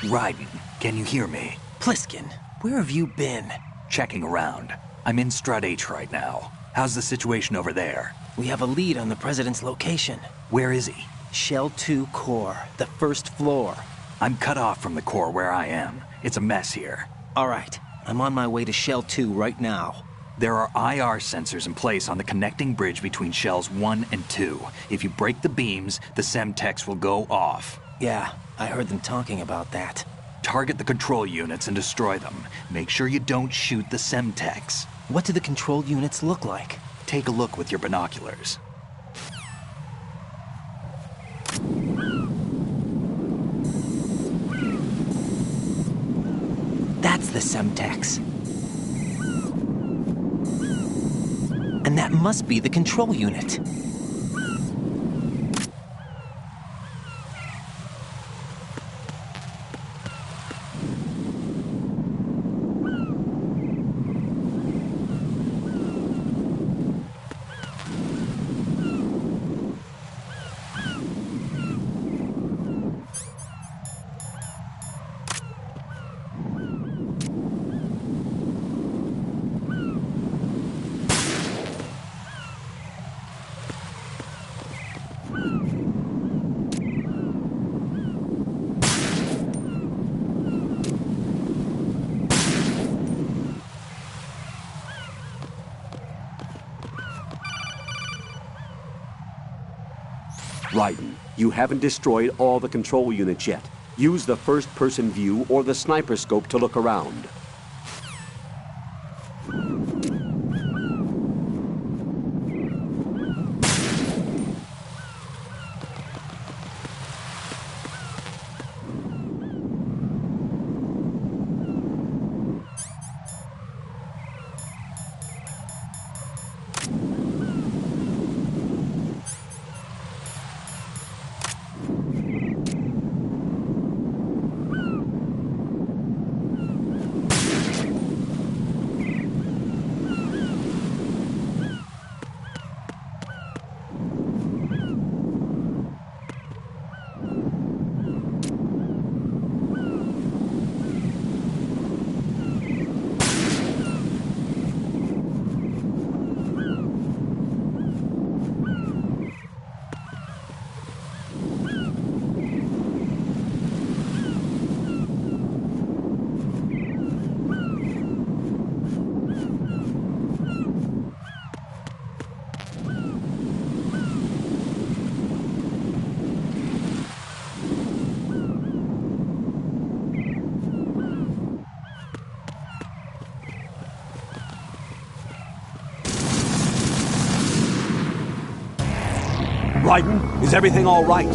Raiden, can you hear me? Pliskin, where have you been? Checking around. I'm in Strut H right now. How's the situation over there? We have a lead on the President's location. Where is he? Shell 2 core, the first floor. I'm cut off from the core where I am. It's a mess here. All right, I'm on my way to Shell 2 right now. There are IR sensors in place on the connecting bridge between Shells 1 and 2. If you break the beams, the Semtex will go off. Yeah, I heard them talking about that. Target the control units and destroy them. Make sure you don't shoot the Semtex. What do the control units look like? Take a look with your binoculars. That's the Semtex. And that must be the control unit. Raiden, you haven't destroyed all the control units yet. Use the first-person view or the sniper scope to look around. Raiden, is everything all right?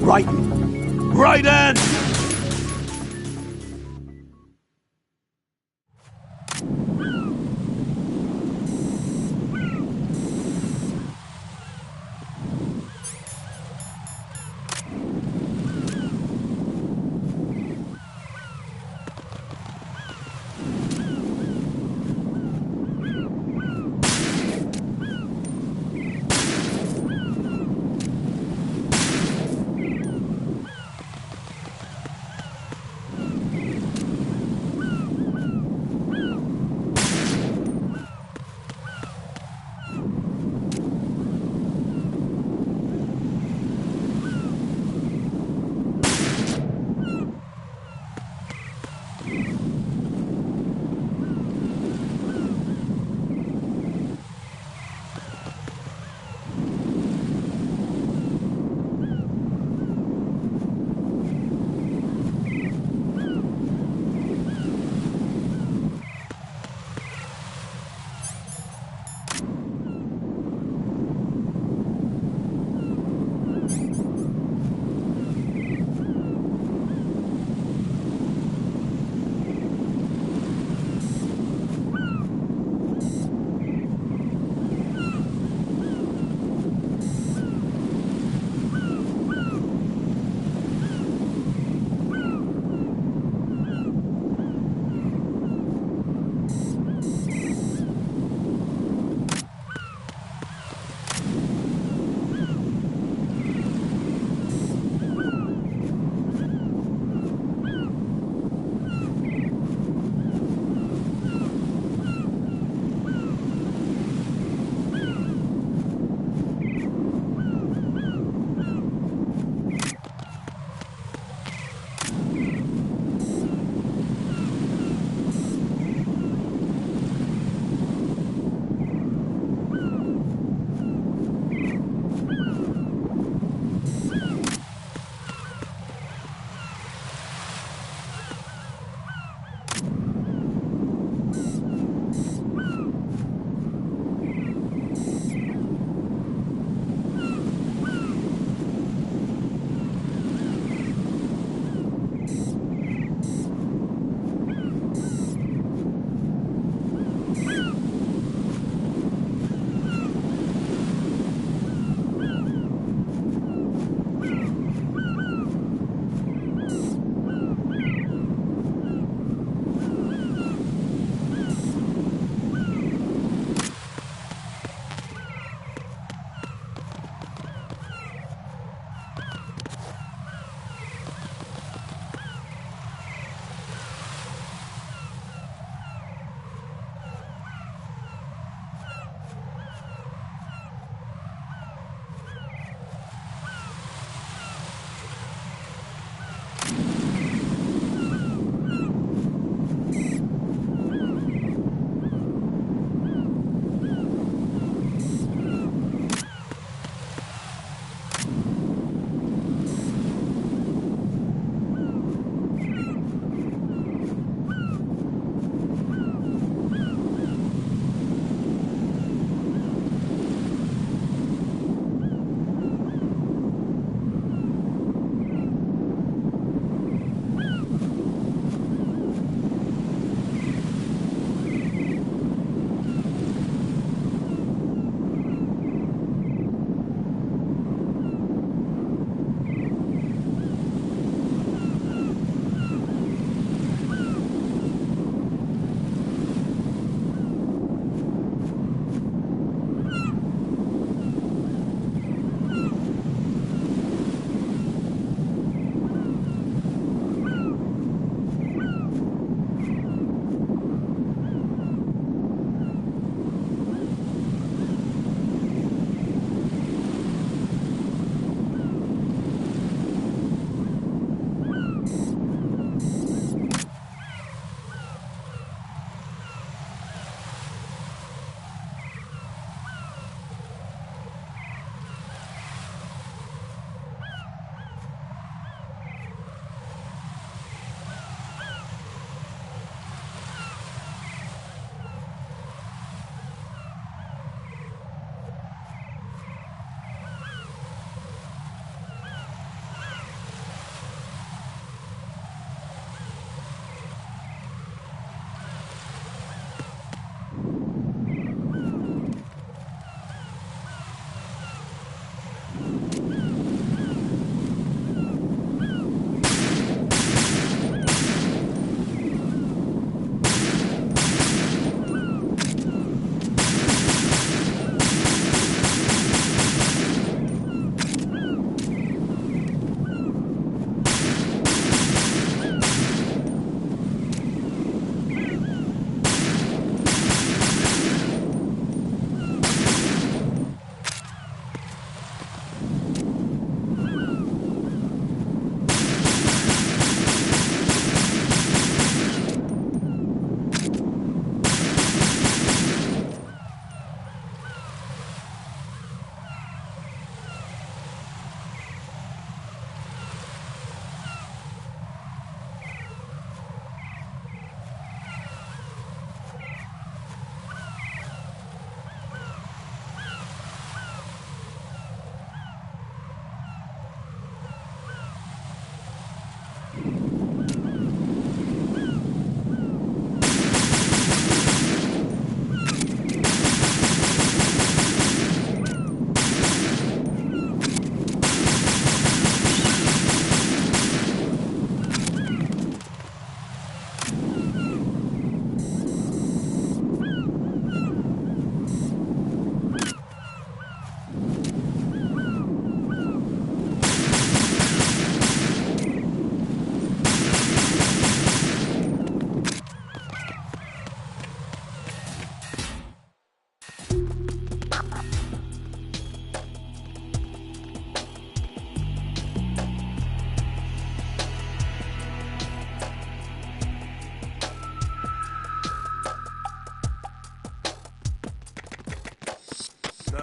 Raiden! Raiden!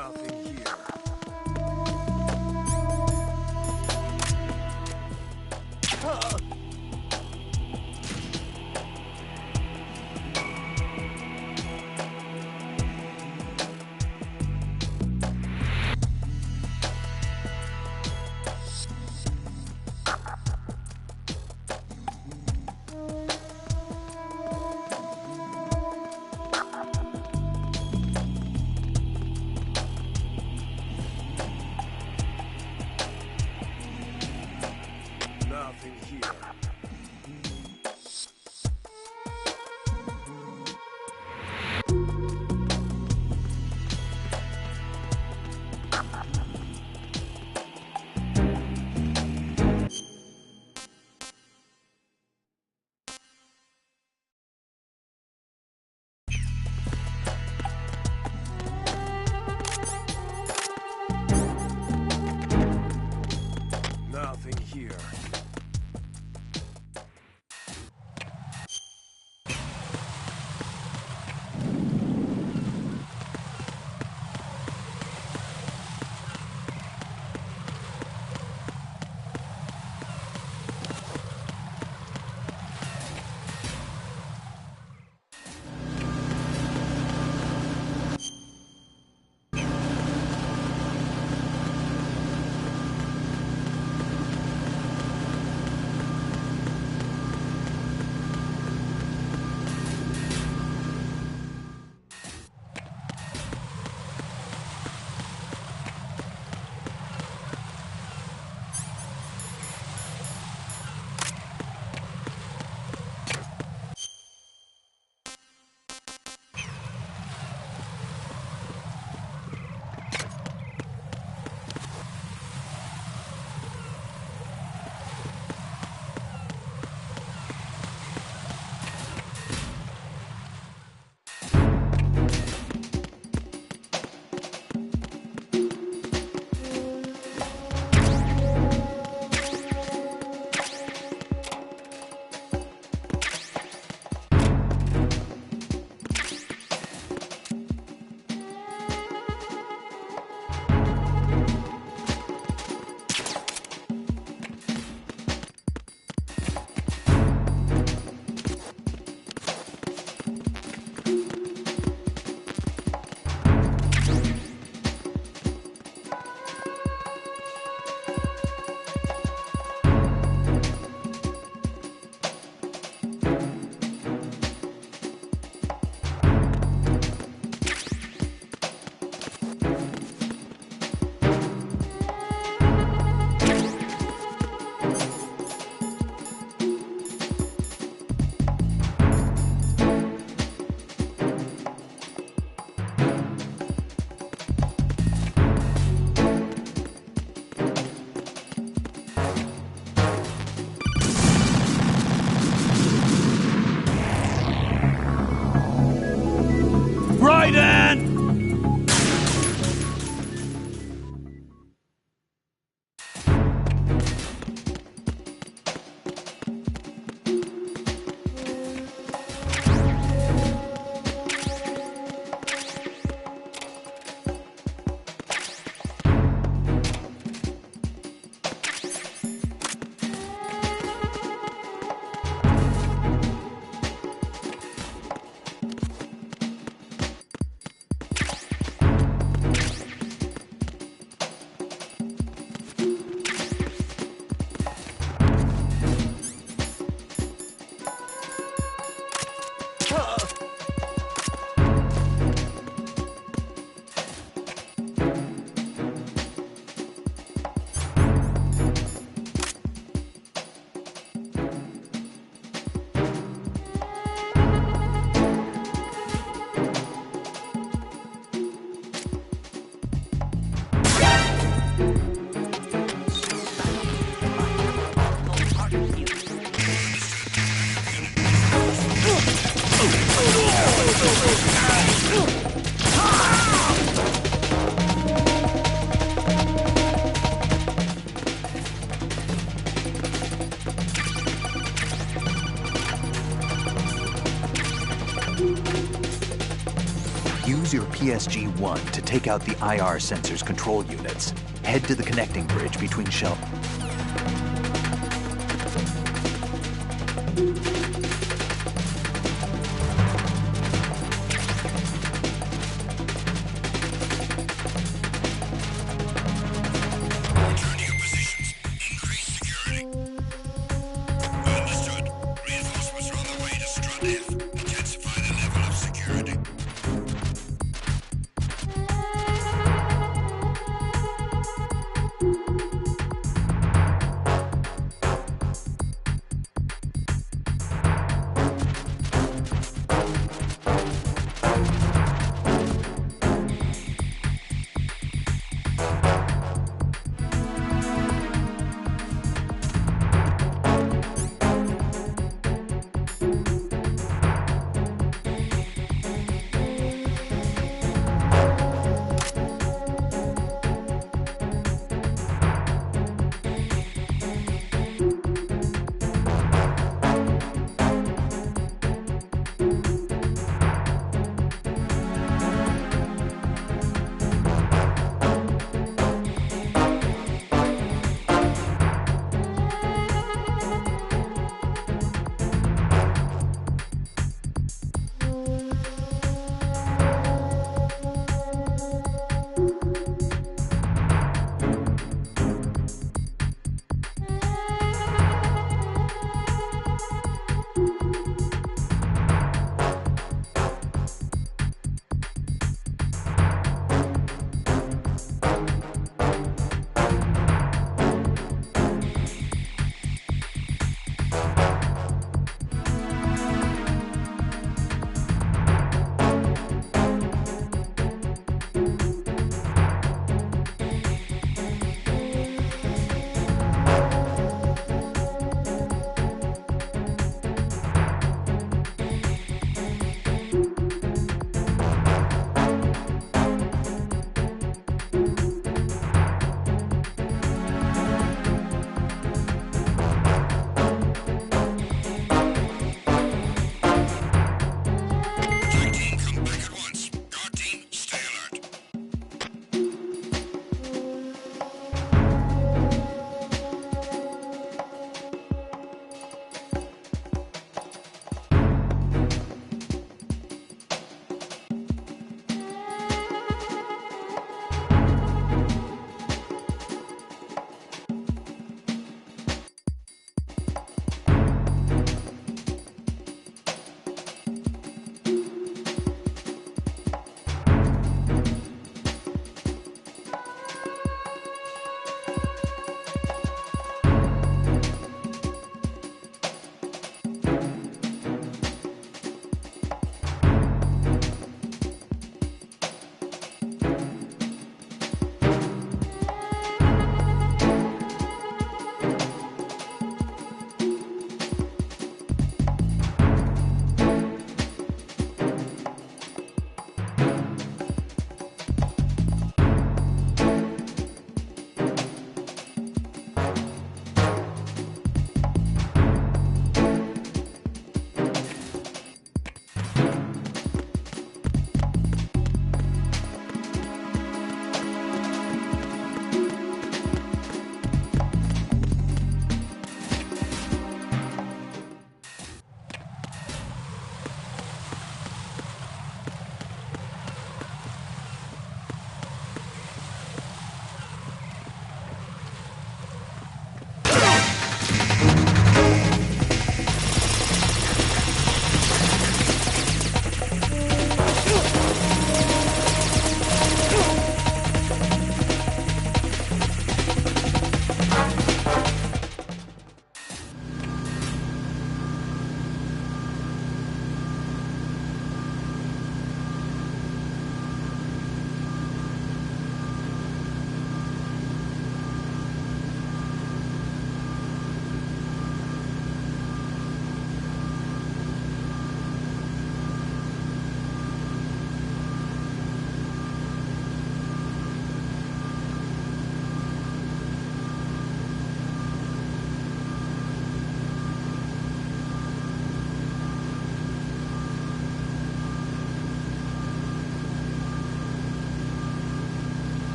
Nothing here. Nothing here. Nothing here. Use your PSG-1 to take out the IR sensors control units. Head to the connecting bridge between shell. Return to your positions. Increase security. Understood. Reinforcements are on the way to Strut F. Intensify the level of security.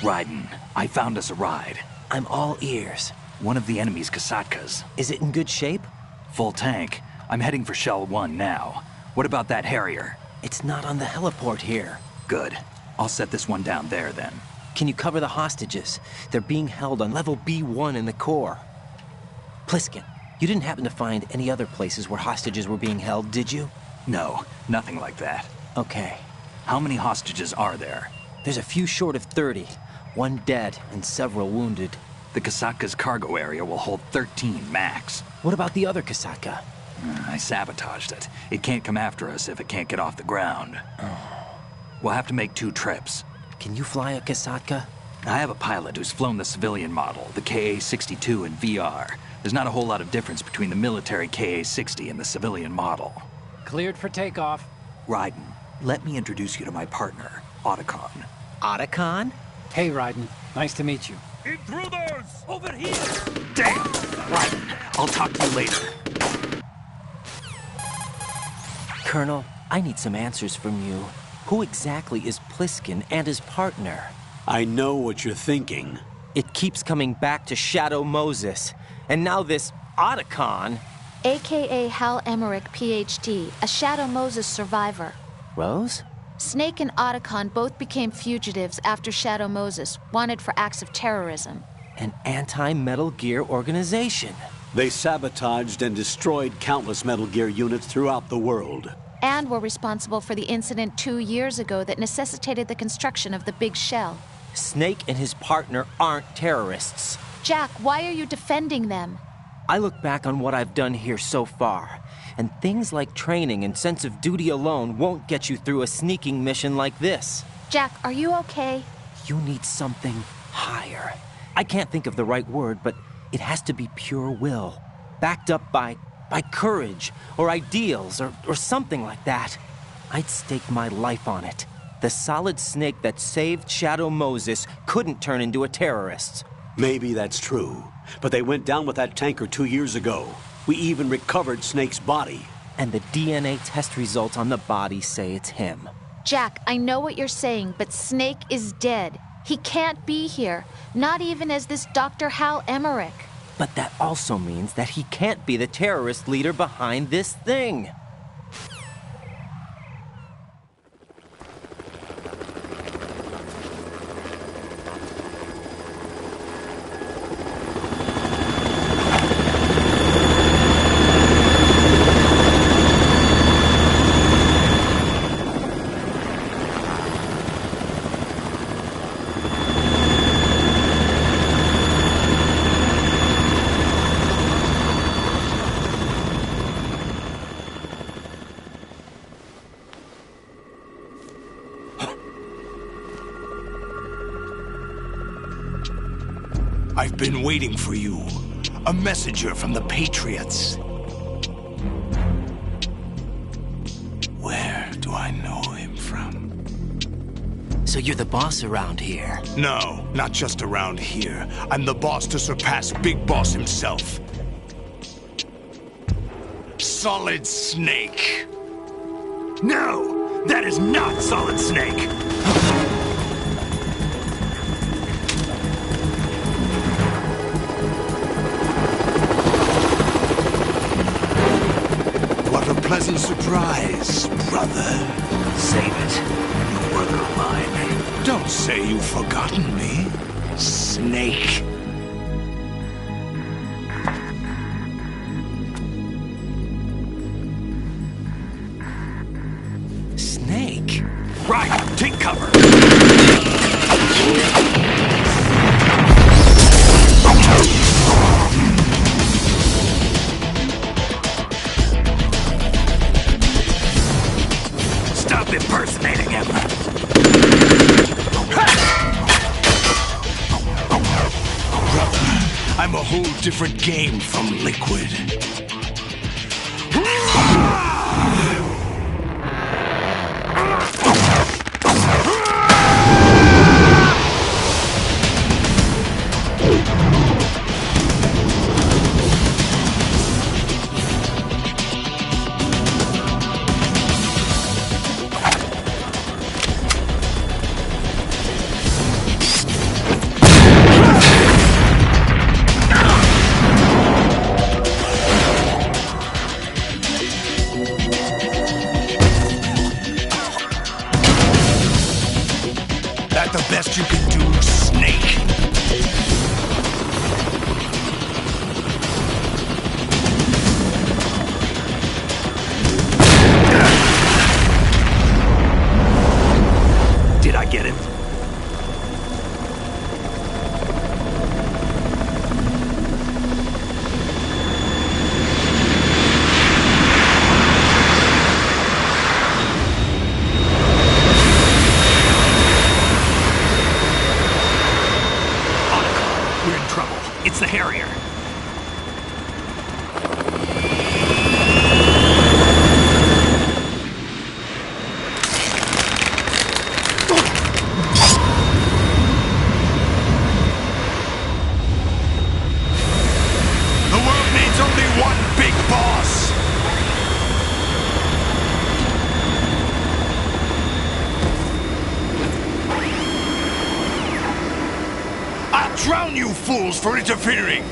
Raiden, I found us a ride. I'm all ears. One of the enemy's Kasatkas. Is it in good shape? Full tank. I'm heading for Shell 1 now. What about that Harrier? It's not on the heliport here. Good. I'll set this one down there then. Can you cover the hostages? They're being held on level B1 in the core. Pliskin, you didn't happen to find any other places where hostages were being held, did you? No, nothing like that. Okay. How many hostages are there? There's a few short of 30. One dead and several wounded. The Kasatka's cargo area will hold 13 max. What about the other Kasaka? I sabotaged it. It can't come after us if it can't get off the ground. We'll have to make 2 trips. Can you fly a Kasaka? I have a pilot who's flown the civilian model, the KA-62 in VR. There's not a whole lot of difference between the military KA-60 and the civilian model. Cleared for takeoff. Raiden, let me introduce you to my partner, Otacon. Otacon? Hey, Raiden. Nice to meet you. Intruders! Over here! Damn! Raiden, I'll talk to you later. Colonel, I need some answers from you. Who exactly is Pliskin and his partner? I know what you're thinking. It keeps coming back to Shadow Moses. And now this Otacon. AKA Hal Emmerich, PhD, a Shadow Moses survivor. Rose? Snake and Otacon both became fugitives after Shadow Moses, wanted for acts of terrorism. An anti-Metal Gear organization. They sabotaged and destroyed countless Metal Gear units throughout the world. And were responsible for the incident 2 years ago that necessitated the construction of the Big Shell. Snake and his partner aren't terrorists. Jack, why are you defending them? I look back on what I've done here so far, and things like training and sense of duty alone won't get you through a sneaking mission like this. Jack, are you okay? You need something higher. I can't think of the right word, but it has to be pure will, backed up by courage, or ideals, or something like that. I'd stake my life on it. The solid Snake that saved Shadow Moses couldn't turn into a terrorist. Maybe that's true, but they went down with that tanker 2 years ago. We even recovered Snake's body. And the DNA test results on the body say it's him. Jack, I know what you're saying, but Snake is dead. He can't be here, not even as this Dr. Hal Emmerich. But that also means that he can't be the terrorist leader behind this thing. I've been waiting for you. A messenger from the Patriots. Where do I know him from? So you're the boss around here? No, not just around here. I'm the boss to surpass Big Boss himself. Solid Snake. No! That is not Solid Snake! What a pleasant surprise, brother. Save it. You brother of mine. Don't say you've forgotten me, Snake. Snake? Right! Take cover! Stop impersonating him! Brother, I'm a whole different game from Liquid. the best you can do, Snake? Did I get it? We're in trouble. It's the Harrier. The world needs only one big boss! I'll drown you fools for interfering!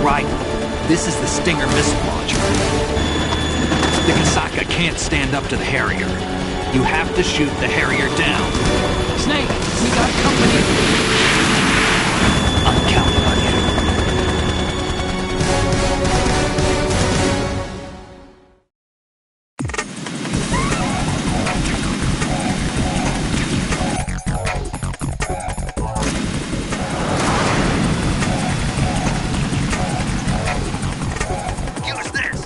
Right. This is the Stinger missile launcher. The Kasaka can't stand up to the Harrier. You have to shoot the Harrier down. Snake, we got company. I'm counting on you. Use this!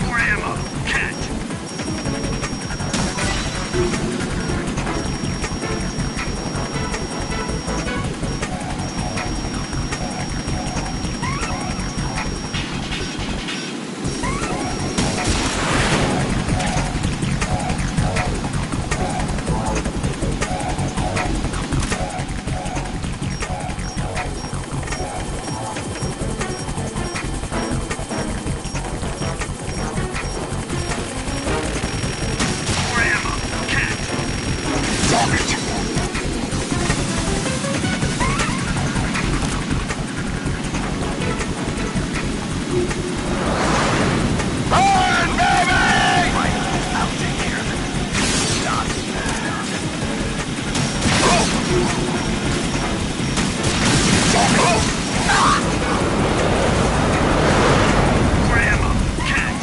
More ammo, cat! More ammo, cat! Damn it! Burn, baby! I'll take care of it. Stop. More ammo, cat!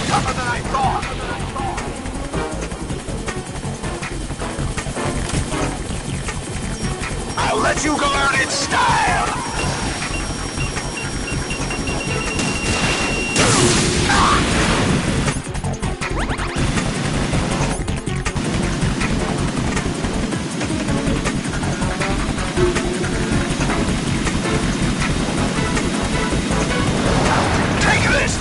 Tougher than I thought! I'll let you go out in style! Take this!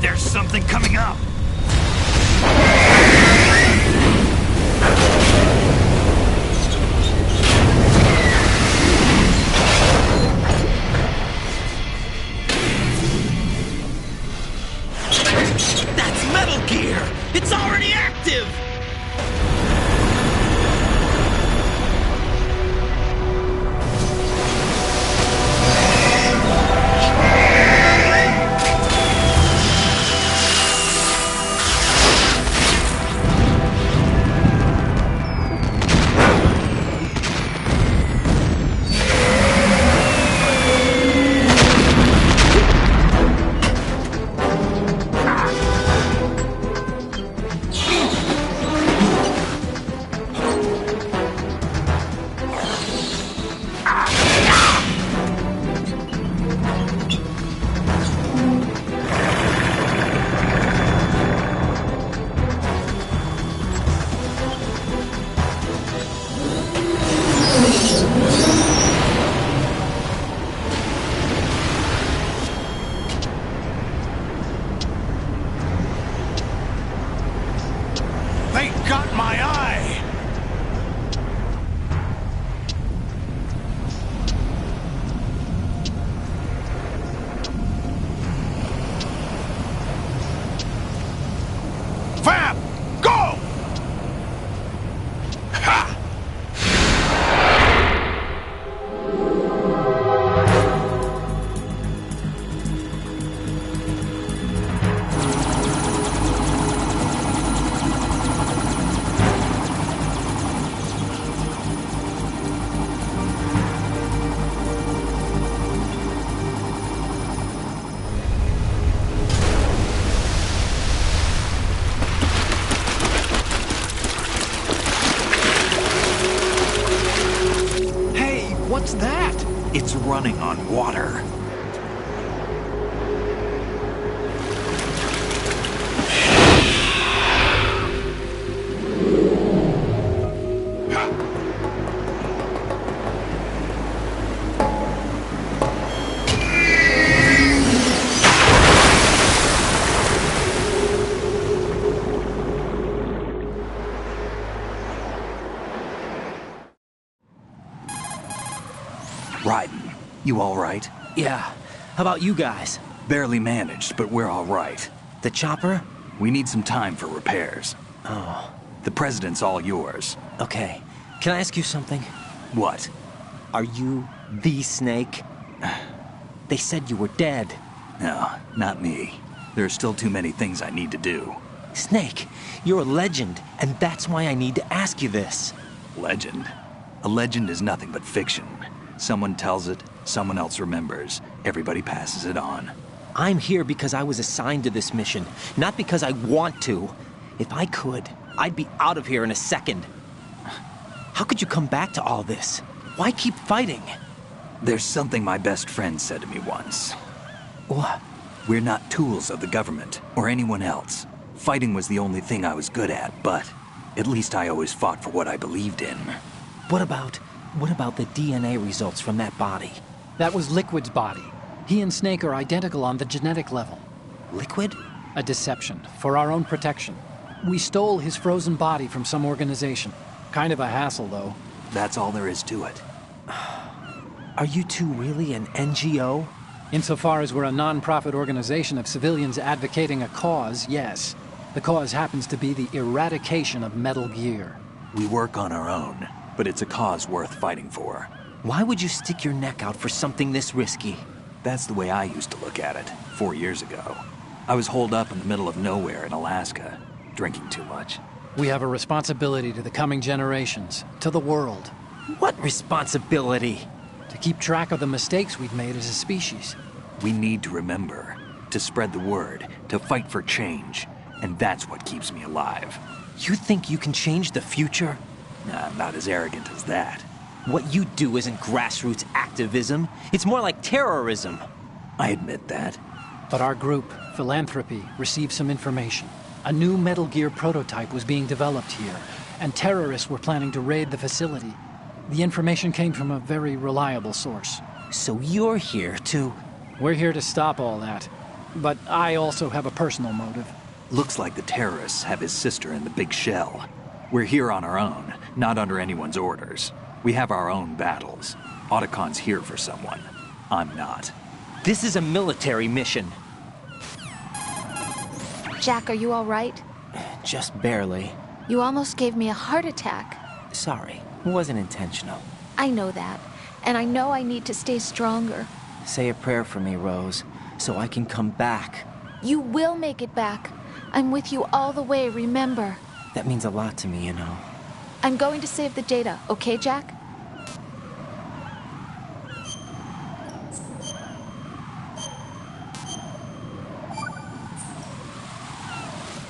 There's something coming up! That's Metal Gear! It's already active! They got my eye! Fab! Go! Ha! What's that? It's running on water. Raiden, you all right? Yeah. How about you guys? Barely managed, but we're all right. The chopper? We need some time for repairs. Oh, The president's all yours. okay. Can I ask you something? What? Are you the Snake? They said you were dead. No, not me. There are still too many things I need to do. Snake, you're a legend, and that's why I need to ask you this. Legend? A legend is nothing but fiction. Someone tells it, someone else remembers. Everybody passes it on. I'm here because I was assigned to this mission, not because I want to. If I could, I'd be out of here in a second. How could you come back to all this? Why keep fighting? There's something my best friend said to me once. What? We're not tools of the government or anyone else. Fighting was the only thing I was good at, but at least I always fought for what I believed in. What about the DNA results from that body? That was Liquid's body. He and Snake are identical on the genetic level. Liquid? A deception, for our own protection. We stole his frozen body from some organization. Kind of a hassle, though. That's all there is to it. Are you two really an NGO? Insofar as we're a non-profit organization of civilians advocating a cause, yes. The cause happens to be the eradication of Metal Gear. We work on our own, but it's a cause worth fighting for. Why would you stick your neck out for something this risky? That's the way I used to look at it, 4 years ago. I was holed up in the middle of nowhere in Alaska, drinking too much. We have a responsibility to the coming generations, to the world, What responsibility? to keep track of the mistakes we've made as a species. We need to remember, to spread the word, to fight for change, and that's what keeps me alive. You think you can change the future? I'm not as arrogant as that. What you do isn't grassroots activism. It's more like terrorism. I admit that. But our group, Philanthropy, received some information. A new Metal Gear prototype was being developed here, and terrorists were planning to raid the facility. The information came from a very reliable source. So you're here to... We're here to stop all that. but I also have a personal motive. Looks like the terrorists have his sister in the big shell. We're here on our own, not under anyone's orders. We have our own battles. Otacon's here for someone. I'm not. This is a military mission. Jack, are you all right? Just barely. You almost gave me a heart attack. Sorry, it wasn't intentional. I know that, and I know I need to stay stronger. Say a prayer for me, Rose, so I can come back. You will make it back. I'm with you all the way, remember. That means a lot to me, you know. I'm going to save the data, okay, Jack?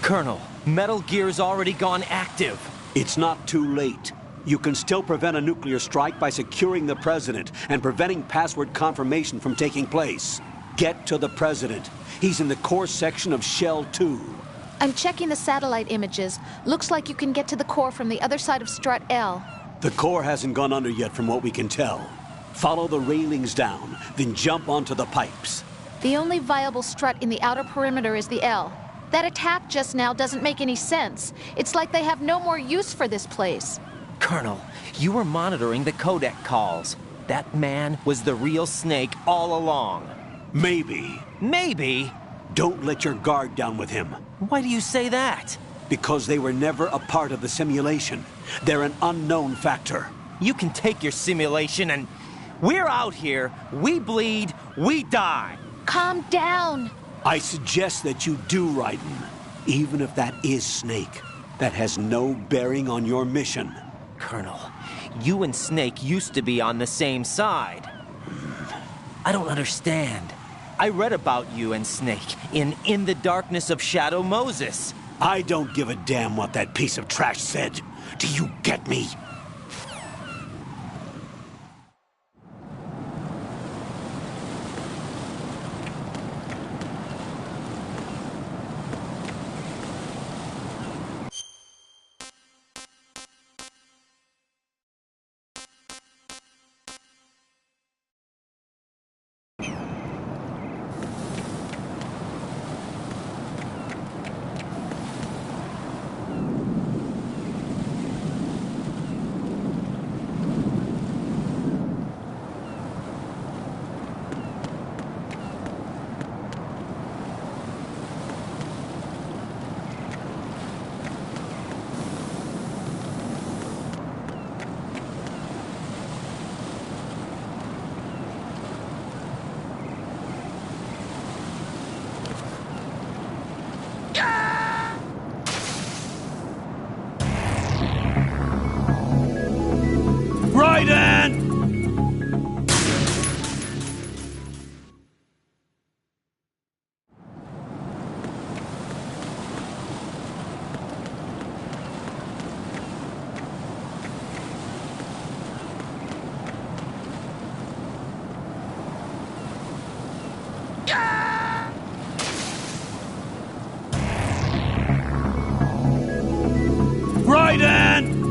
Colonel, Metal Gear's already gone active. It's not too late. You can still prevent a nuclear strike by securing the president and preventing password confirmation from taking place. Get to the president. He's in the core section of Shell 2. I'm checking the satellite images. Looks like you can get to the core from the other side of Strut L. The core hasn't gone under yet from what we can tell. Follow the railings down, then jump onto the pipes. The only viable strut in the outer perimeter is the L. That attack just now doesn't make any sense. It's like they have no more use for this place. Colonel, you were monitoring the codec calls. That man was the real Snake all along. Maybe. Maybe? Don't let your guard down with him. Why do you say that? Because they were never a part of the simulation. They're an unknown factor. You can take your simulation and... We're out here, we bleed, we die. Calm down. I suggest that you do, Raiden. Even if that is Snake. That has no bearing on your mission. Colonel, you and Snake used to be on the same side. I don't understand. I read about you and Snake in the Darkness of Shadow Moses. I don't give a damn what that piece of trash said. Do you get me? Raiden! Raiden!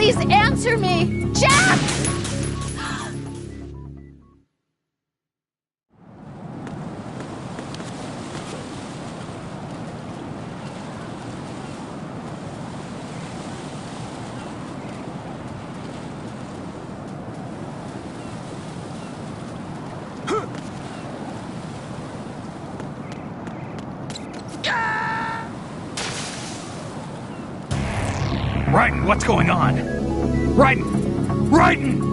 Please answer me! Jack! Raiden, what's going on? Raiden! Raiden!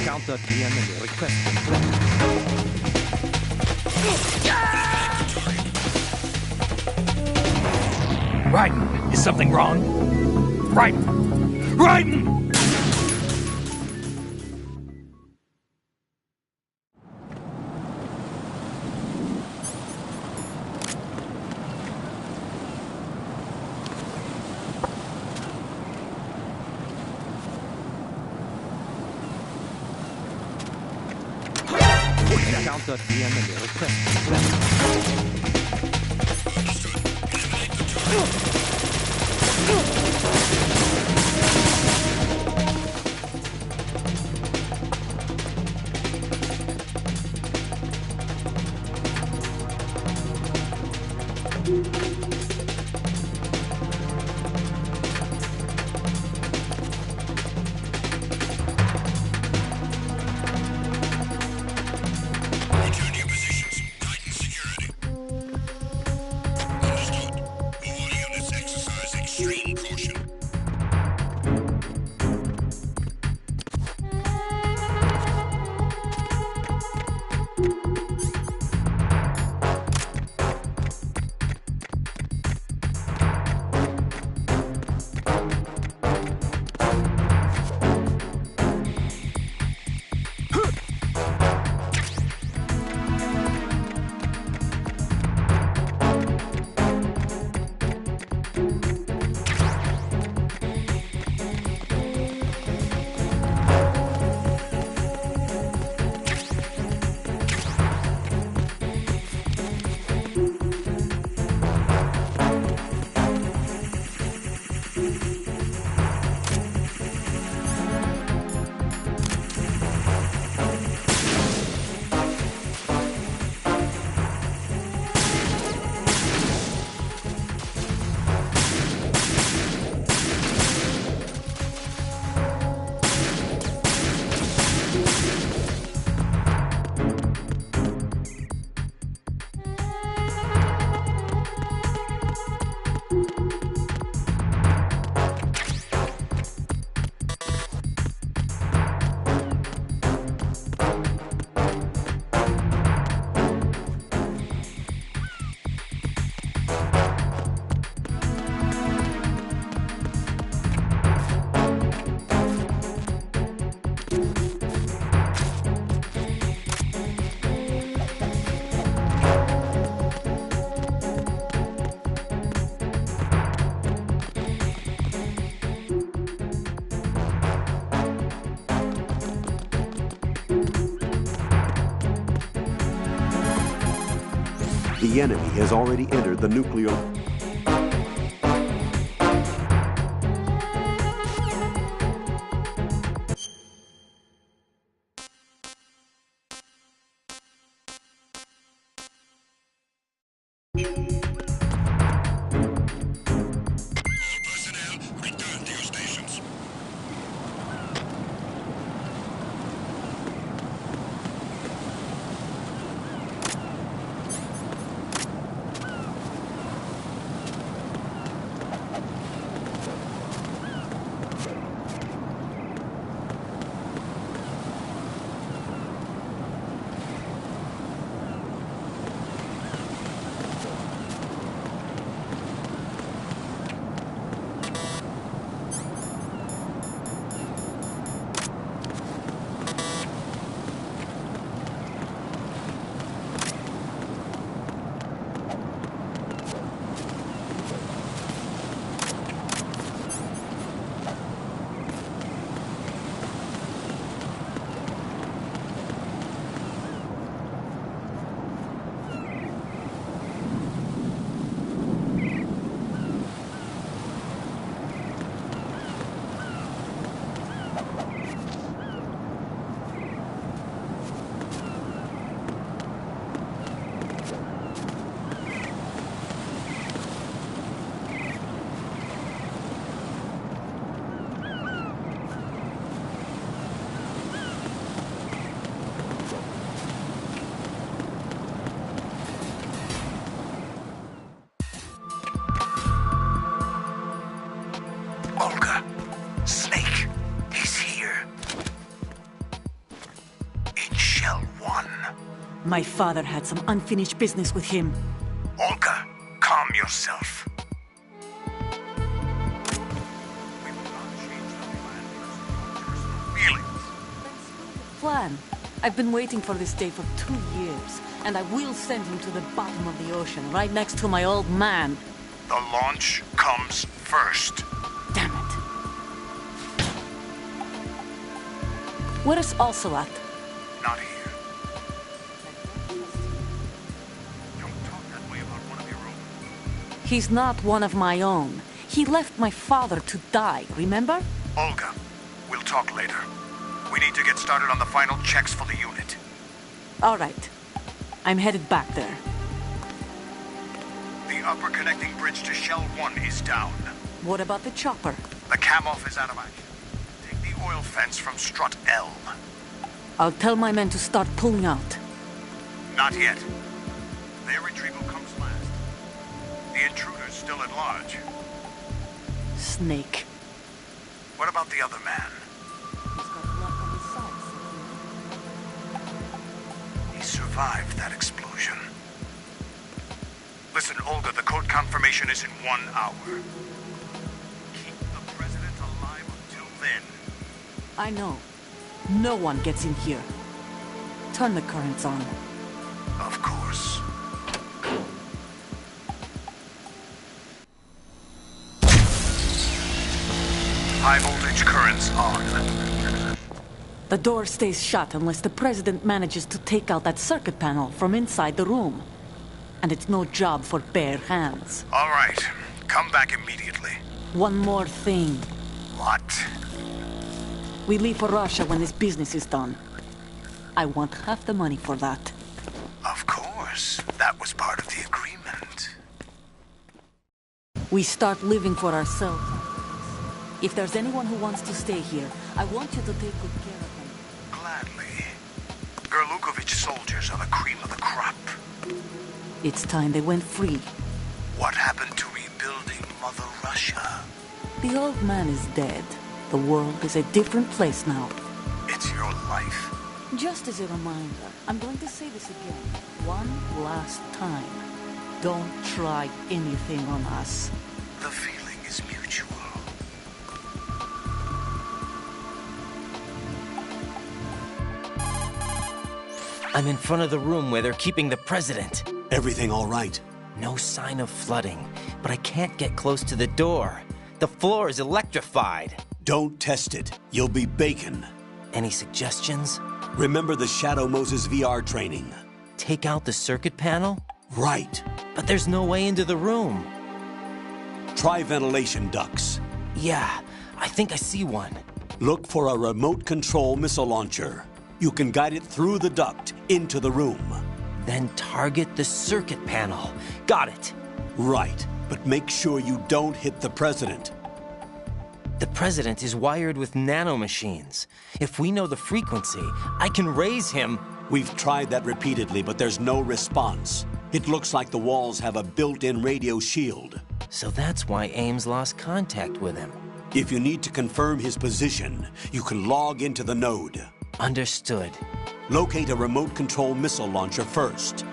Counter TN request. Raiden, is something wrong? Raiden! Raiden! Counter TN request. Return to your positions. Tighten security. Understood. All units exercise extreme caution. The enemy has already entered the nuclear... Personnel, return to your stations. Olga, Snake, he's here. In Shell 1. My father had some unfinished business with him. Olga, calm yourself. We will not change the plan because of your personal feelings. Plan. I've been waiting for this day for 2 years, and I will send him to the bottom of the ocean, right next to my old man. The launch comes first. Damn it. Where is Ocelot? Not here. Don't talk that way about one of your own. He's not one of my own. He left my father to die, remember? Olga, we'll talk later. We need to get started on the final checks for the unit. All right. I'm headed back there. The upper connecting bridge to Shell 1 is down. What about the chopper? The cam-off is out of action. Take the oil fence from strut L. I'll tell my men to start pulling out. Not yet. Their retrieval comes last. The intruder's still at large. Snake. What about the other man? He's got blood on his sides. He survived that explosion. Listen, Olga, the code confirmation is in 1 hour. Keep the president alive until then. I know. No one gets in here. Turn the currents on. Of course. High voltage currents on. The door stays shut unless the president manages to take out that circuit panel from inside the room. And it's no job for bare hands. All right. Come back immediately. One more thing. What? We leave for Russia when this business is done. I want half the money for that. Of course. That was part of the agreement. We start living for ourselves. If there's anyone who wants to stay here, I want you to take good care of them. Gladly. Gerlukovich soldiers are the cream of the crop. It's time they went free. What happened to rebuilding Mother Russia? The old man is dead. The world is a different place now. It's your life. Just as a reminder, I'm going to say this again. One last time. Don't try anything on us. The feeling is mutual. I'm in front of the room where they're keeping the president. Everything all right? No sign of flooding, but I can't get close to the door. The floor is electrified. Don't test it. You'll be bacon. Any suggestions? Remember the Shadow Moses VR training. Take out the circuit panel? Right. But there's no way into the room. Try ventilation ducts. Yeah, I think I see one. Look for a remote control missile launcher. You can guide it through the duct into the room. Then target the circuit panel. Got it. Right, but make sure you don't hit the president. The president is wired with nanomachines. If we know the frequency, I can raise him. We've tried that repeatedly, but there's no response. It looks like the walls have a built-in radio shield. So that's why Ames lost contact with him. If you need to confirm his position, you can log into the node. Understood. Locate a remote control missile launcher first.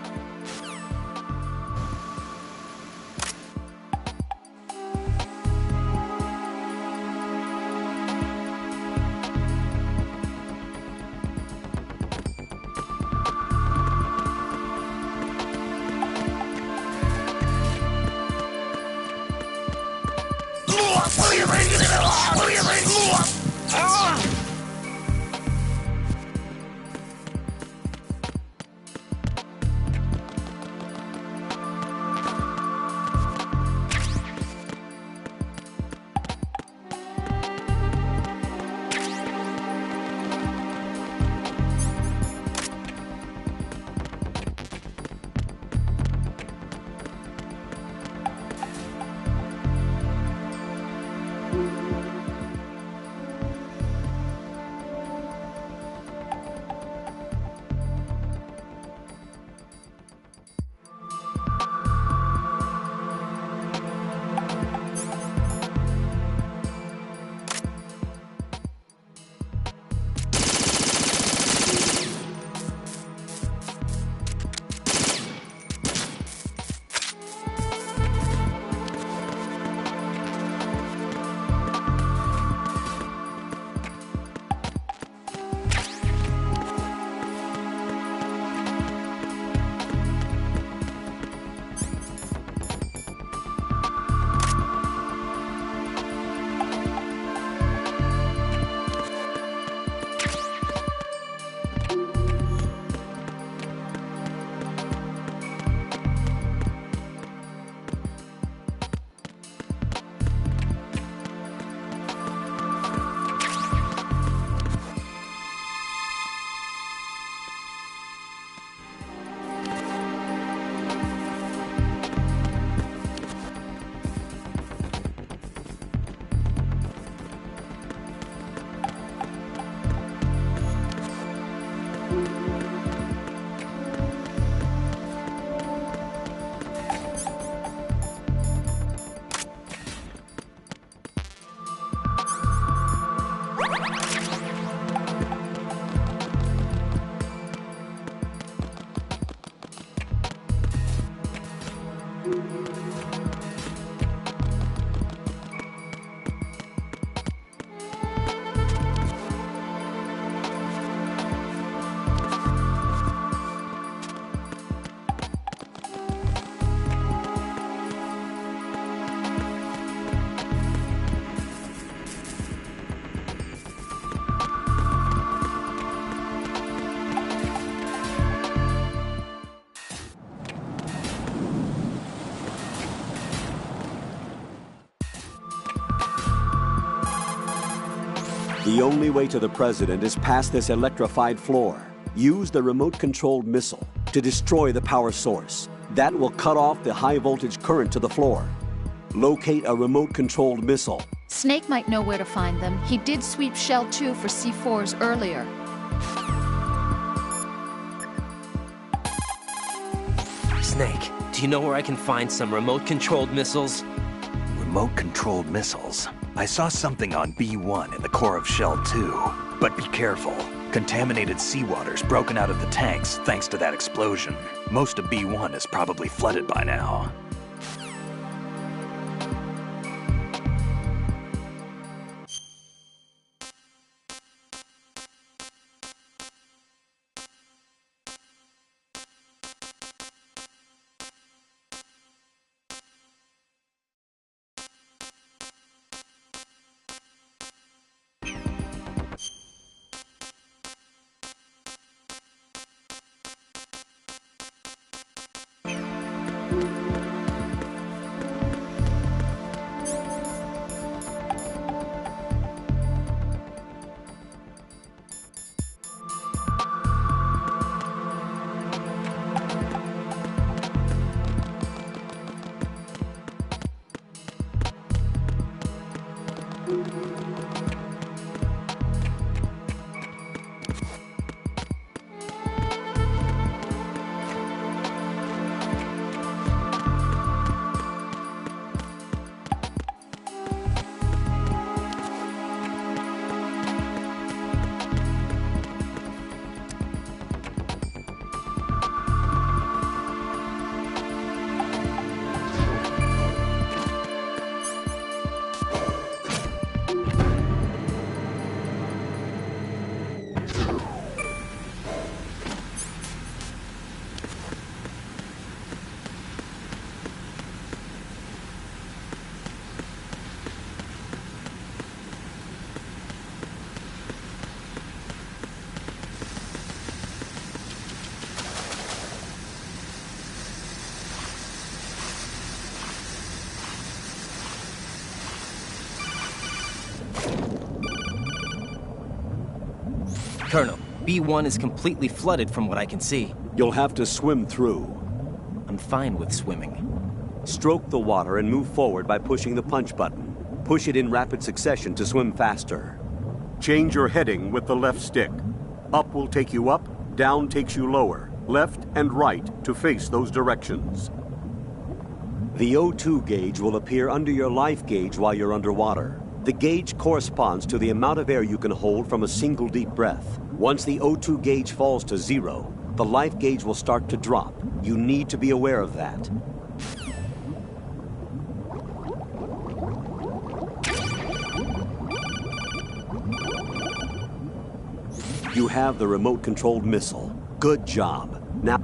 The only way to the president is past this electrified floor. Use the remote-controlled missile to destroy the power source. That will cut off the high-voltage current to the floor. Locate a remote-controlled missile. Snake might know where to find them. He did sweep Shell 2 for C4s earlier. Snake, do you know where I can find some remote-controlled missiles? Remote-controlled missiles. I saw something on B1 in the core of Shell 2. But be careful. Contaminated seawater's broken out of the tanks thanks to that explosion. Most of B1 is probably flooded by now. Colonel, B1 is completely flooded from what I can see. You'll have to swim through. I'm fine with swimming. Stroke the water and move forward by pushing the punch button. Push it in rapid succession to swim faster. Change your heading with the left stick. Up will take you up, down takes you lower, left and right to face those directions. The O2 gauge will appear under your life gauge while you're underwater. The gauge corresponds to the amount of air you can hold from a single deep breath. Once the O2 gauge falls to 0, the life gauge will start to drop. You need to be aware of that. You have the remote-controlled missile. Good job. Now...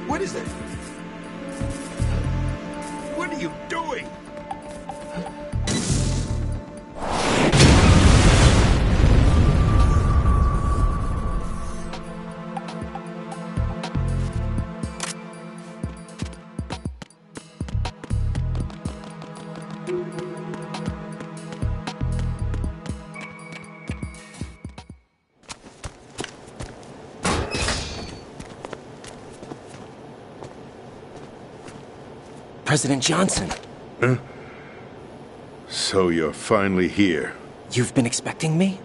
What is that? President Johnson. So you're finally here. You've been expecting me?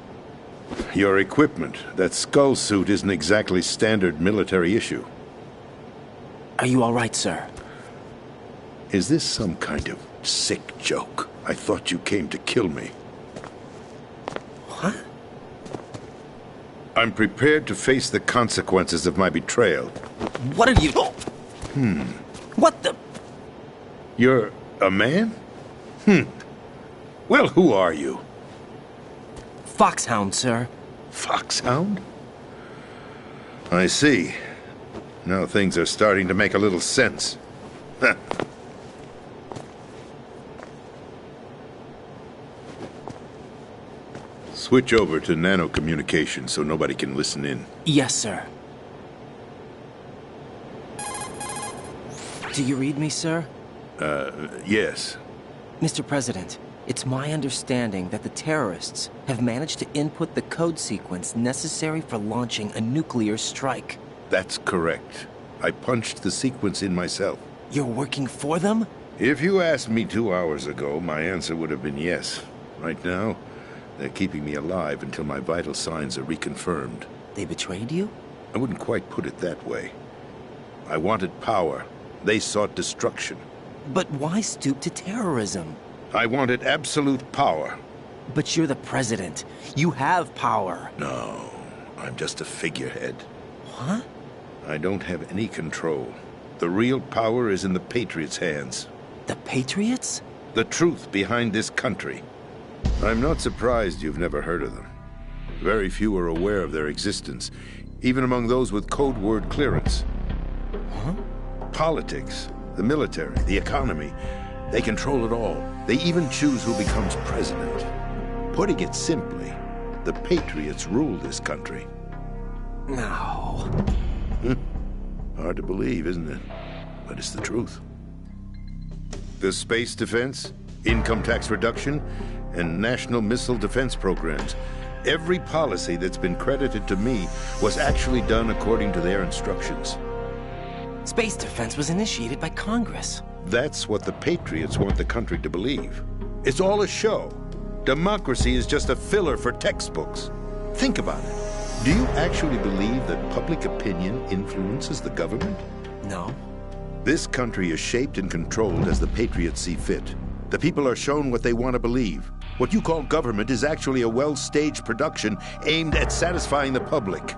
Your equipment, that skull suit, isn't exactly standard military issue. Are you all right, sir? Is this some kind of sick joke? I thought you came to kill me. What? I'm prepared to face the consequences of my betrayal. What are you... What the... You're a man? Well, who are you? Foxhound, sir. Foxhound? I see. Now things are starting to make a little sense. Switch over to nano-communication so nobody can listen in. Yes, sir. Do you read me, sir? Yes. Mr. President, it's my understanding that the terrorists have managed to input the code sequence necessary for launching a nuclear strike. That's correct. I punched the sequence in myself. You're working for them? If you asked me 2 hours ago, my answer would have been yes. Right now, they're keeping me alive until my vital signs are reconfirmed. They betrayed you? I wouldn't quite put it that way. I wanted power. They sought destruction. But why stoop to terrorism? I wanted absolute power. But you're the president. You have power. No, I'm just a figurehead. What? I don't have any control. The real power is in the Patriots' hands. The Patriots? The truth behind this country. I'm not surprised you've never heard of them. Very few are aware of their existence, even among those with code word clearance. Huh? Politics, the military, the economy, they control it all. They even choose who becomes president. Putting it simply, the Patriots rule this country. No. Hard to believe, isn't it? But it's the truth. The space defense, income tax reduction, and national missile defense programs. Every policy that's been credited to me was actually done according to their instructions. Space defense was initiated by Congress. That's what the Patriots want the country to believe. It's all a show. Democracy is just a filler for textbooks. Think about it. Do you actually believe that public opinion influences the government? No. This country is shaped and controlled as the Patriots see fit. The people are shown what they want to believe. What you call government is actually a well-staged production aimed at satisfying the public.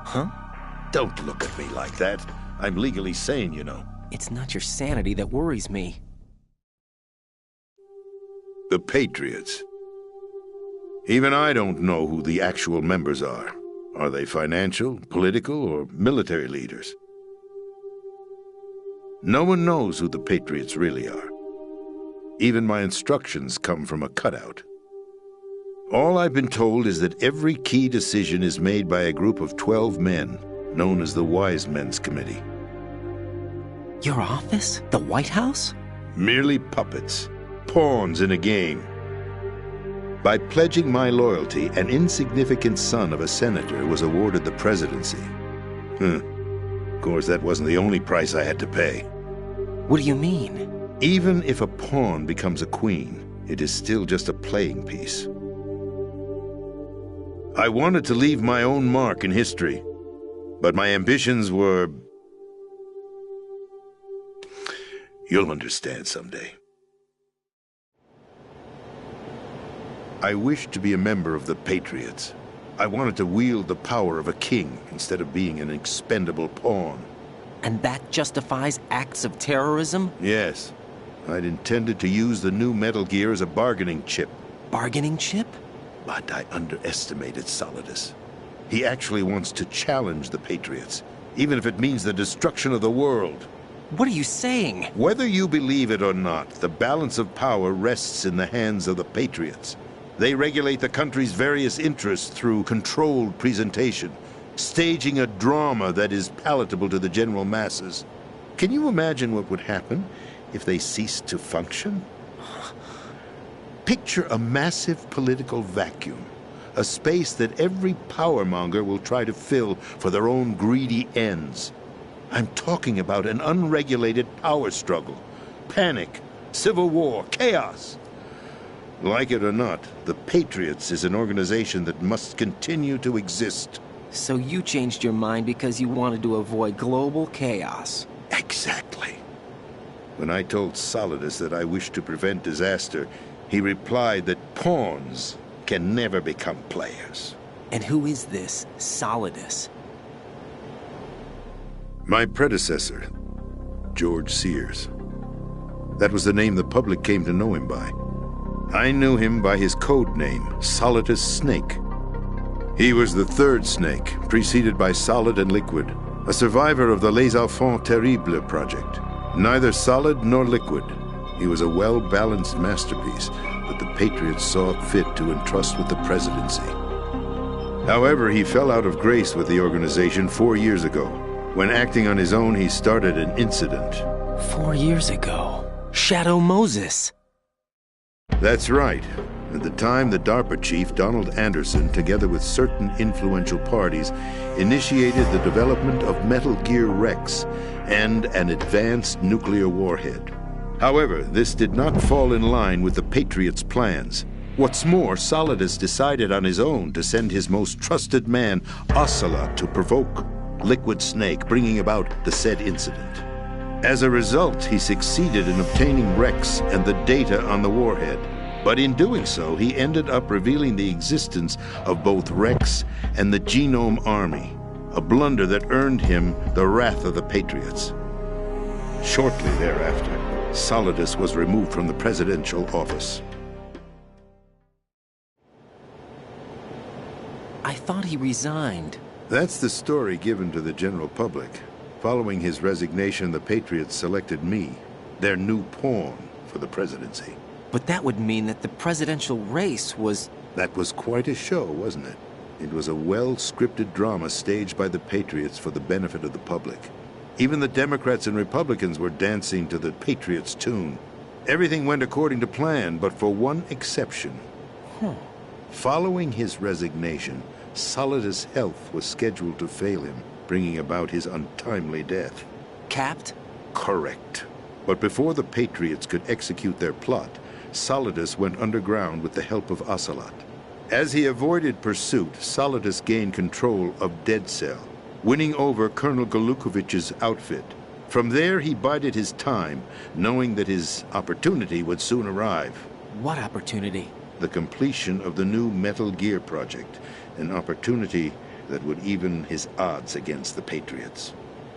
Huh? Don't look at me like that. I'm legally sane, you know. It's not your sanity that worries me. The Patriots. Even I don't know who the actual members are. Are they financial, political, or military leaders? No one knows who the Patriots really are. Even my instructions come from a cutout. All I've been told is that every key decision is made by a group of 12 men, known as the Wise Men's Committee. Your office? The White House? Merely puppets, pawns in a game. By pledging my loyalty, an insignificant son of a senator was awarded the presidency. Of course, that wasn't the only price I had to pay. What do you mean? Even if a pawn becomes a queen, it is still just a playing piece. I wanted to leave my own mark in history, but my ambitions were... You'll understand someday. I wished to be a member of the Patriots. I wanted to wield the power of a king instead of being an expendable pawn. And that justifies acts of terrorism? Yes. I'd intended to use the new Metal Gear as a bargaining chip. Bargaining chip? But I underestimated Solidus. He actually wants to challenge the Patriots, even if it means the destruction of the world. What are you saying? Whether you believe it or not, the balance of power rests in the hands of the Patriots. They regulate the country's various interests through controlled presentation, staging a drama that is palatable to the general masses. Can you imagine what would happen if they ceased to function? Picture a massive political vacuum, a space that every powermonger will try to fill for their own greedy ends. I'm talking about an unregulated power struggle, panic, civil war, chaos. Like it or not, the Patriots is an organization that must continue to exist. So you changed your mind because you wanted to avoid global chaos. Exactly. When I told Solidus that I wished to prevent disaster, he replied that pawns can never become players. And who is this Solidus? My predecessor, George Sears. That was the name the public came to know him by. I knew him by his code name, Solidus Snake. He was the third snake, preceded by Solid and Liquid, a survivor of the Les Enfants Terribles project. Neither solid nor liquid, he was a well-balanced masterpiece that the Patriots saw fit to entrust with the presidency. However, he fell out of grace with the organization 4 years ago. When acting on his own, he started an incident. 4 years ago? Shadow Moses! That's right. At the time, the DARPA chief, Donald Anderson, together with certain influential parties, initiated the development of Metal Gear Rex and an advanced nuclear warhead. However, this did not fall in line with the Patriots' plans. What's more, Solidus decided on his own to send his most trusted man, Ocelot, to provoke Liquid Snake, bringing about the said incident. As a result, he succeeded in obtaining Rex and the data on the warhead. But in doing so, he ended up revealing the existence of both Rex and the Genome Army, a blunder that earned him the wrath of the Patriots. Shortly thereafter, Solidus was removed from the presidential office. I thought he resigned. That's the story given to the general public. Following his resignation, the Patriots selected me, their new pawn, for the presidency. But that would mean that the presidential race was... That was quite a show, wasn't it? It was a well-scripted drama staged by the Patriots for the benefit of the public. Even the Democrats and Republicans were dancing to the Patriots' tune. Everything went according to plan, but for one exception. Following his resignation, Solidus' health was scheduled to fail him, bringing about his untimely death. Capped? Correct. But before the Patriots could execute their plot, Solidus went underground with the help of Ocelot. As he avoided pursuit, Solidus gained control of Dead Cell, winning over Colonel Golukovich's outfit. From there, he bided his time, knowing that his opportunity would soon arrive. What opportunity? The completion of the new Metal Gear project, an opportunity that would even his odds against the Patriots.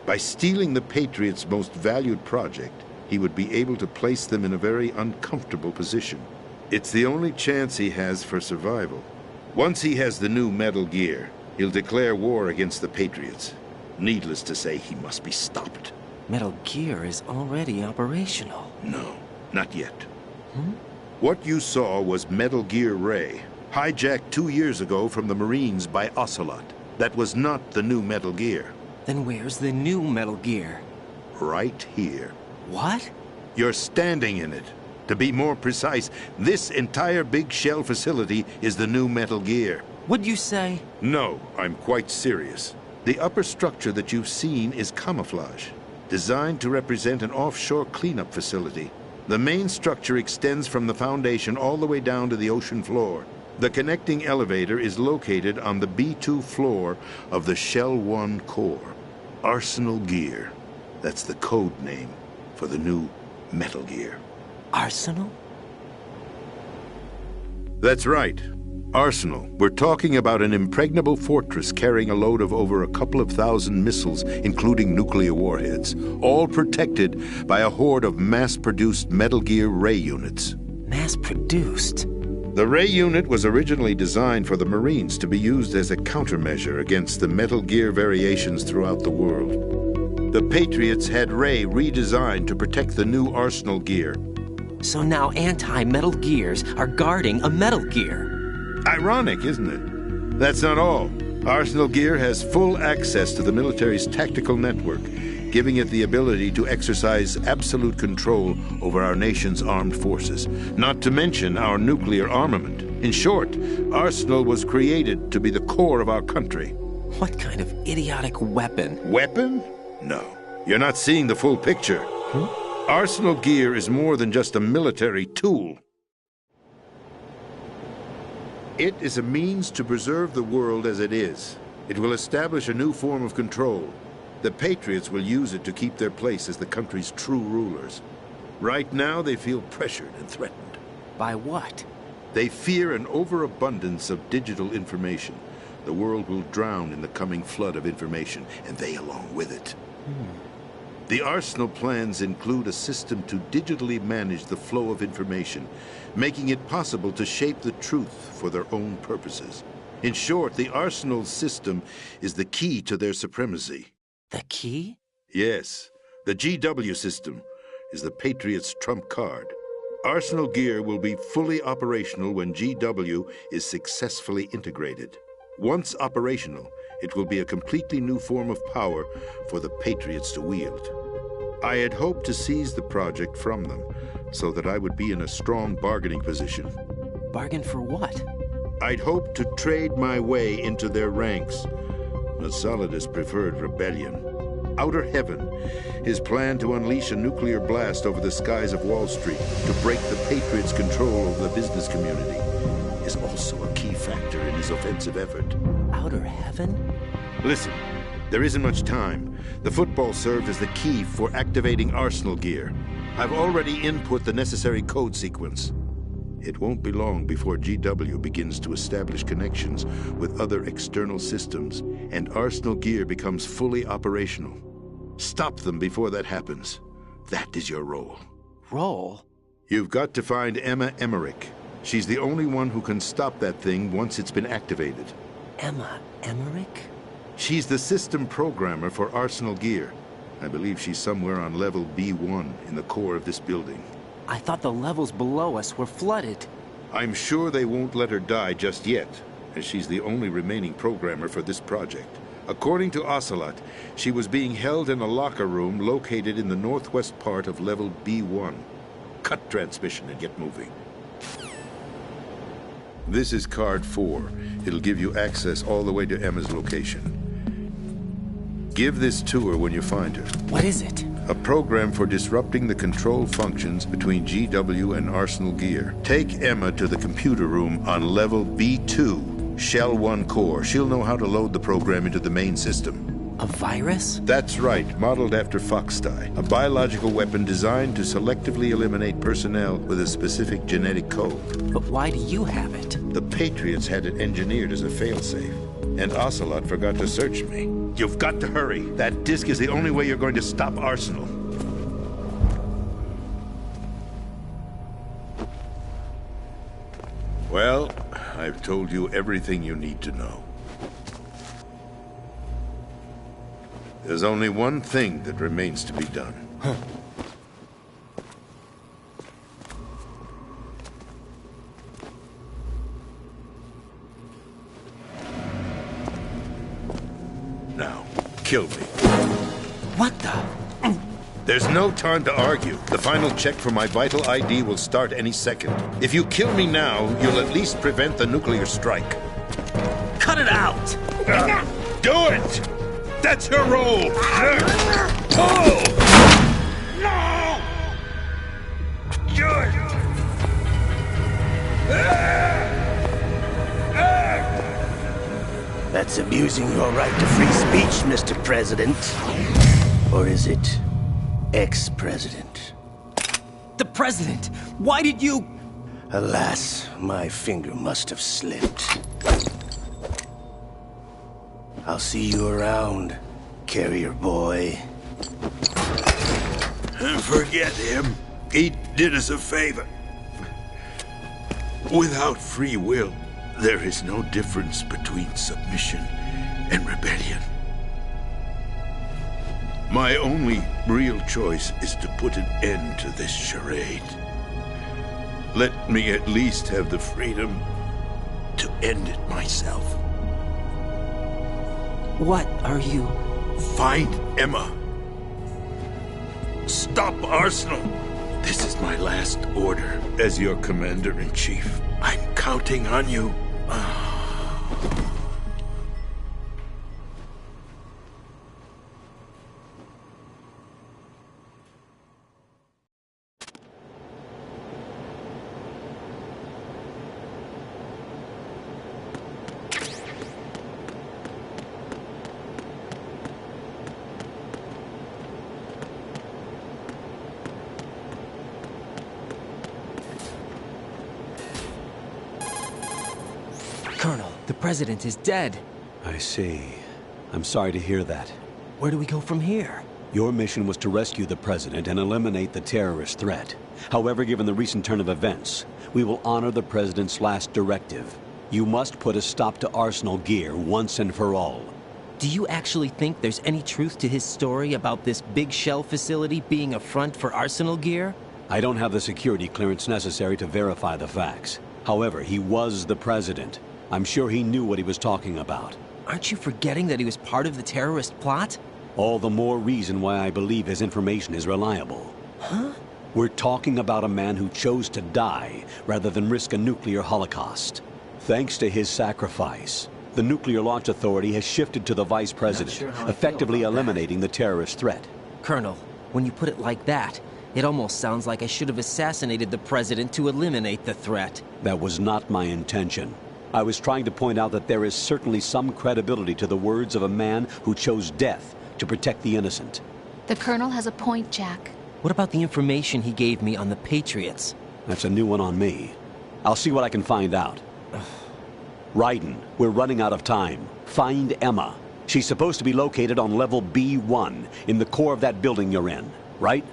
By stealing the Patriots' most valued project, he would be able to place them in a very uncomfortable position. It's the only chance he has for survival. Once he has the new Metal Gear, he'll declare war against the Patriots. Needless to say, he must be stopped. Metal Gear is already operational. No, not yet. What you saw was Metal Gear Ray, hijacked 2 years ago from the Marines by Ocelot. That was not the new Metal Gear. Then where's the new Metal Gear? Right here. What? You're standing in it. To be more precise, this entire big shell facility is the new Metal Gear. What'd you say? No, I'm quite serious. The upper structure that you've seen is camouflage, designed to represent an offshore cleanup facility. The main structure extends from the foundation all the way down to the ocean floor. The connecting elevator is located on the B2 floor of the Shell 1 core. Arsenal Gear. That's the code name for the new Metal Gear. Arsenal? That's right. Arsenal. We're talking about an impregnable fortress carrying a load of over a couple of thousand missiles, including nuclear warheads, all protected by a horde of mass-produced Metal Gear Ray units. Mass-produced? The Ray unit was originally designed for the Marines to be used as a countermeasure against the Metal Gear variations throughout the world. The Patriots had Ray redesigned to protect the new Arsenal Gear. So now anti-Metal Gears are guarding a Metal Gear. Ironic, isn't it? That's not all. Arsenal Gear has full access to the military's tactical network, giving it the ability to exercise absolute control over our nation's armed forces, not to mention our nuclear armament. In short, Arsenal was created to be the core of our country. What kind of idiotic weapon? Weapon? No. You're not seeing the full picture. Arsenal gear is more than just a military tool. It is a means to preserve the world as it is. It will establish a new form of control. The Patriots will use it to keep their place as the country's true rulers. Right now, they feel pressured and threatened. By what? They fear an overabundance of digital information. The world will drown in the coming flood of information, and they along with it. The Arsenal plans include a system to digitally manage the flow of information, making it possible to shape the truth for their own purposes. In short, the Arsenal system is the key to their supremacy. The key? Yes, the GW system is the Patriots' trump card. Arsenal gear will be fully operational when GW is successfully integrated. Once operational, it will be a completely new form of power for the Patriots to wield. I had hoped to seize the project from them, so that I would be in a strong bargaining position. Bargain for what? I'd hoped to trade my way into their ranks, but Solidus preferred rebellion. Outer Heaven, his plan to unleash a nuclear blast over the skies of Wall Street to break the Patriots' control over the business community, is also a key factor in his offensive effort. Outer Heaven? Listen, there isn't much time. The football served as the key for activating Arsenal gear. I've already input the necessary code sequence. It won't be long before GW begins to establish connections with other external systems, and Arsenal gear becomes fully operational. Stop them before that happens. That is your role. Role? You've got to find Emma Emmerich. She's the only one who can stop that thing once it's been activated. Emma Emmerich? She's the system programmer for Arsenal gear. I believe she's somewhere on level B1 in the core of this building. I thought the levels below us were flooded. I'm sure they won't let her die just yet, as she's the only remaining programmer for this project. According to Ocelot, she was being held in a locker room located in the northwest part of level B1. Cut transmission and get moving. This is card 4. It'll give you access all the way to Emma's location. Give this to her when you find her. What is it? A program for disrupting the control functions between GW and Arsenal gear. Take Emma to the computer room on level B2, Shell 1 core. She'll know how to load the program into the main system. A virus? That's right, modeled after Foxdie, a biological weapon designed to selectively eliminate personnel with a specific genetic code. But why do you have it? The Patriots had it engineered as a failsafe, and Ocelot forgot to search me. You've got to hurry. That disk is the only way you're going to stop Arsenal. Well, I've told you everything you need to know. There's only one thing that remains to be done. Now, kill me. What the? There's no time to argue. The final check for my vital ID will start any second. If you kill me now, you'll at least prevent the nuclear strike. Cut it out! Do it! That's her role! Pull! No! Good! That's abusing your right to free speech, Mr. President. Or is it ex-president? The president! Why did you... Alas, my finger must have slipped. I'll see you around, carrier boy. Forget him. He did us a favor. Without free will, there is no difference between submission and rebellion. My only real choice is to put an end to this charade. Let me at least have the freedom to end it myself. What are you... Find Emma. Stop Arsenal. This is my last order as your commander-in-chief. I'm counting on you. Colonel, the president is dead. I see. I'm sorry to hear that. Where do we go from here? Your mission was to rescue the president and eliminate the terrorist threat. However, given the recent turn of events, we will honor the president's last directive. You must put a stop to Arsenal gear once and for all. Do you actually think there's any truth to his story about this big shell facility being a front for Arsenal gear? I don't have the security clearance necessary to verify the facts. However, he was the president. I'm sure he knew what he was talking about. Aren't you forgetting that he was part of the terrorist plot? All the more reason why I believe his information is reliable. Huh? We're talking about a man who chose to die rather than risk a nuclear holocaust. Thanks to his sacrifice, the Nuclear Launch Authority has shifted to the vice president, effectively eliminating the terrorist threat. Colonel, when you put it like that, it almost sounds like I should have assassinated the president to eliminate the threat. That was not my intention. I was trying to point out that there is certainly some credibility to the words of a man who chose death to protect the innocent. The Colonel has a point, Jack. What about the information he gave me on the Patriots? That's a new one on me. I'll see what I can find out. Raiden, we're running out of time. Find Emma. She's supposed to be located on level B1, in the core of that building you're in, right?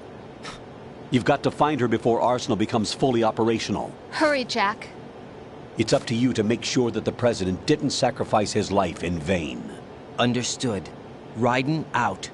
You've got to find her before Arsenal becomes fully operational. Hurry, Jack. It's up to you to make sure that the president didn't sacrifice his life in vain. Understood. Raiden out.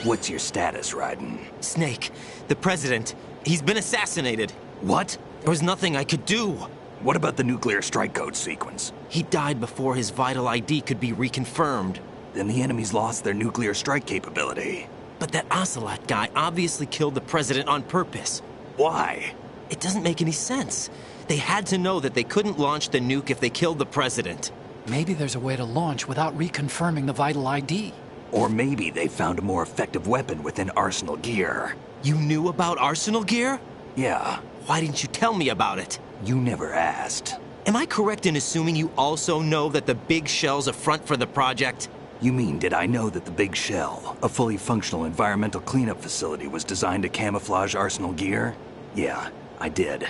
What's your status, Raiden? Snake, the president, he's been assassinated. What? There was nothing I could do. What about the nuclear strike code sequence? He died before his vital ID could be reconfirmed. Then the enemy's lost their nuclear strike capability. But that Ocelot guy obviously killed the president on purpose. Why? It doesn't make any sense. They had to know that they couldn't launch the nuke if they killed the president. Maybe there's a way to launch without reconfirming the vital ID. Or maybe they found a more effective weapon within Arsenal gear. You knew about Arsenal gear? Yeah. Why didn't you tell me about it? You never asked. Am I correct in assuming you also know that the Big Shell's a front for the project? You mean, did I know that the Big Shell, a fully functional environmental cleanup facility, was designed to camouflage Arsenal gear? Yeah, I did.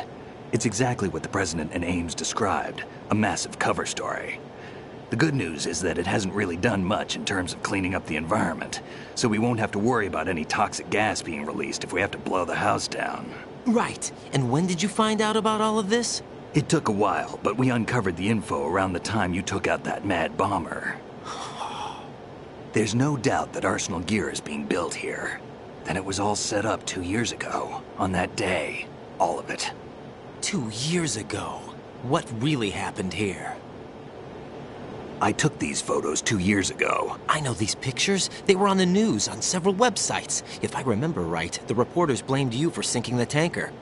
It's exactly what the President and Ames described, a massive cover story. The good news is that it hasn't really done much in terms of cleaning up the environment, so we won't have to worry about any toxic gas being released if we have to blow the house down. Right. And when did you find out about all of this? It took a while, but we uncovered the info around the time you took out that mad bomber. There's no doubt that Arsenal gear is being built here. That it was all set up 2 years ago, on that day. All of it. 2 years ago? What really happened here? I took these photos 2 years ago. I know these pictures. They were on the news, on several websites. If I remember right, the reporters blamed you for sinking the tanker.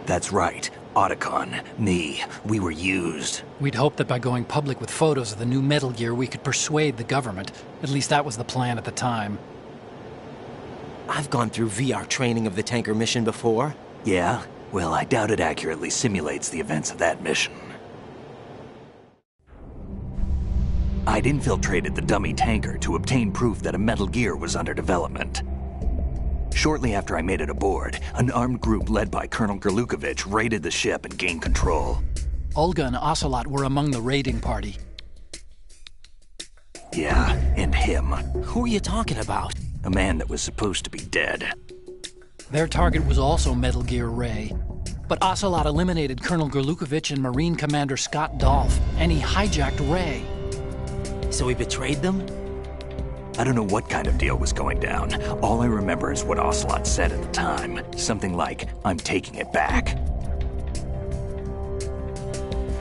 That's right. Otacon, me, we were used. We'd hoped that by going public with photos of the new Metal Gear, we could persuade the government. At least that was the plan at the time. I've gone through VR training of the tanker mission before. Yeah? Well, I doubt it accurately simulates the events of that mission. I'd infiltrated the dummy tanker to obtain proof that a Metal Gear was under development. Shortly after I made it aboard, an armed group led by Colonel Gerlukovich raided the ship and gained control. Olga and Ocelot were among the raiding party. Yeah, and him. Who are you talking about? A man that was supposed to be dead. Their target was also Metal Gear Ray. But Ocelot eliminated Colonel Gerlukovich and Marine Commander Scott Dolph, and he hijacked Ray. So he betrayed them? I don't know what kind of deal was going down. All I remember is what Ocelot said at the time. Something like, "I'm taking it back."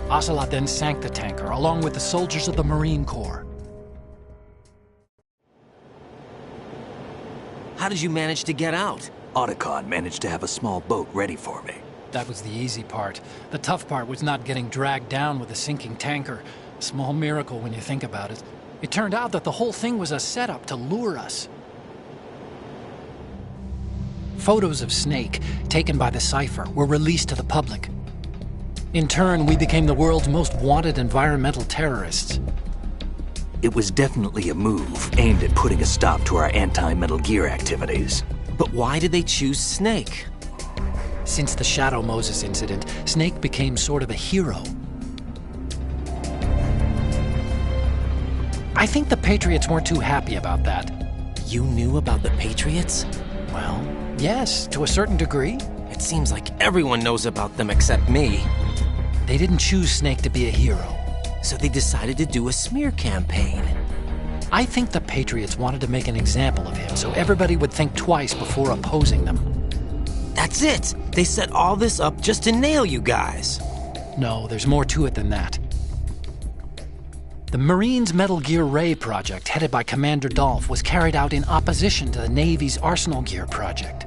Ocelot then sank the tanker, along with the soldiers of the Marine Corps. How did you manage to get out? Otacon managed to have a small boat ready for me. That was the easy part. The tough part was not getting dragged down with a sinking tanker. A small miracle when you think about it. It turned out that the whole thing was a setup to lure us. Photos of Snake, taken by the Cypher, were released to the public. In turn, we became the world's most wanted environmental terrorists. It was definitely a move aimed at putting a stop to our anti-Metal Gear activities. But why did they choose Snake? Since the Shadow Moses incident, Snake became sort of a hero. I think the Patriots weren't too happy about that. You knew about the Patriots? Well, yes, to a certain degree. It seems like everyone knows about them except me. They didn't choose Snake to be a hero. So they decided to do a smear campaign. I think the Patriots wanted to make an example of him so everybody would think twice before opposing them. That's it! They set all this up just to nail you guys. No, there's more to it than that. The Marines' Metal Gear Ray project, headed by Commander Dolph, was carried out in opposition to the Navy's Arsenal Gear project.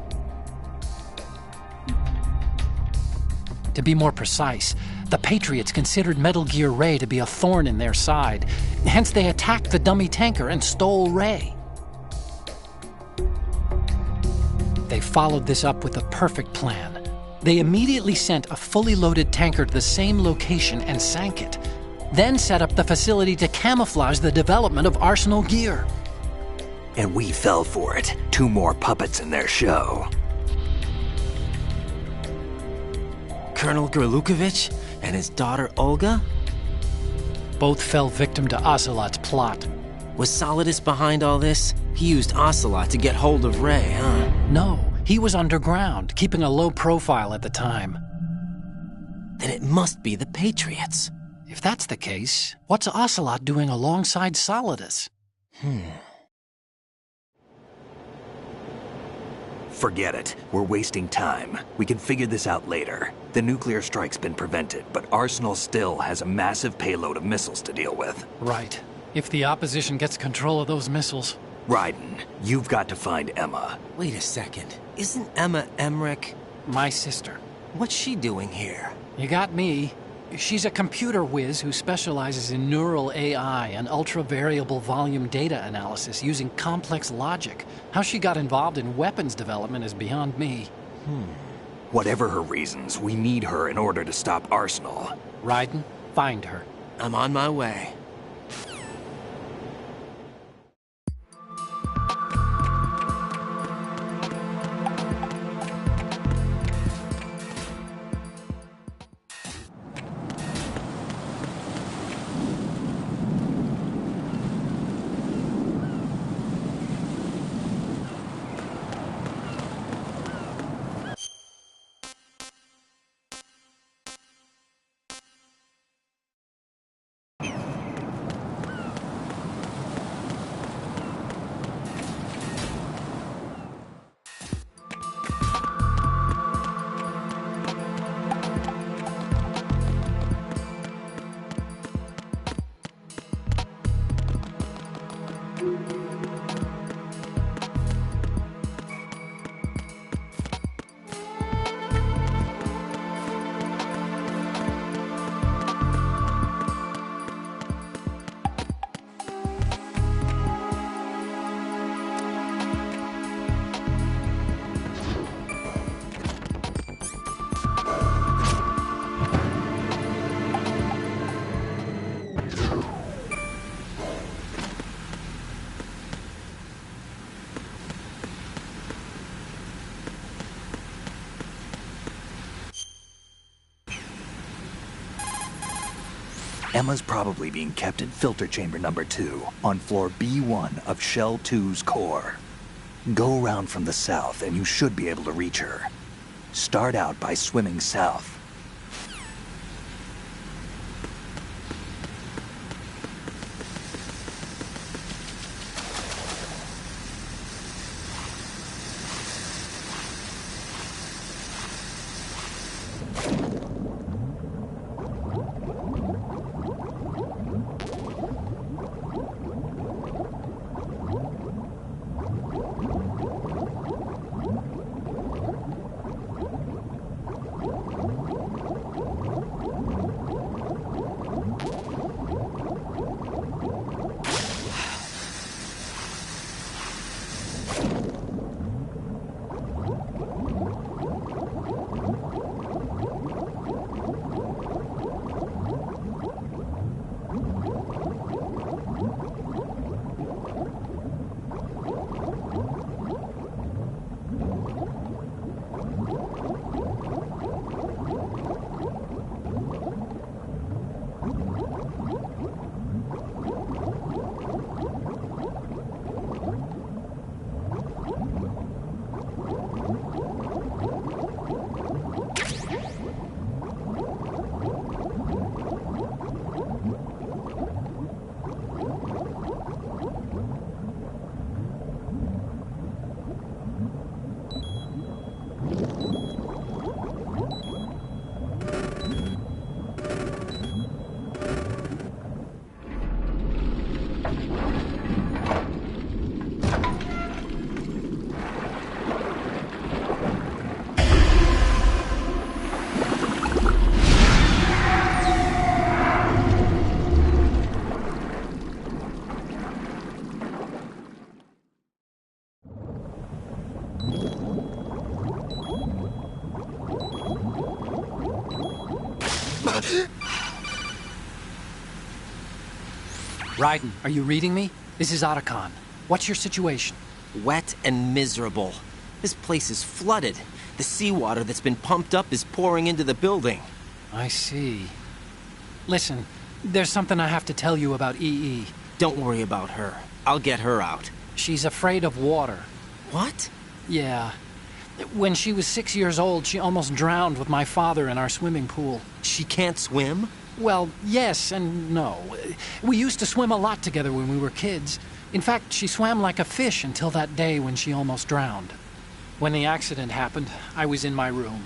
To be more precise, the Patriots considered Metal Gear Ray to be a thorn in their side. Hence, they attacked the dummy tanker and stole Ray. They followed this up with a perfect plan. They immediately sent a fully loaded tanker to the same location and sank it. Then set up the facility to camouflage the development of Arsenal Gear. And we fell for it. 2 more puppets in their show. Colonel Gerlukovich and his daughter Olga? Both fell victim to Ocelot's plot. Was Solidus behind all this? He used Ocelot to get hold of Ray, huh? No, he was underground, keeping a low profile at the time. Then it must be the Patriots. If that's the case, what's Ocelot doing alongside Solidus? Forget it. We're wasting time. We can figure this out later. The nuclear strike's been prevented, but Arsenal still has a massive payload of missiles to deal with. Right. If the opposition gets control of those missiles. Raiden, you've got to find Emma. Wait a second. Isn't Emma Emmerich My sister. What's she doing here? You got me. She's a computer whiz who specializes in neural AI and ultra-variable volume data analysis using complex logic. How she got involved in weapons development is beyond me. Whatever her reasons, we need her in order to stop Arsenal. Raiden, find her. I'm on my way. Emma's probably being kept in filter chamber number 2 on floor B1 of Shell 2's core. Go around from the south and you should be able to reach her. Start out by swimming south. Raiden, are you reading me? This is Otacon. What's your situation? Wet and miserable. This place is flooded. The seawater that's been pumped up is pouring into the building. I see. Listen, there's something I have to tell you about EE. Don't worry about her. I'll get her out. She's afraid of water. What? Yeah. When she was 6 years old, she almost drowned with my father in our swimming pool. She can't swim? Well, yes and no. We used to swim a lot together when we were kids. In fact, she swam like a fish until that day when she almost drowned. When the accident happened, I was in my room.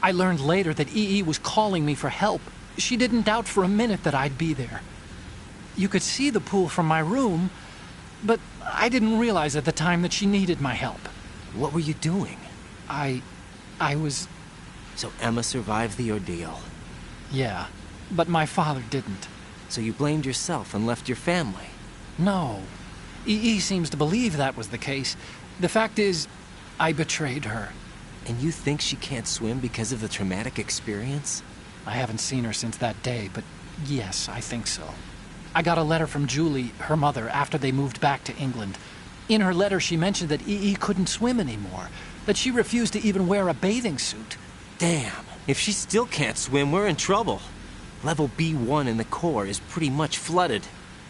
I learned later that EE was calling me for help. She didn't doubt for a minute that I'd be there. You could see the pool from my room, but I didn't realize at the time that she needed my help. What were you doing? I was... So Emma survived the ordeal. Yeah, but my father didn't. So you blamed yourself and left your family? No. EE seems to believe that was the case. The fact is, I betrayed her. And you think she can't swim because of the traumatic experience? I haven't seen her since that day, but yes, I think so. I got a letter from Julie, her mother, after they moved back to England. In her letter, she mentioned that EE couldn't swim anymore, that she refused to even wear a bathing suit. Damn, if she still can't swim, we're in trouble. Level B1 in the core is pretty much flooded.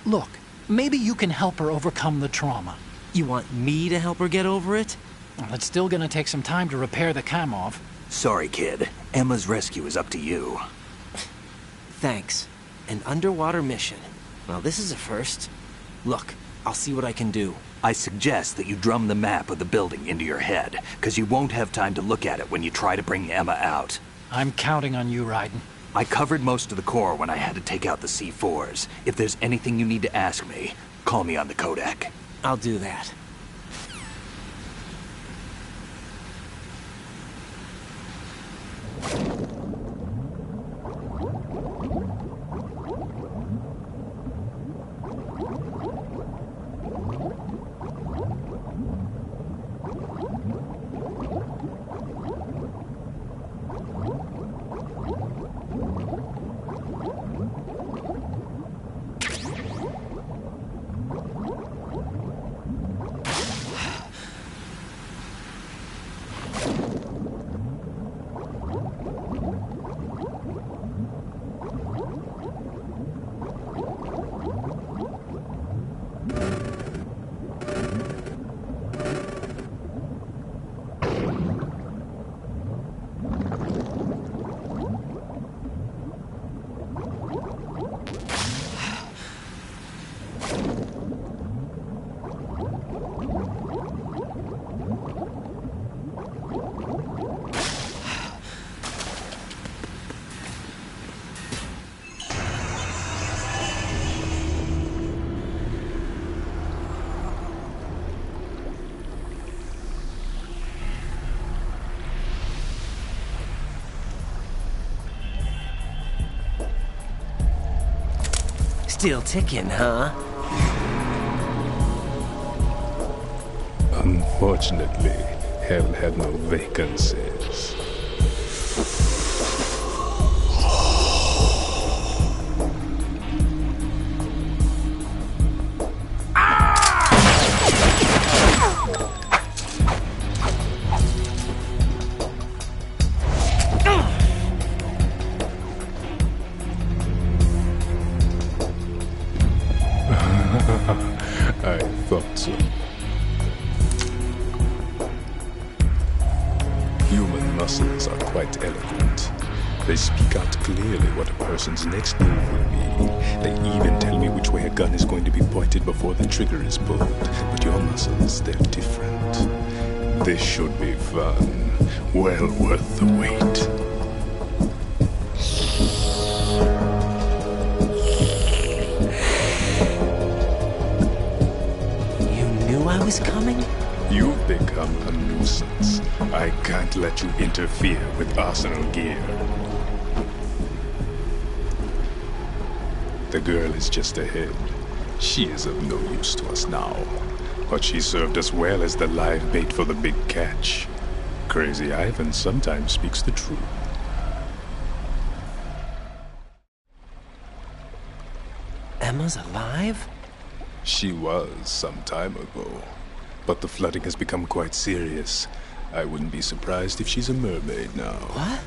Look, maybe you can help her overcome the trauma. You want me to help her get over it? Well, it's still gonna take some time to repair the Kamov. Sorry, kid. Emma's rescue is up to you. Thanks. An underwater mission. Well, this is a first. Look, I'll see what I can do. I suggest that you drum the map of the building into your head, because you won't have time to look at it when you try to bring Emma out. I'm counting on you, Raiden. I covered most of the core when I had to take out the C4s. If there's anything you need to ask me, call me on the Kodak. I'll do that. Still ticking, huh? Unfortunately, hell had no vacancies. I thought so. Human muscles are quite eloquent. They speak out clearly what a person's next move will be. They even tell me which way a gun is going to be pointed before the trigger is pulled. But your muscles, they're different. This should be fun. Well worth the wait. I was coming? You've become a nuisance. I can't let you interfere with Arsenal gear. The girl is just ahead. She is of no use to us now. But she served us well as the live bait for the big catch. Crazy Ivan sometimes speaks the truth. Emma's alive? She was some time ago. But the flooding has become quite serious. I wouldn't be surprised if she's a mermaid now. What?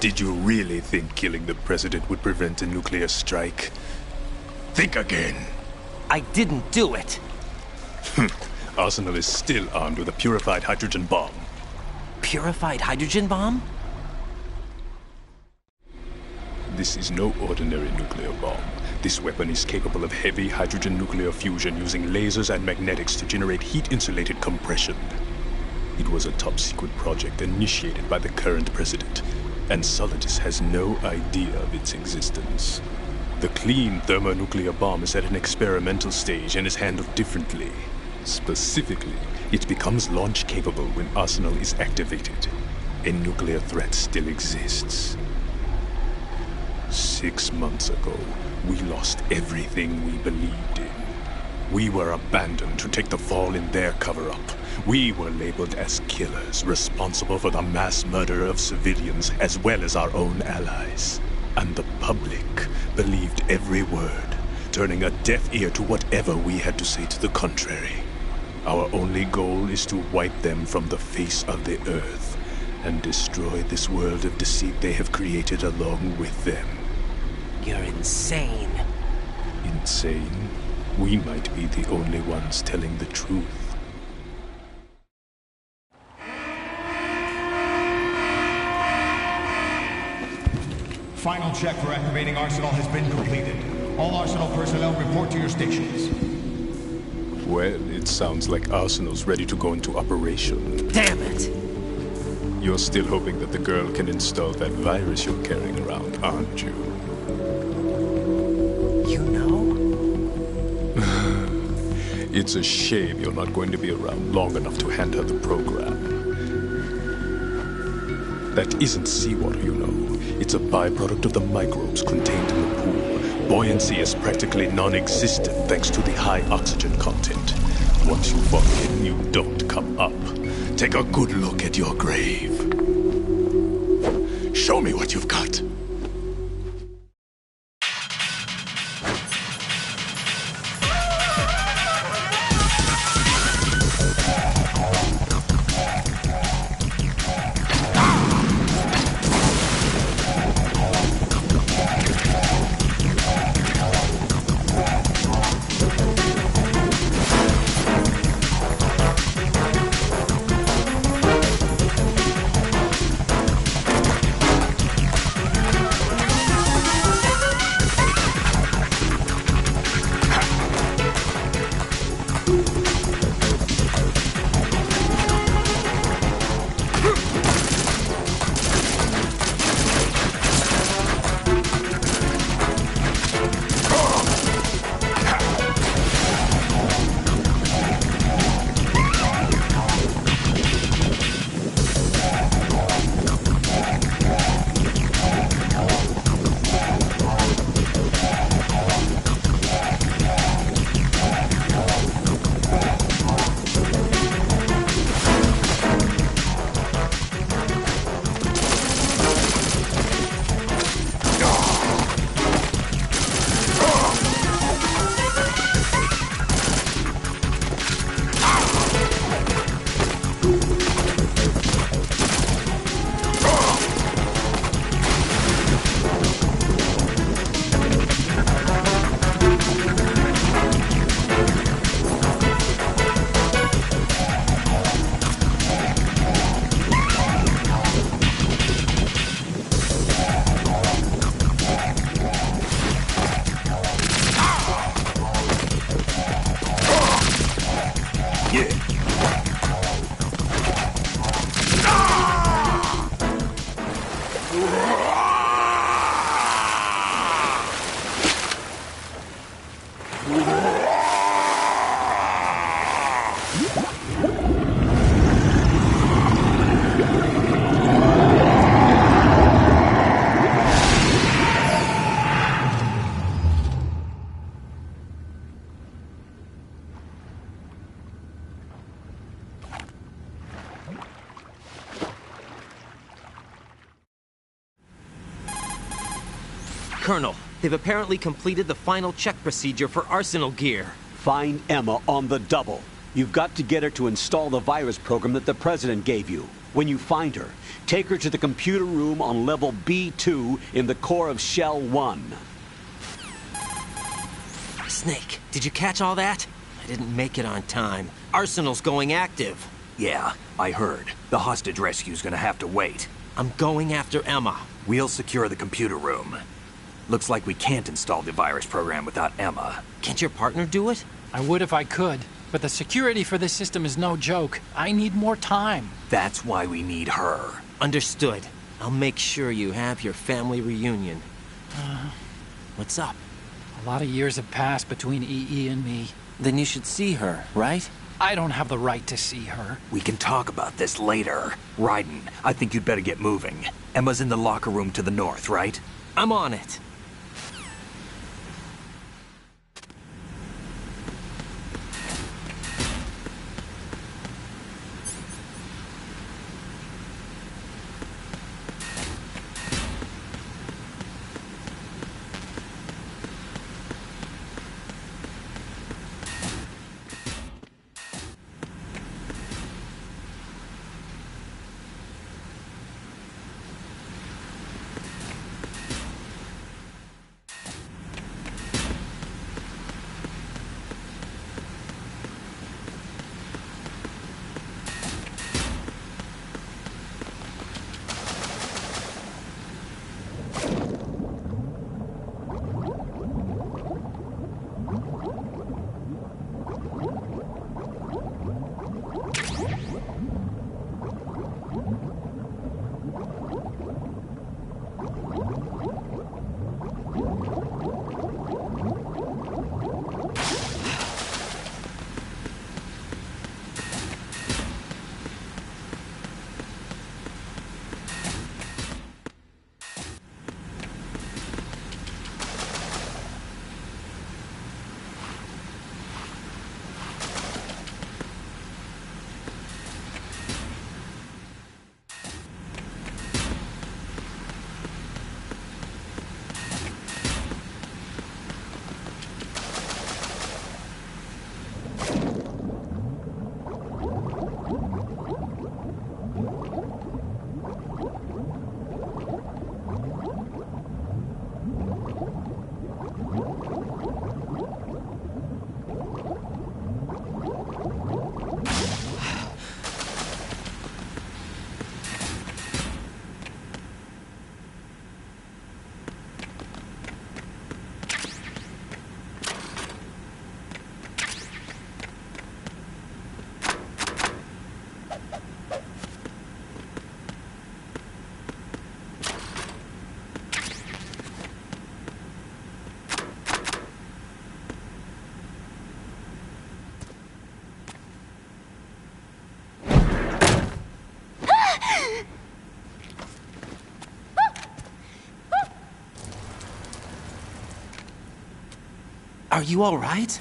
Did you really think killing the president would prevent a nuclear strike? Think again. I didn't do it. Arsenal is still armed with a purified hydrogen bomb. Purified hydrogen bomb? This is no ordinary nuclear bomb. This weapon is capable of heavy hydrogen nuclear fusion using lasers and magnetics to generate heat-insulated compression. It was a top-secret project initiated by the current president, and Solidus has no idea of its existence. The clean thermonuclear bomb is at an experimental stage and is handled differently. Specifically, it becomes launch-capable when Arsenal is activated. A nuclear threat still exists. 6 months ago, we lost everything we believed in. We were abandoned to take the fall in their cover-up. We were labeled as killers, responsible for the mass murder of civilians as well as our own allies. And the public believed every word, turning a deaf ear to whatever we had to say to the contrary. Our only goal is to wipe them from the face of the earth and destroy this world of deceit they have created along with them. You're insane. Insane? We might be the only ones telling the truth. Final check for activating Arsenal has been completed. All Arsenal personnel report to your stations. Well, it sounds like Arsenal's ready to go into operation. Damn it! You're still hoping that the girl can install that virus you're carrying around, aren't you? You know? It's a shame you're not going to be around long enough to hand her the program. That isn't seawater, you know. It's a byproduct of the microbes contained in the pool. Buoyancy is practically non-existent thanks to the high oxygen content. Once you fall in, you don't come up. Take a good look at your grave. Show me what you've got. Colonel, They've apparently completed the final check procedure for Arsenal gear. Find Emma on the double. You've got to get her to install the virus program that the President gave you. When you find her, take her to the computer room on level B2 in the core of Shell 1. Snake, did you catch all that? I didn't make it on time. Arsenal's going active. Yeah, I heard. The hostage rescue's gonna have to wait. I'm going after Emma. We'll secure the computer room. Looks like we can't install the virus program without Emma. Can't your partner do it? I would if I could, but the security for this system is no joke. I need more time. That's why we need her. Understood. I'll make sure you have your family reunion. What's up? A lot of years have passed between EE and me. Then you should see her, right? I don't have the right to see her. We can talk about this later. Raiden, I think you'd better get moving. Emma's in the locker room to the north, right? I'm on it. Are you all right?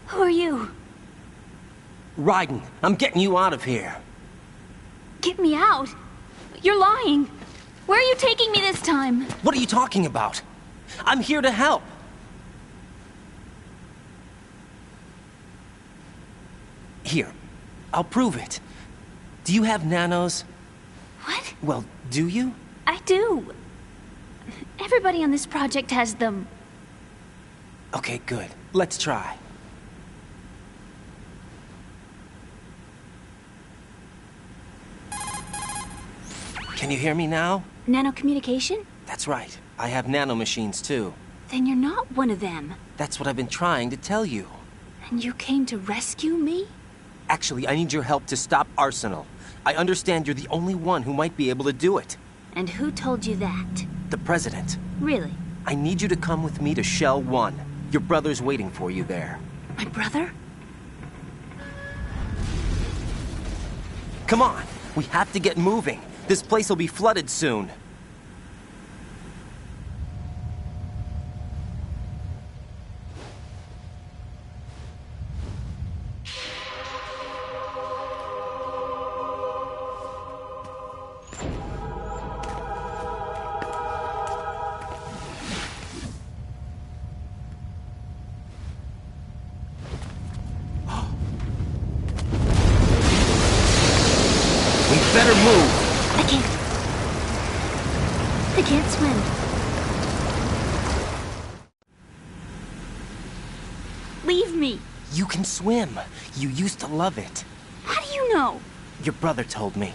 Who are you? Raiden, I'm getting you out of here. Get me out? You're lying. Where are you taking me this time? What are you talking about? I'm here to help. Here, I'll prove it. Do you have nanos? What? Well, do you? I do. Everybody on this project has them. Okay, good. Let's try. Can you hear me now? Nanocommunication? That's right. I have nanomachines too. Then you're not one of them. That's what I've been trying to tell you. And you came to rescue me? Actually, I need your help to stop Arsenal. I understand you're the only one who might be able to do it. And who told you that? The President. Really? I need you to come with me to Shell 1. Your brother's waiting for you there. My brother? Come on, we have to get moving. This place will be flooded soon. I can't swim. Leave me. You can swim. You used to love it. How do you know? Your brother told me.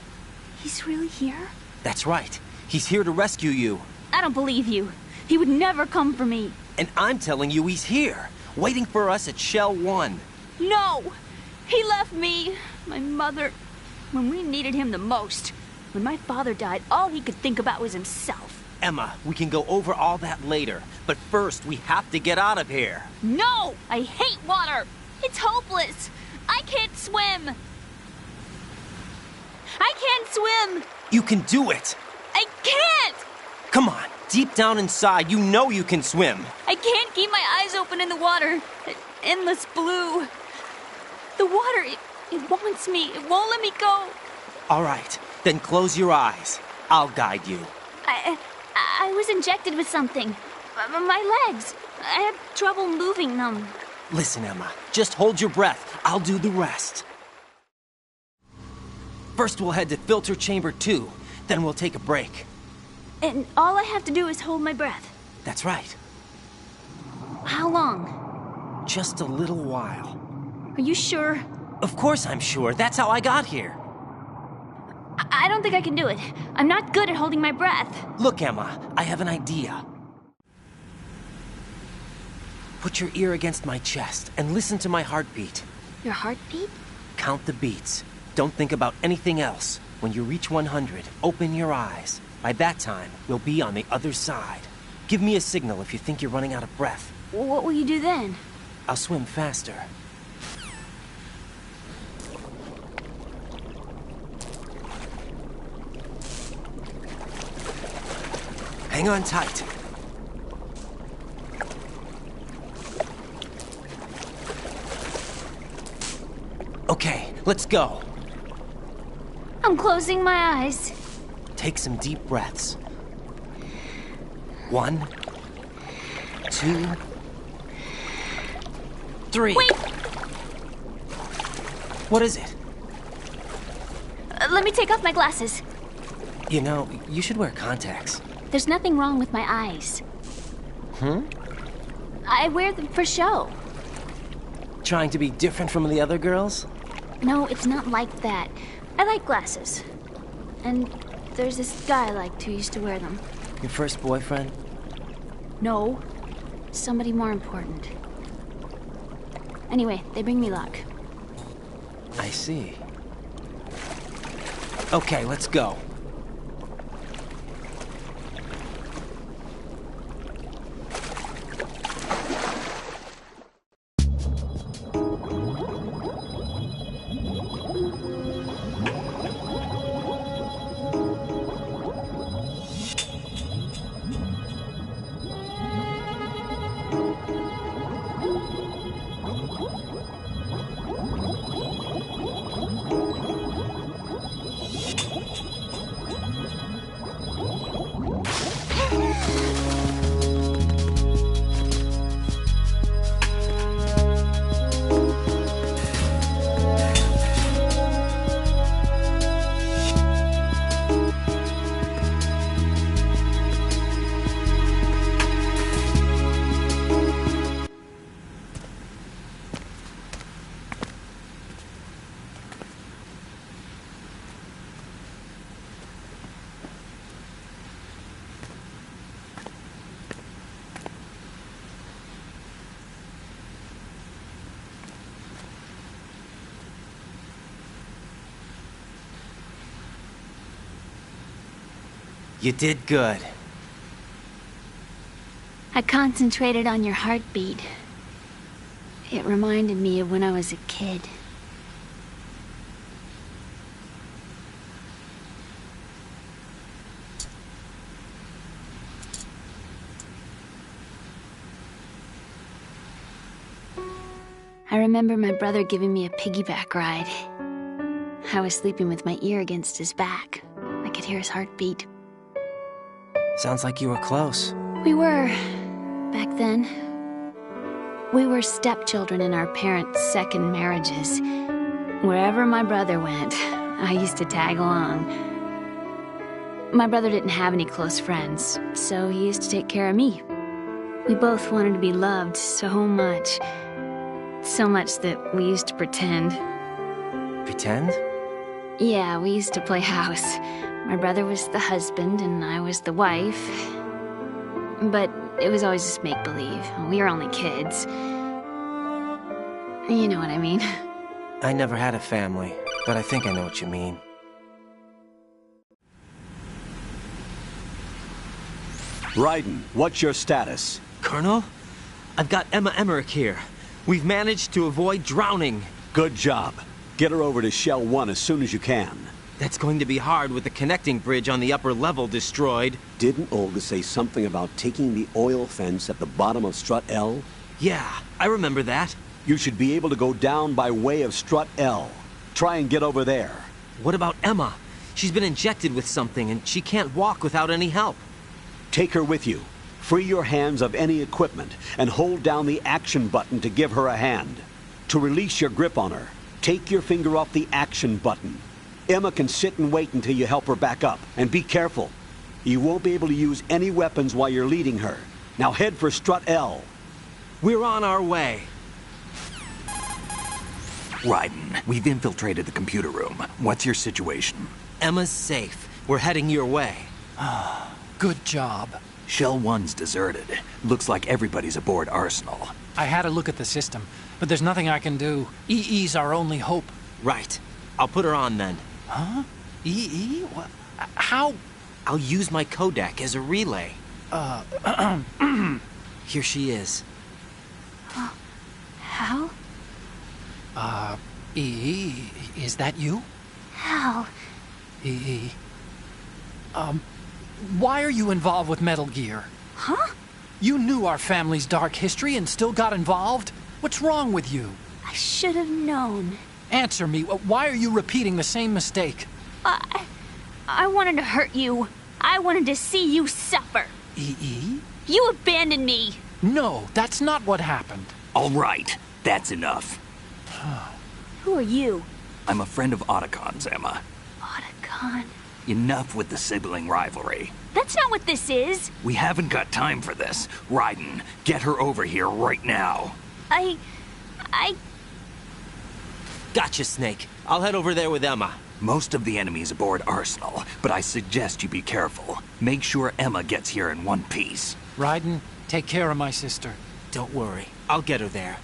He's really here? That's right. He's here to rescue you. I don't believe you. He would never come for me. And I'm telling you he's here, waiting for us at Shell 1. No! He left me, my mother, when we needed him the most. When my father died, all he could think about was himself. Emma, we can go over all that later, but first we have to get out of here. No! I hate water! It's hopeless! I can't swim! I can't swim! You can do it! I can't! Come on, deep down inside, you know you can swim. I can't keep my eyes open in the water. Endless blue. The water, it wants me. It won't let me go. All right, then close your eyes. I'll guide you. I was injected with something. My legs. I have trouble moving them. Listen, Emma, just hold your breath. I'll do the rest. First, we'll head to filter chamber 2. Then we'll take a break. And all I have to do is hold my breath. That's right. How long? Just a little while. Are you sure? Of course I'm sure. That's how I got here. I don't think I can do it. I'm not good at holding my breath. Look, Emma, I have an idea. Put your ear against my chest and listen to my heartbeat. Your heartbeat? Count the beats. Don't think about anything else. When you reach 100, open your eyes. By that time, we'll be on the other side. Give me a signal if you think you're running out of breath. What will you do then? I'll swim faster. Hang on tight. Okay, let's go. I'm closing my eyes. Take some deep breaths. 1, 2, 3. Wait! What is it? Let me take off my glasses. You know, you should wear contacts. There's nothing wrong with my eyes. I wear them for show. Trying to be different from the other girls? No, it's not like that. I like glasses. And there's this guy I liked who used to wear them. Your first boyfriend? No. Somebody more important. Anyway, they bring me luck. I see. Okay, let's go. You did good. I concentrated on your heartbeat. It reminded me of when I was a kid. I remember my brother giving me a piggyback ride. I was sleeping with my ear against his back. I could hear his heartbeat. Sounds like you were close. We were, back then. We were stepchildren in our parents' second marriages. Wherever my brother went, I used to tag along. My brother didn't have any close friends, so he used to take care of me. We both wanted to be loved so much. So much that we used to pretend. Pretend? Yeah, we used to play house. My brother was the husband and I was the wife. But it was always just make-believe. We were only kids. You know what I mean. I never had a family, but I think I know what you mean. Raiden, what's your status? Colonel? I've got Emma Emmerich here. We've managed to avoid drowning. Good job. Get her over to Shell 1 as soon as you can. That's going to be hard with the connecting bridge on the upper level destroyed. Didn't Olga say something about taking the oil fence at the bottom of Strut L? Yeah, I remember that. You should be able to go down by way of Strut L. Try and get over there. What about Emma? She's been injected with something and she can't walk without any help. Take her with you. Free your hands of any equipment and hold down the action button to give her a hand. To release your grip on her, take your finger off the action button. Emma can sit and wait until you help her back up. And be careful. You won't be able to use any weapons while you're leading her. Now head for Strut L. We're on our way. Raiden, we've infiltrated the computer room. What's your situation? Emma's safe. We're heading your way. Good job. Shell 1's deserted. Looks like everybody's aboard Arsenal. I had a look at the system, but there's nothing I can do. EE's our only hope. Right. I'll put her on then. Huh? EE? What? How? I'll use my codec as a relay. Here she is. Hal? EE, is that you? Hal? EE. Why are you involved with Metal Gear? Huh? You knew our family's dark history and still got involved? What's wrong with you? I should have known. Answer me. Why are you repeating the same mistake? I wanted to hurt you. I wanted to see you suffer. EE? You abandoned me. No, that's not what happened. All right, that's enough. Who are you? I'm a friend of Otacon's, Emma. Otacon? Enough with the sibling rivalry. That's not what this is. We haven't got time for this. Raiden, get her over here right now. I... Gotcha, Snake. I'll head over there with Emma. Most of the enemy's aboard Arsenal, but I suggest you be careful. Make sure Emma gets here in one piece. Raiden, take care of my sister. Don't worry. I'll get her there.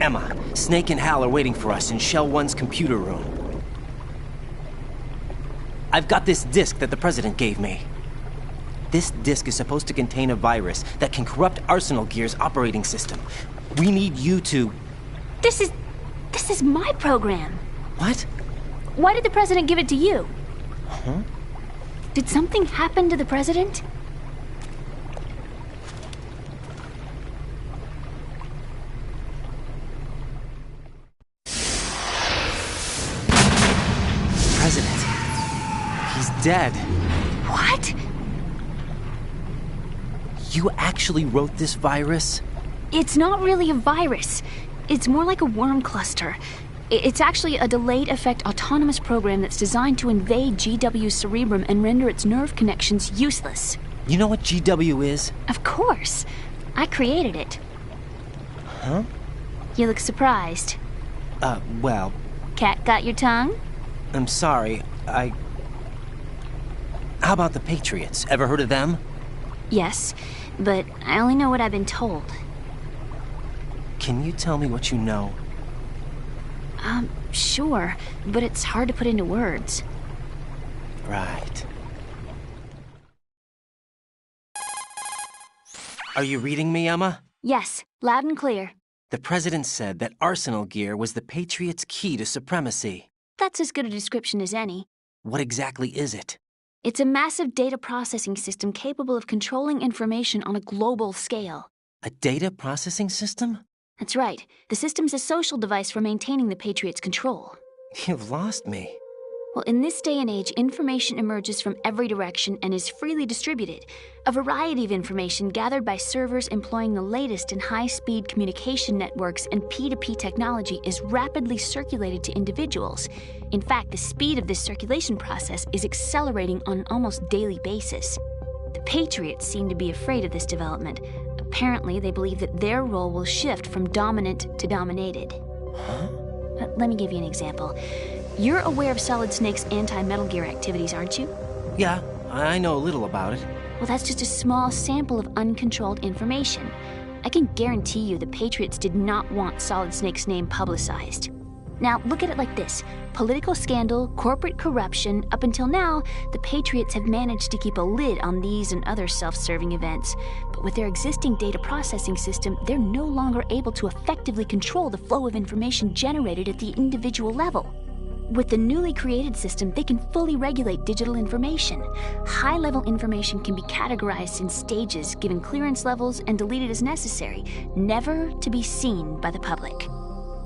Emma, Snake and Hal are waiting for us in Shell 1's computer room. I've got this disk that the President gave me. This disk is supposed to contain a virus that can corrupt Arsenal Gear's operating system. We need you to... This is my program. What? Why did the President give it to you? Huh? Did something happen to the President? President. He's dead. What? You actually wrote this virus? It's not really a virus. It's more like a worm cluster. It's actually a delayed effect autonomous program that's designed to invade GW's cerebrum and render its nerve connections useless. You know what GW is? Of course. I created it. Huh? You look surprised. Well... Cat got your tongue? I'm sorry, How about the Patriots? Ever heard of them? Yes, but I only know what I've been told. Can you tell me what you know? Sure, but it's hard to put into words. Right. Are you reading me, Emma? Yes, loud and clear. The President said that Arsenal Gear was the Patriots' key to supremacy. That's as good a description as any. What exactly is it? It's a massive data processing system capable of controlling information on a global scale. A data processing system? That's right. The system's a social device for maintaining the Patriots' control. You've lost me. Well, in this day and age, information emerges from every direction and is freely distributed. A variety of information gathered by servers employing the latest in high-speed communication networks and P2P technology is rapidly circulated to individuals. In fact, the speed of this circulation process is accelerating on an almost daily basis. The Patriots seem to be afraid of this development. Apparently, they believe that their role will shift from dominant to dominated. Huh? Let me give you an example. You're aware of Solid Snake's anti-Metal Gear activities, aren't you? Yeah, I know a little about it. Well, that's just a small sample of uncontrolled information. I can guarantee you the Patriots did not want Solid Snake's name publicized. Now, look at it like this. Political scandal, corporate corruption, up until now, the Patriots have managed to keep a lid on these and other self-serving events. But with their existing data processing system, they're no longer able to effectively control the flow of information generated at the individual level. With the newly created system, they can fully regulate digital information. High-level information can be categorized in stages, given clearance levels, and deleted as necessary, never to be seen by the public.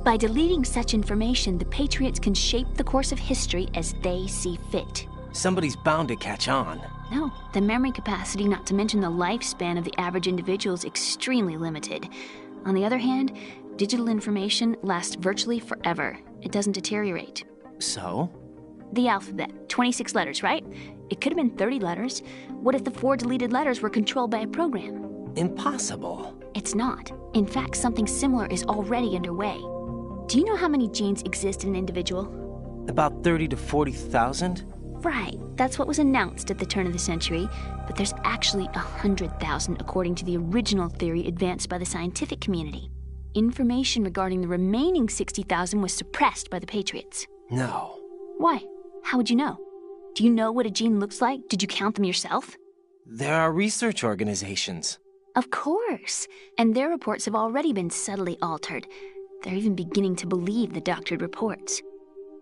By deleting such information, the Patriots can shape the course of history as they see fit. Somebody's bound to catch on. No, the memory capacity, not to mention the lifespan of the average individual, is extremely limited. On the other hand, digital information lasts virtually forever. It doesn't deteriorate. So? The alphabet, 26 letters, right? It could have been 30 letters. What if the 4 deleted letters were controlled by a program? Impossible. It's not. In fact, something similar is already underway. Do you know how many genes exist in an individual? About 30 to 40,000? Right. That's what was announced at the turn of the century. But there's actually 100,000 according to the original theory advanced by the scientific community. Information regarding the remaining 60,000 was suppressed by the Patriots. No. Why? How would you know? Do you know what a gene looks like? Did you count them yourself? There are research organizations. Of course. And their reports have already been subtly altered. They're even beginning to believe the doctored reports.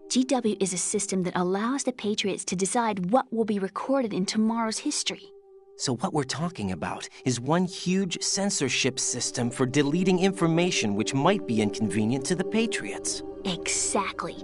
GW is a system that allows the Patriots to decide what will be recorded in tomorrow's history. So what we're talking about is one huge censorship system for deleting information which might be inconvenient to the Patriots. Exactly.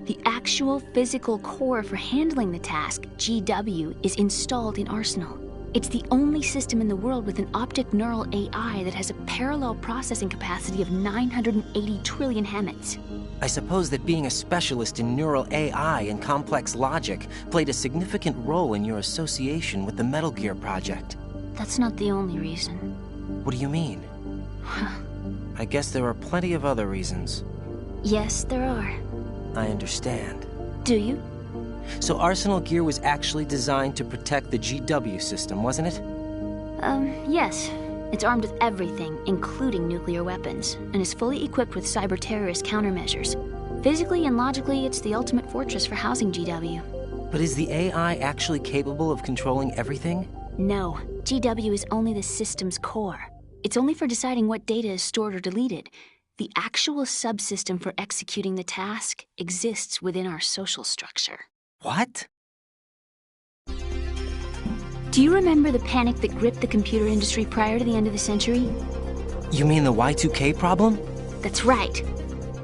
The actual physical core for handling the task, GW, is installed in Arsenal. It's the only system in the world with an optic neural AI that has a parallel processing capacity of 980 trillion Hammets. I suppose that being a specialist in neural AI and complex logic played a significant role in your association with the Metal Gear project. That's not the only reason. What do you mean? I guess there are plenty of other reasons. Yes, there are. I understand. Do you? So Arsenal Gear was actually designed to protect the GW system, wasn't it? Yes. It's armed with everything, including nuclear weapons, and is fully equipped with cyber-terrorist countermeasures. Physically and logically, it's the ultimate fortress for housing GW. But is the AI actually capable of controlling everything? No. GW is only the system's core. It's only for deciding what data is stored or deleted. The actual subsystem for executing the task exists within our social structure. What? Do you remember the panic that gripped the computer industry prior to the end of the century? You mean the Y2K problem? That's right.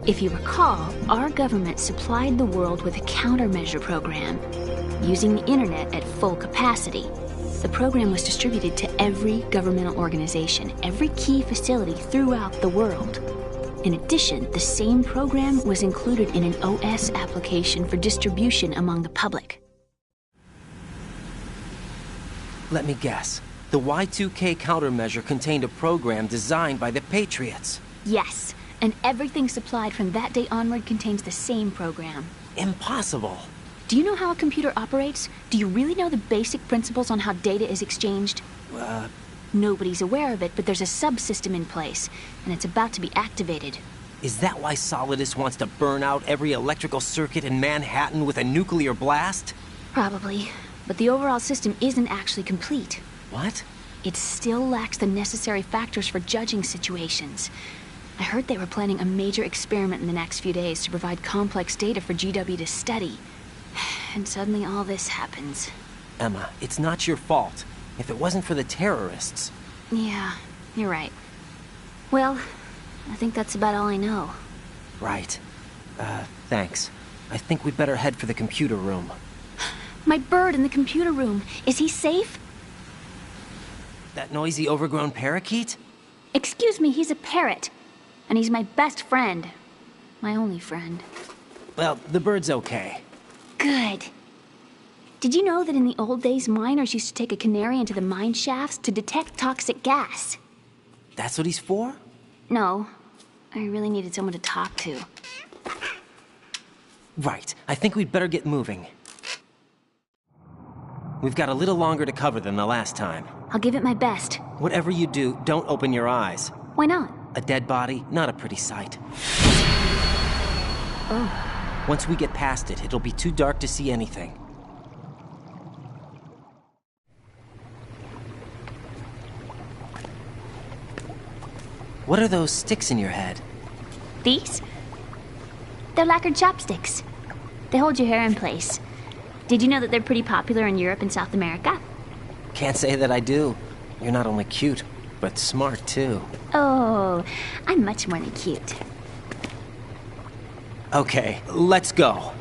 If you recall, our government supplied the world with a countermeasure program, using the internet at full capacity. The program was distributed to every governmental organization, every key facility throughout the world. In addition, the same program was included in an OS application for distribution among the public. Let me guess. The Y2K countermeasure contained a program designed by the Patriots. Yes, and everything supplied from that day onward contains the same program. Impossible. Do you know how a computer operates? Do you really know the basic principles on how data is exchanged? Nobody's aware of it, but there's a subsystem in place, and it's about to be activated. Is that why Solidus wants to burn out every electrical circuit in Manhattan with a nuclear blast? Probably. But the overall system isn't actually complete. What? It still lacks the necessary factors for judging situations. I heard they were planning a major experiment in the next few days to provide complex data for GW to study. And suddenly all this happens. Emma, it's not your fault. If it wasn't for the terrorists... Yeah, you're right. Well, I think that's about all I know. Right. Thanks. I think we'd better head for the computer room. My bird in the computer room. Is he safe? That noisy, overgrown parakeet? Excuse me, he's a parrot. And he's my best friend. My only friend. Well, the bird's okay. Good. Did you know that in the old days, miners used to take a canary into the mine shafts to detect toxic gas? That's what he's for? No. I really needed someone to talk to. Right. I think we'd better get moving. We've got a little longer to cover than the last time. I'll give it my best. Whatever you do, don't open your eyes. Why not? A dead body, not a pretty sight. Oh. Once we get past it, it'll be too dark to see anything. What are those sticks in your head? These? They're lacquered chopsticks. They hold your hair in place. Did you know that they're pretty popular in Europe and South America? Can't say that I do. You're not only cute, but smart too. Oh, I'm much more than cute. Okay, let's go.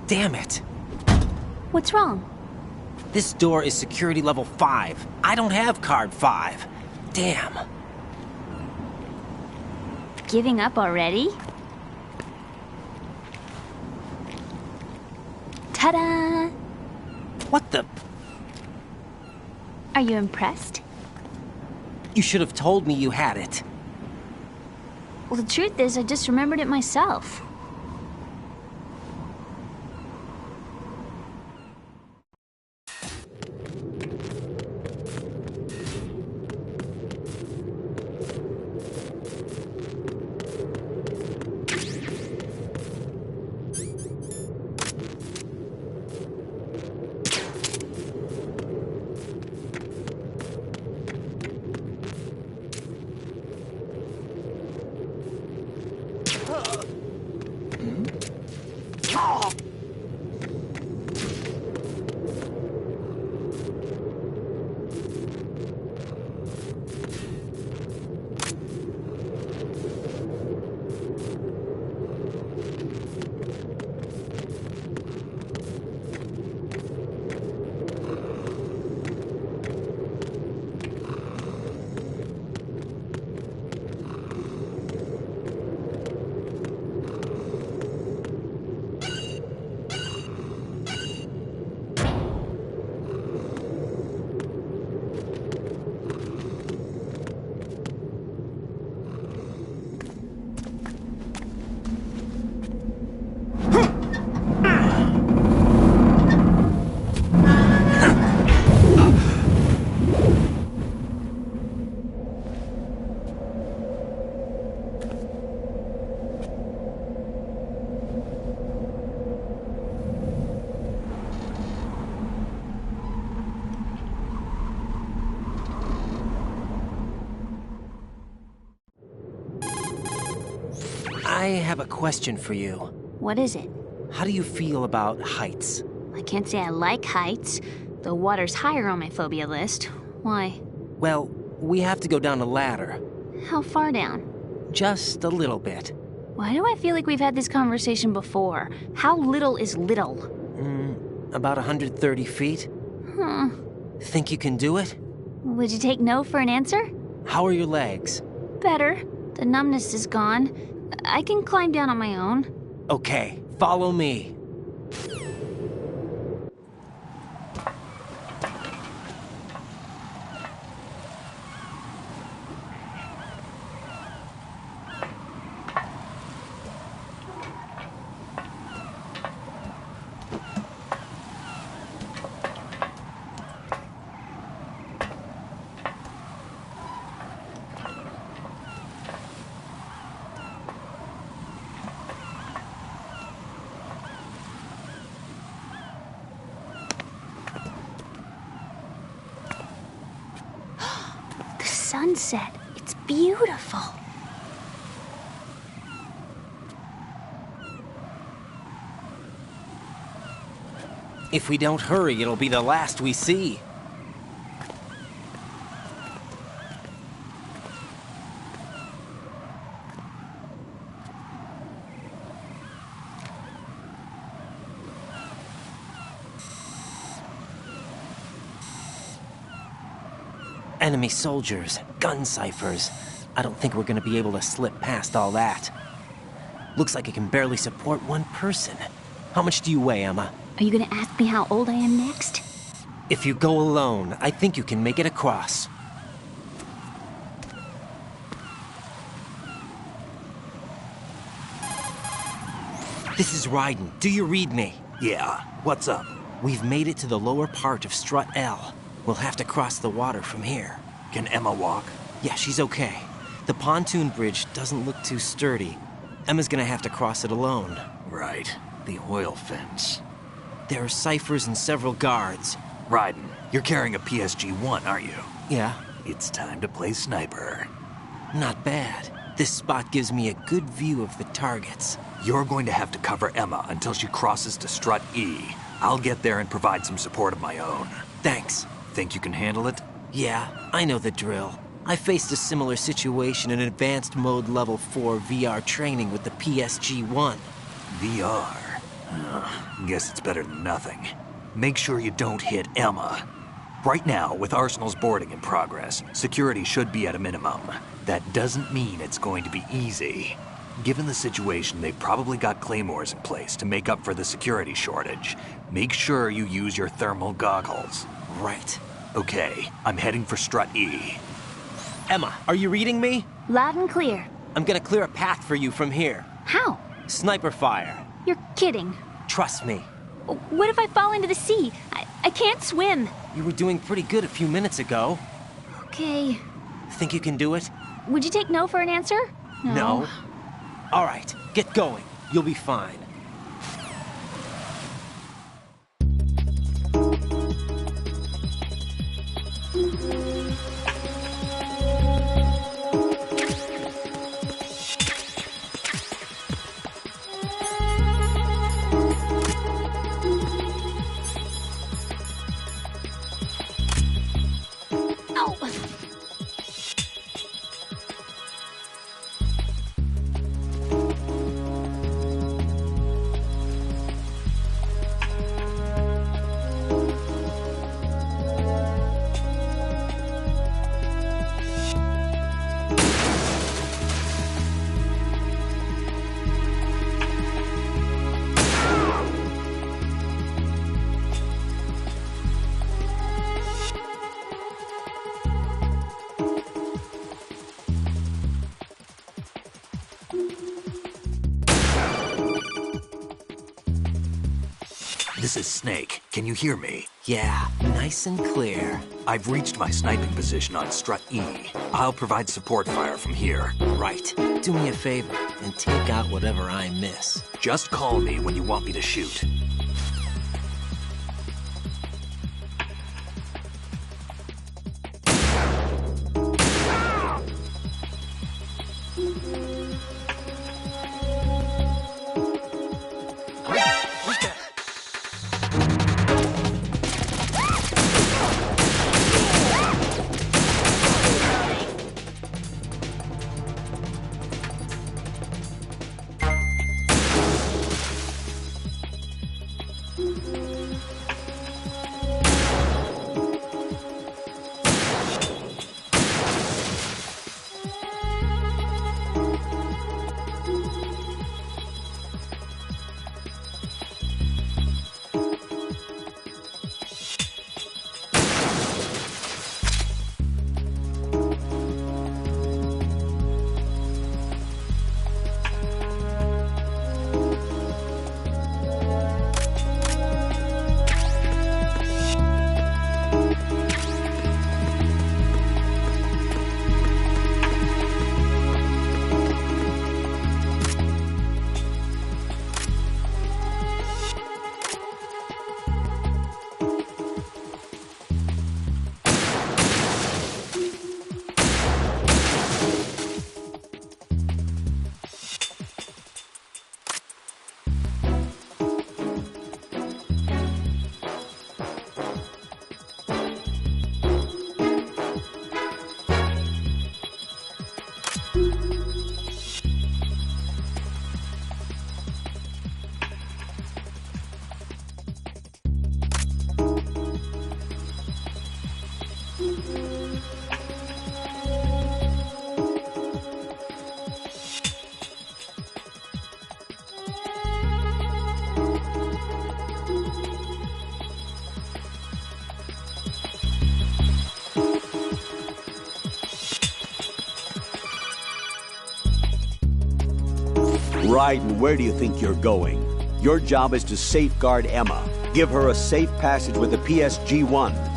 Damn it! What's wrong? This door is security level 5. I don't have card 5. Damn. Giving up already? Ta-da! What the? Are you impressed? You should have told me you had it. Well, the truth is, I just remembered it myself. I have a question for you. What is it? How do you feel about heights? I can't say I like heights. The water's higher on my phobia list. Why? Well, we have to go down a ladder. How far down? Just a little bit. Why do I feel like we've had this conversation before? How little is little? About 130 feet. Think you can do it? Would you take no for an answer? How are your legs? Better. The numbness is gone. I can climb down on my own. Okay, follow me. Sunset. It's beautiful. If we don't hurry, it'll be the last we see. Enemy soldiers, gun ciphers. I don't think we're gonna be able to slip past all that. Looks like it can barely support one person. How much do you weigh, Emma? Are you gonna ask me how old I am next? If you go alone, I think you can make it across. This is Ryden. Do you read me? Yeah, what's up? We've made it to the lower part of Strut L. We'll have to cross the water from here. Can Emma walk? Yeah, she's okay. The pontoon bridge doesn't look too sturdy. Emma's gonna have to cross it alone. Right. The oil fence. There are ciphers and several guards. Ryden, you're carrying a PSG-1, aren't you? Yeah. It's time to play sniper. Not bad. This spot gives me a good view of the targets. You're going to have to cover Emma until she crosses to Strut E. I'll get there and provide some support of my own. Thanks. Think you can handle it? Yeah, I know the drill. I faced a similar situation in Advanced Mode Level 4 VR training with the PSG-1. VR? Guess it's better than nothing. Make sure you don't hit Emma. Right now, with Arsenal's boarding in progress, security should be at a minimum. That doesn't mean it's going to be easy. Given the situation, they've probably got claymores in place to make up for the security shortage. Make sure you use your thermal goggles. Right. Okay, I'm heading for Strut E. Emma, are you reading me? Loud and clear. I'm gonna clear a path for you from here. How? Sniper fire. You're kidding. Trust me. What if I fall into the sea? I can't swim. You were doing pretty good a few minutes ago. Okay. Think you can do it? Would you take no for an answer? No. All right, get going. You'll be fine. This is Snake. Can you hear me? Yeah, nice and clear. I've reached my sniping position on Strut E. I'll provide support fire from here. Right. Do me a favor and take out whatever I miss. Just call me when you want me to shoot. Right, and where do you think you're going? Your job is to safeguard Emma. Give her a safe passage with the PSG-1.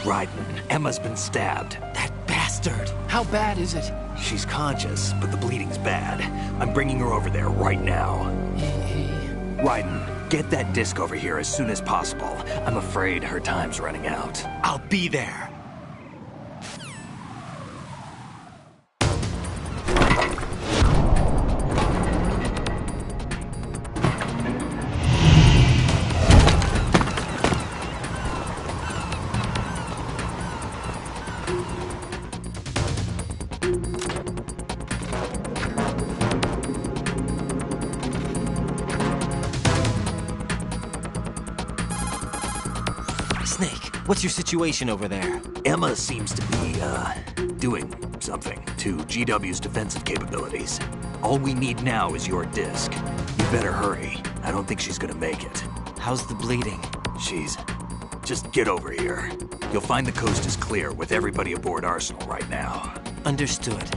Raiden, Emma's been stabbed. That bastard! How bad is it? She's conscious, but the bleeding's bad. I'm bringing her over there right now. Raiden, get that disc over here as soon as possible. I'm afraid her time's running out. I'll be there. Snake, what's your situation over there? Emma seems to be, doing something to GW's defensive capabilities. All we need now is your disc. You better hurry. I don't think she's gonna make it. How's the bleeding? Just get over here. You'll find the coast is clear with everybody aboard Arsenal right now. Understood.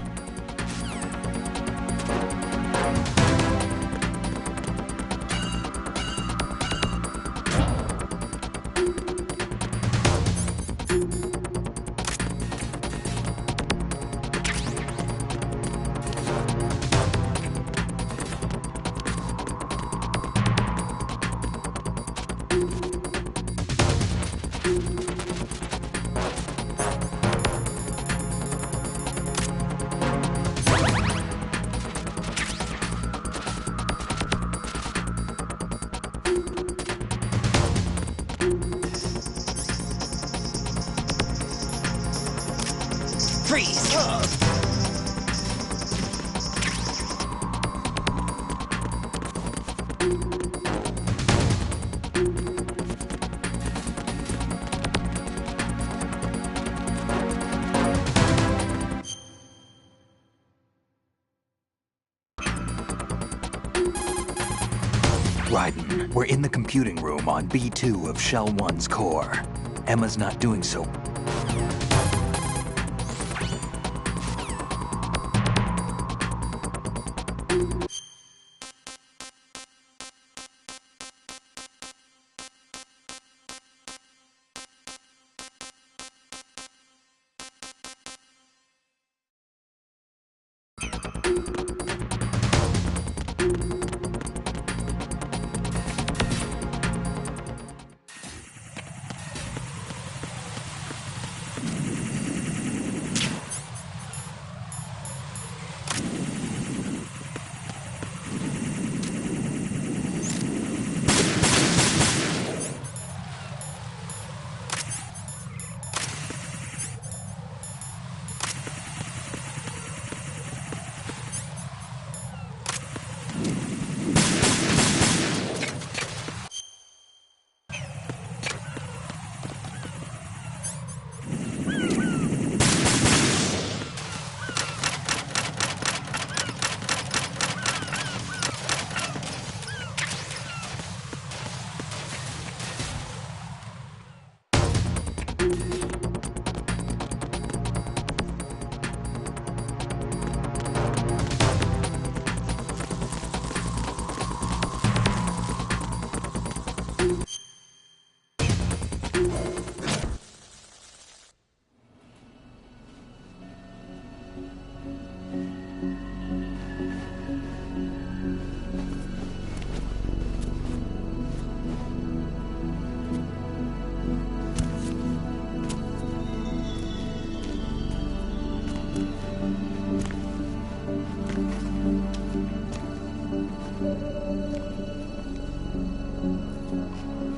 Freeze! Raiden, we're in the computing room on B2 of Shell 1's core. Emma's not doing so.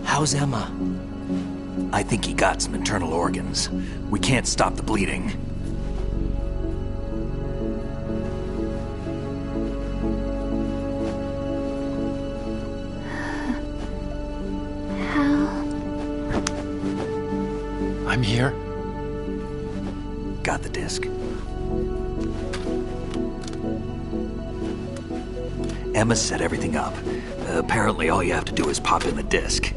How's Emma? I think he got some internal organs. We can't stop the bleeding. I'm here. Got the disc. Emma set everything up. Apparently all you have to do is pop in the disc.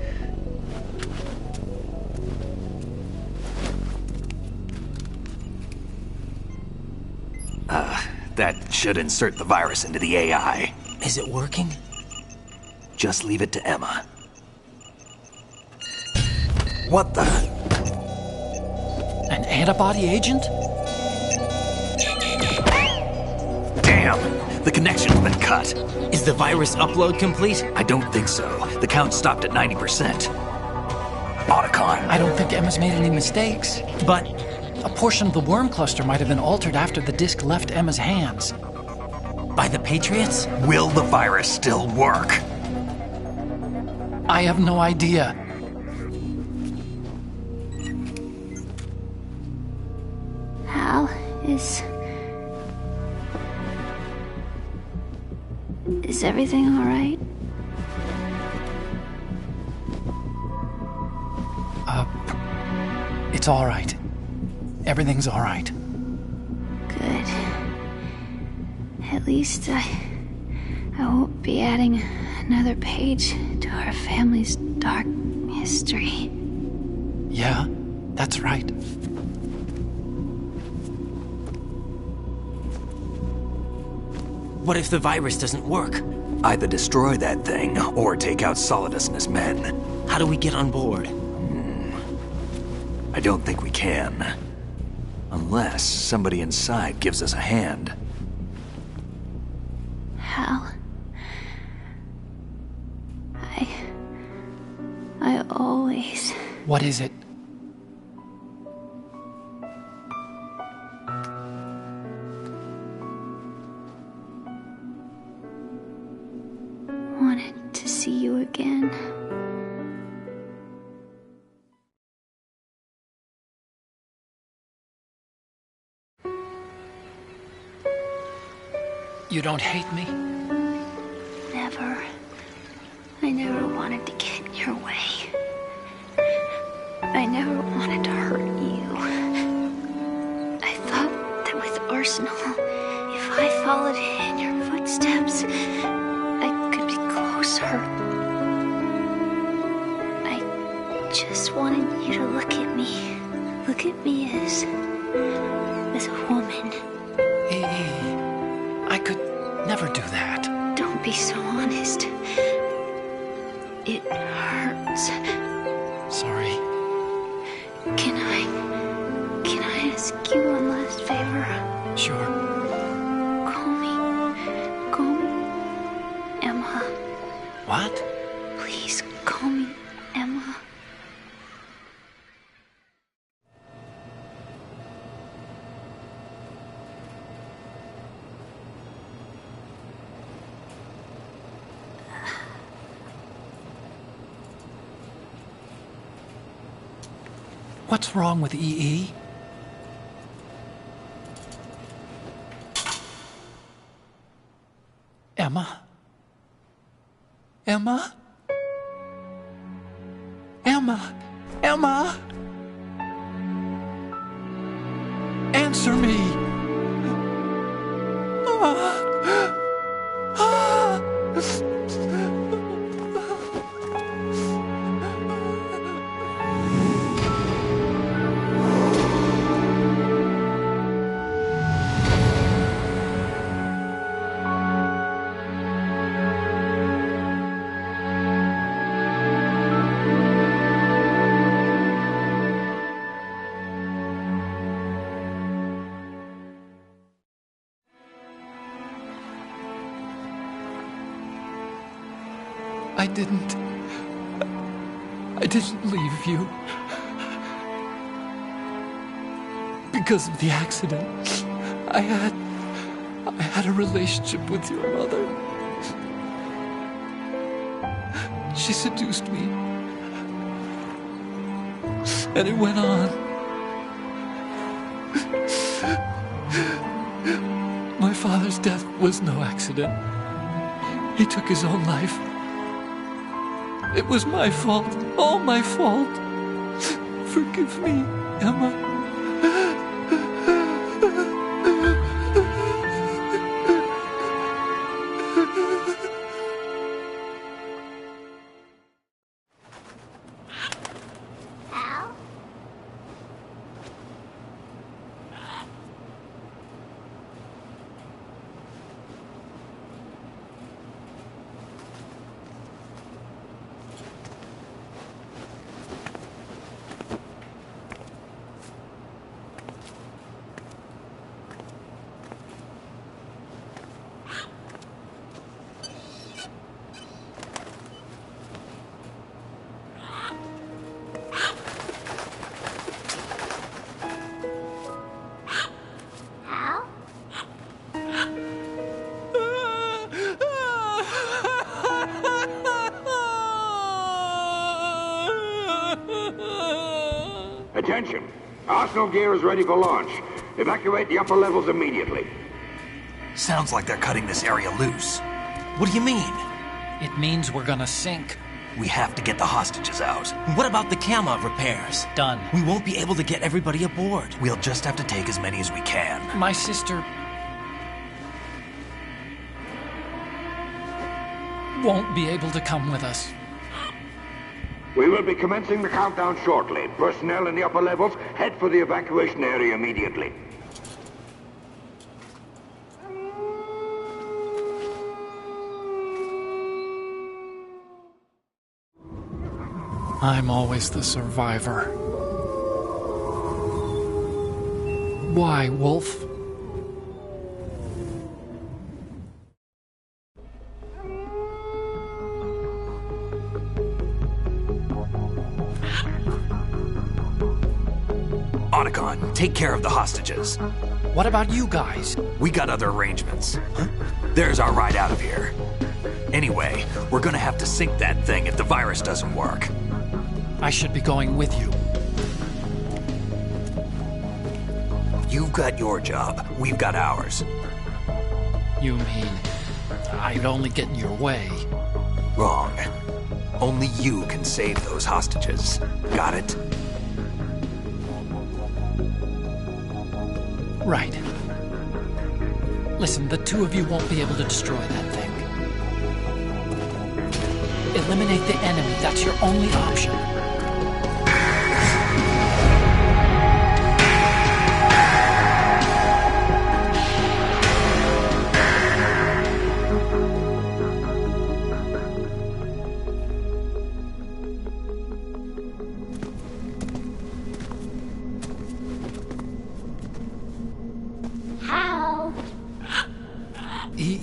That should insert the virus into the AI. Is it working? Just leave it to Emma. What the? An antibody agent? Damn! The connection's been cut. Is the virus upload complete? I don't think so. The count stopped at 90%. Otacon. I don't think Emma's made any mistakes. But a portion of the worm cluster might have been altered after the disk left Emma's hands. By the Patriots? Will the virus still work? I have no idea. Hal, Is everything all right? It's all right. Everything's all right. Good. At least I won't be adding another page to our family's dark history. Yeah, that's right. What if the virus doesn't work? Either destroy that thing, or take out Solidus and his men. How do we get on board? I don't think we can. Unless somebody inside gives us a hand. Hal, I always... What is it? wanted to see you again. You don't hate me? Never. I never wanted to get in your way. I never wanted to hurt you. I thought that with Arsenal, if I followed in your footsteps, I could be closer. I just wanted you to look at me. Look at me as a woman. I could never do that. Don't be so honest. It hurts. Sorry. Can I ask you one last favor? Sure. Call me Emma. What? Please call me Emma. What's wrong with EE? Emma? Emma? Emma? Emma? Answer me! I didn't leave you. Because of the accident, I had a relationship with your mother. She seduced me. And it went on. My father's death was no accident. He took his own life. It was my fault, all my fault. Forgive me, Emma. Attention! Arsenal gear is ready for launch. Evacuate the upper levels immediately. Sounds like they're cutting this area loose. What do you mean? It means we're gonna sink. We have to get the hostages out. What about the camera repairs? Done. We won't be able to get everybody aboard. We'll just have to take as many as we can. My sister won't be able to come with us. We will be commencing the countdown shortly. Personnel in the upper levels, head for the evacuation area immediately. I'm always the survivor. Why, Wolf? Otacon, take care of the hostages. What about you guys? We got other arrangements. There's our ride out of here. Anyway, we're gonna have to sink that thing if the virus doesn't work. I should be going with you. You've got your job. We've got ours. You mean I'd only get in your way? Wrong. Only you can save those hostages. Got it? Right. Listen, the two of you won't be able to destroy that thing. Eliminate the enemy. That's your only option.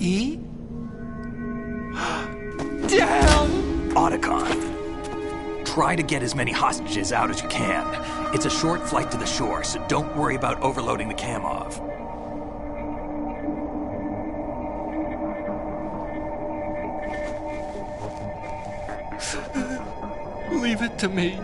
E? Damn! Otacon, try to get as many hostages out as you can. It's a short flight to the shore, so don't worry about overloading the Kamov. Leave it to me.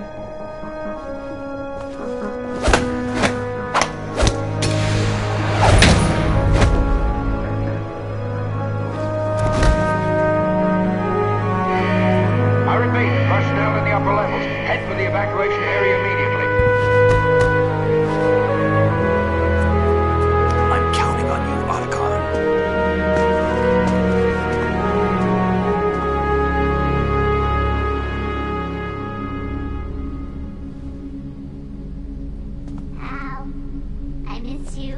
Evacuation area immediately. I'm counting on you, Otacon. Hal, I miss you.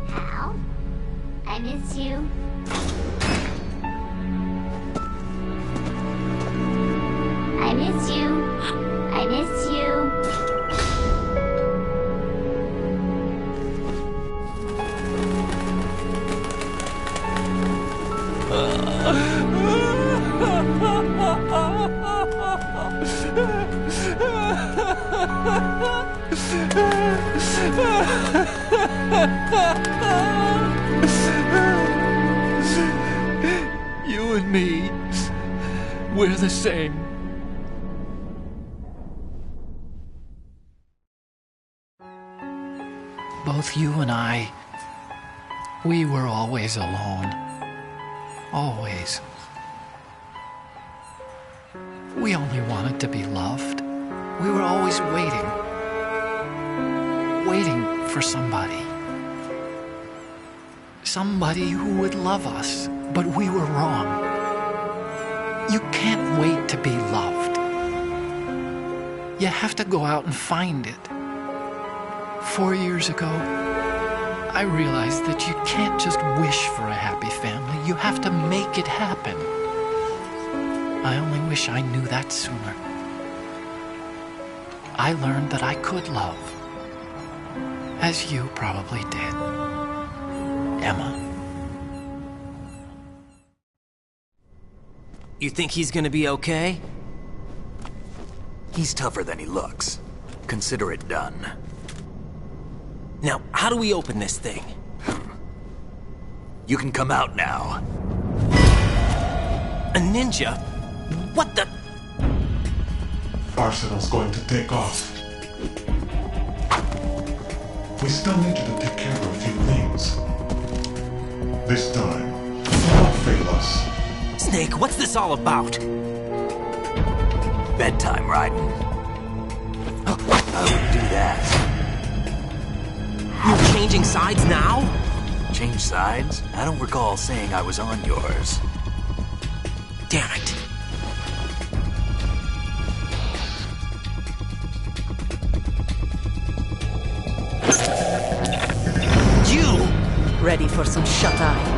Hal, I miss you. I miss you. I miss you. You and me, we're the same. Both you and I, we were always alone. Always. We only wanted to be loved. We were always waiting. Waiting for somebody. Somebody who would love us, but we were wrong. You can't wait to be loved. You have to go out and find it. 4 years ago, I realized that you can't just wish for a happy family. You have to make it happen. I only wish I knew that sooner. I learned that I could love, as you probably did, Emma. You think he's gonna be okay? He's tougher than he looks. Consider it done. Now, how do we open this thing? You can come out now. A ninja? What the? Arsenal's going to take off. We still needed to take care of a few things. This time, do not fail us. Snake, what's this all about? Bedtime, Raiden. I would do that. You're changing sides now? Change sides? I don't recall saying I was on yours. Damn it. You! Ready for some shut-eye?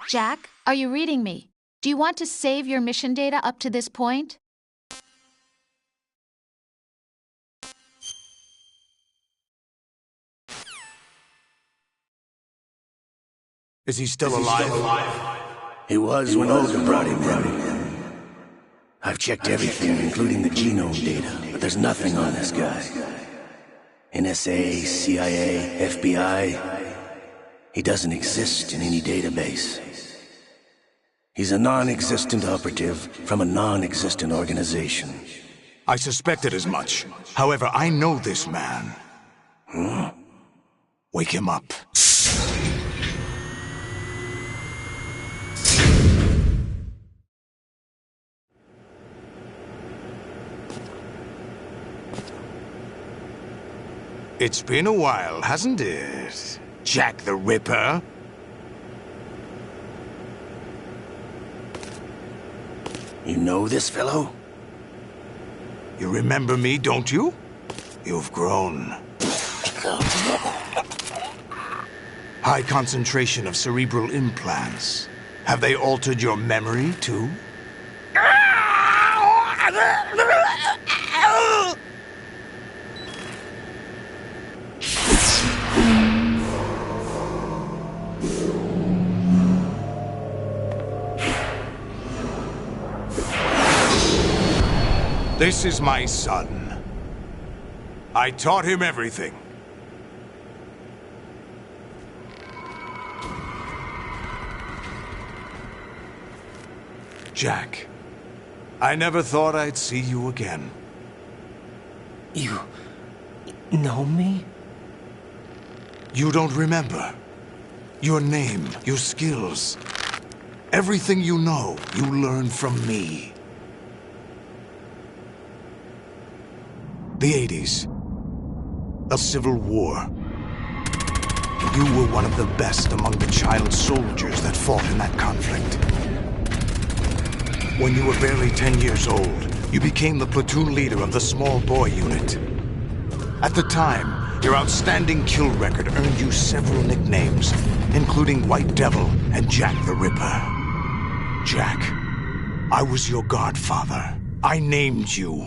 Jack, are you reading me? Do you want to save your mission data up to this point? Is he still alive? He was when Olga brought him in. I've checked everything, including the genome data, but there's nothing on this guy. NSA, CIA, FBI. He doesn't exist in any database. He's a non-existent operative from a non-existent organization. I suspected as much. However, I know this man. Huh? Wake him up. It's been a while, hasn't it? Jack the Ripper? You know this fellow? You remember me, don't you? You've grown. High concentration of cerebral implants. Have they altered your memory, too? This is my son. I taught him everything. Jack, I never thought I'd see you again. You know me? You don't remember. Your name, your skills. Everything you know, you learned from me. The 80s. A civil war. You were one of the best among the child soldiers that fought in that conflict. When you were barely 10 years old, you became the platoon leader of the small boy unit. At the time, your outstanding kill record earned you several nicknames, including White Devil and Jack the Ripper. Jack, I was your godfather. I named you.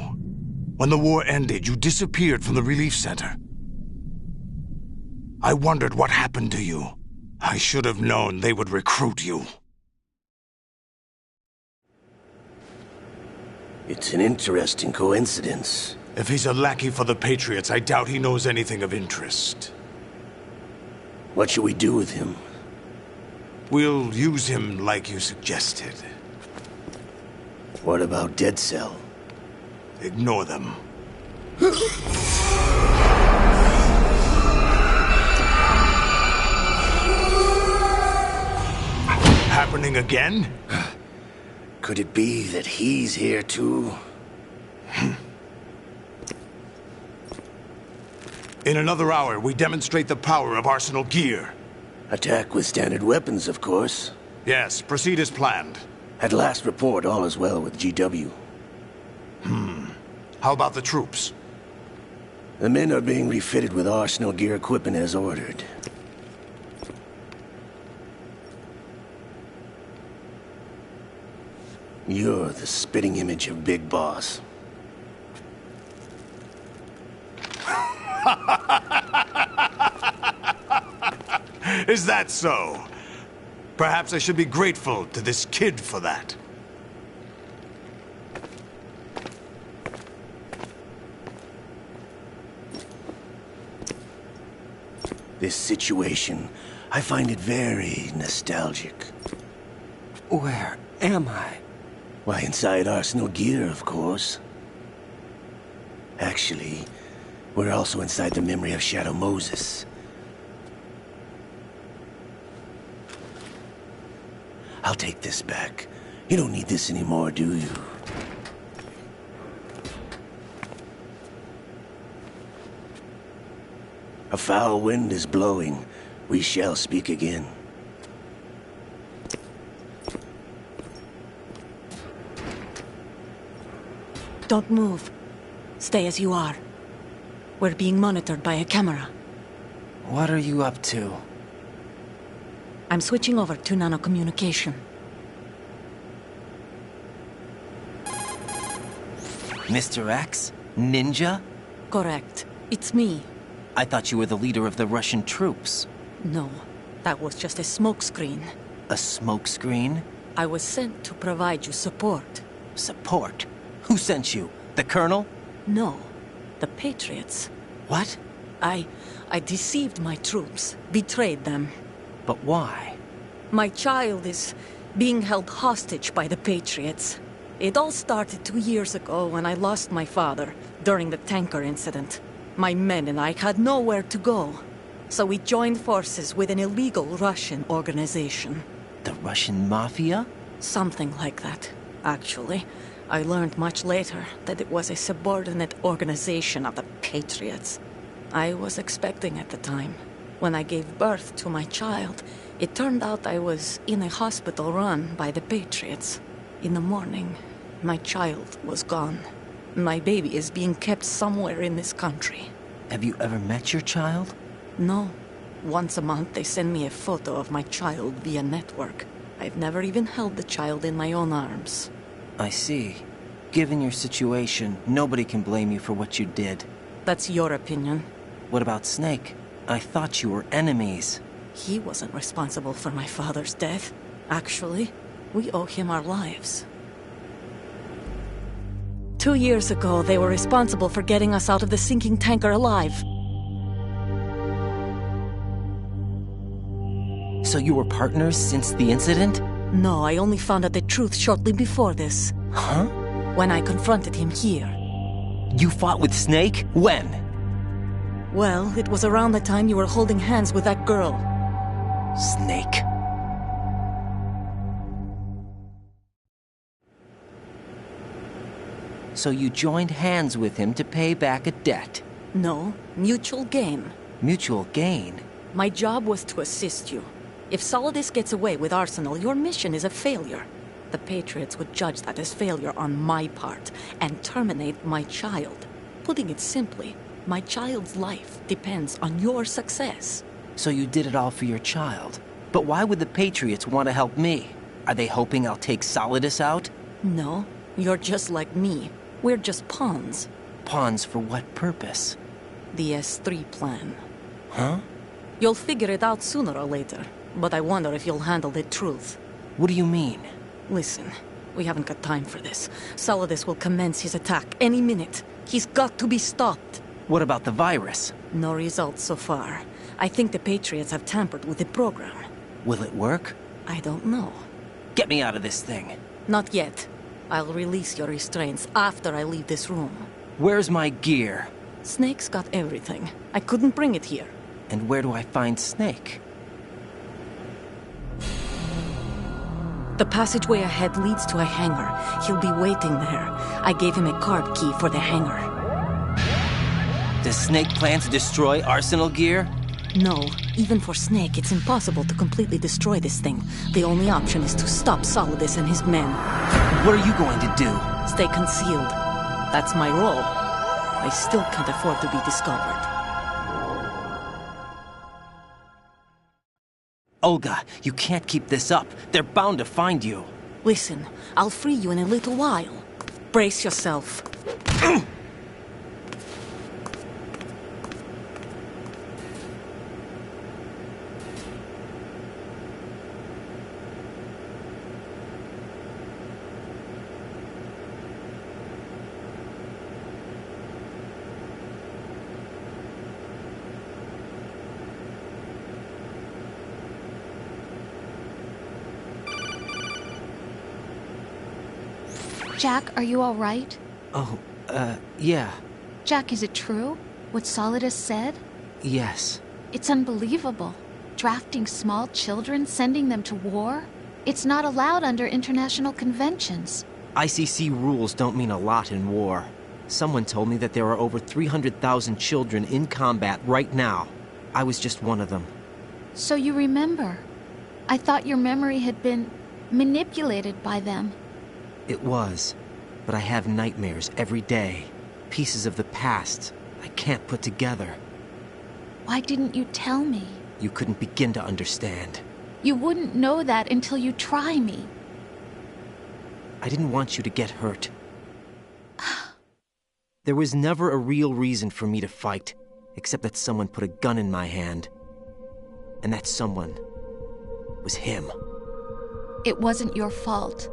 When the war ended, you disappeared from the relief center. I wondered what happened to you. I should have known they would recruit you. It's an interesting coincidence. If he's a lackey for the Patriots, I doubt he knows anything of interest. What should we do with him? We'll use him like you suggested. What about Dead Cell? Ignore them. happening again? Could it be that he's here too? In another hour, we demonstrate the power of Arsenal gear. Attack with standard weapons, of course. Yes, proceed as planned. At last report, all is well with GW. How about the troops? The men are being refitted with Arsenal gear equipment as ordered. You're the spitting image of Big Boss. Is that so? Perhaps I should be grateful to this kid for that. This situation, I find it very nostalgic. Where am I? Why, inside Arsenal gear, of course. Actually, we're also inside the memory of Shadow Moses. I'll take this back. You don't need this anymore, do you? A foul wind is blowing. We shall speak again. Don't move. Stay as you are. We're being monitored by a camera. What are you up to? I'm switching over to nanocommunication. Mr. X? Ninja? Correct. It's me. I thought you were the leader of the Russian troops. No, that was just a smokescreen. A smokescreen? I was sent to provide you support. Support? Who sent you? The Colonel? No, the Patriots. What? I deceived my troops, betrayed them. But why? My child is being held hostage by the Patriots. It all started 2 years ago when I lost my father during the tanker incident. My men and I had nowhere to go, so we joined forces with an illegal Russian organization. The Russian Mafia? Something like that, actually. I learned much later that it was a subordinate organization of the Patriots. I was expecting at the time. When I gave birth to my child, it turned out I was in a hospital run by the Patriots. In the morning, my child was gone. My baby is being kept somewhere in this country. Have you ever met your child? No. Once a month they send me a photo of my child via network. I've never even held the child in my own arms. I see. Given your situation, nobody can blame you for what you did. That's your opinion. What about Snake? I thought you were enemies. He wasn't responsible for my father's death. Actually, we owe him our lives. 2 years ago, they were responsible for getting us out of the sinking tanker alive. So you were partners since the incident? No, I only found out the truth shortly before this. Huh? When I confronted him here. You fought with Snake? When? Well, it was around the time you were holding hands with that girl. Snake. So you joined hands with him to pay back a debt? No, mutual gain. Mutual gain? My job was to assist you. If Solidus gets away with Arsenal, your mission is a failure. The Patriots would judge that as failure on my part and terminate my child. Putting it simply, my child's life depends on your success. So you did it all for your child. But why would the Patriots want to help me? Are they hoping I'll take Solidus out? No, you're just like me. We're just pawns. Pawns for what purpose? The S3 plan. Huh? You'll figure it out sooner or later, but I wonder if you'll handle the truth. What do you mean? Listen, we haven't got time for this. Solidus will commence his attack any minute. He's got to be stopped. What about the virus? No results so far. I think the Patriots have tampered with the program. Will it work? I don't know. Get me out of this thing. Not yet. I'll release your restraints after I leave this room. Where's my gear? Snake's got everything. I couldn't bring it here. And where do I find Snake? The passageway ahead leads to a hangar. He'll be waiting there. I gave him a card key for the hangar. Does Snake plan to destroy Arsenal gear? No. Even for Snake, it's impossible to completely destroy this thing. The only option is to stop Solidus and his men. What are you going to do? Stay concealed. That's my role. I still can't afford to be discovered. Olga, you can't keep this up. They're bound to find you. Listen, I'll free you in a little while. Brace yourself. Jack, are you all right? Oh, yeah. Jack, is it true? What Solidus said? Yes. It's unbelievable. Drafting small children, sending them to war? It's not allowed under international conventions. ICC rules don't mean a lot in war. Someone told me that there are over 300,000 children in combat right now. I was just one of them. So you remember. I thought your memory had been manipulated by them. It was, but I have nightmares every day. Pieces of the past I can't put together. Why didn't you tell me? You couldn't begin to understand. You wouldn't know that until you try me. I didn't want you to get hurt. There was never a real reason for me to fight, except that someone put a gun in my hand. And that someone was him. It wasn't your fault.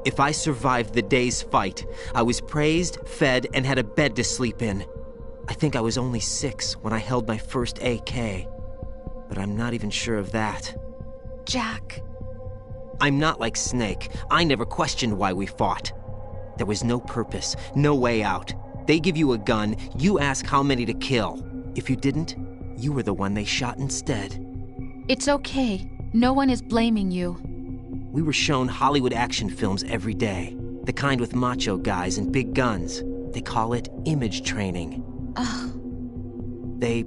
If I survived the day's fight, I was praised, fed, and had a bed to sleep in. I think I was only 6 when I held my first AK. But I'm not even sure of that. Jack. I'm not like Snake. I never questioned why we fought. There was no purpose, no way out. They give you a gun, you ask how many to kill. If you didn't, you were the one they shot instead. It's okay. No one is blaming you. We were shown Hollywood action films every day. The kind with macho guys and big guns. They call it image training. Ugh. They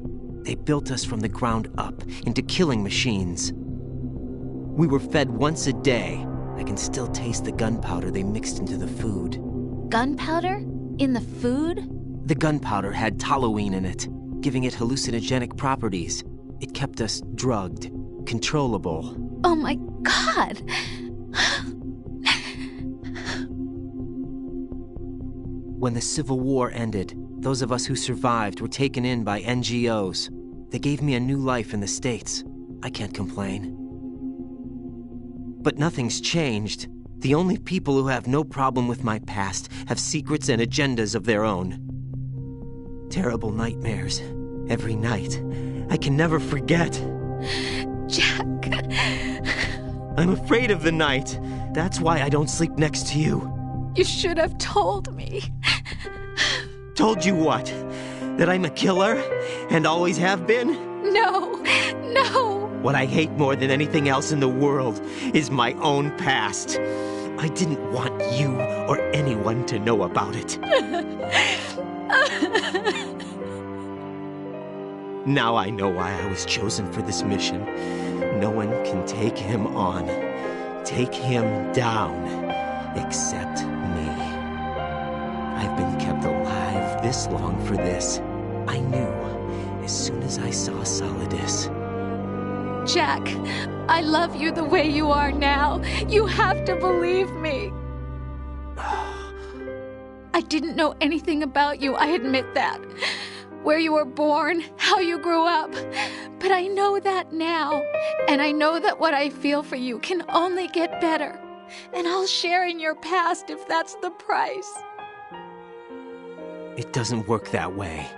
built us from the ground up into killing machines. We were fed once a day. I can still taste the gunpowder they mixed into the food. Gunpowder? In the food? The gunpowder had toluene in it, giving it hallucinogenic properties. It kept us drugged, controllable. Oh my God! When the Civil War ended, those of us who survived were taken in by NGOs. They gave me a new life in the States. I can't complain. But nothing's changed. The only people who have no problem with my past have secrets and agendas of their own. Terrible nightmares. Every night. I can never forget. Jack. I'm afraid of the night. That's why I don't sleep next to you. You should have told me. Told you what? That I'm a killer? And always have been? No. What I hate more than anything else in the world is my own past. I didn't want you or anyone to know about it. Now I know why I was chosen for this mission. No one can take him on, take him down, except me. I've been kept alive this long for this. I knew as soon as I saw Solidus. Jack, I love you the way you are now. You have to believe me. I didn't know anything about you, I admit that. Where you were born, how you grew up. But I know that now. And I know that what I feel for you can only get better. And I'll share in your past if that's the price. It doesn't work that way.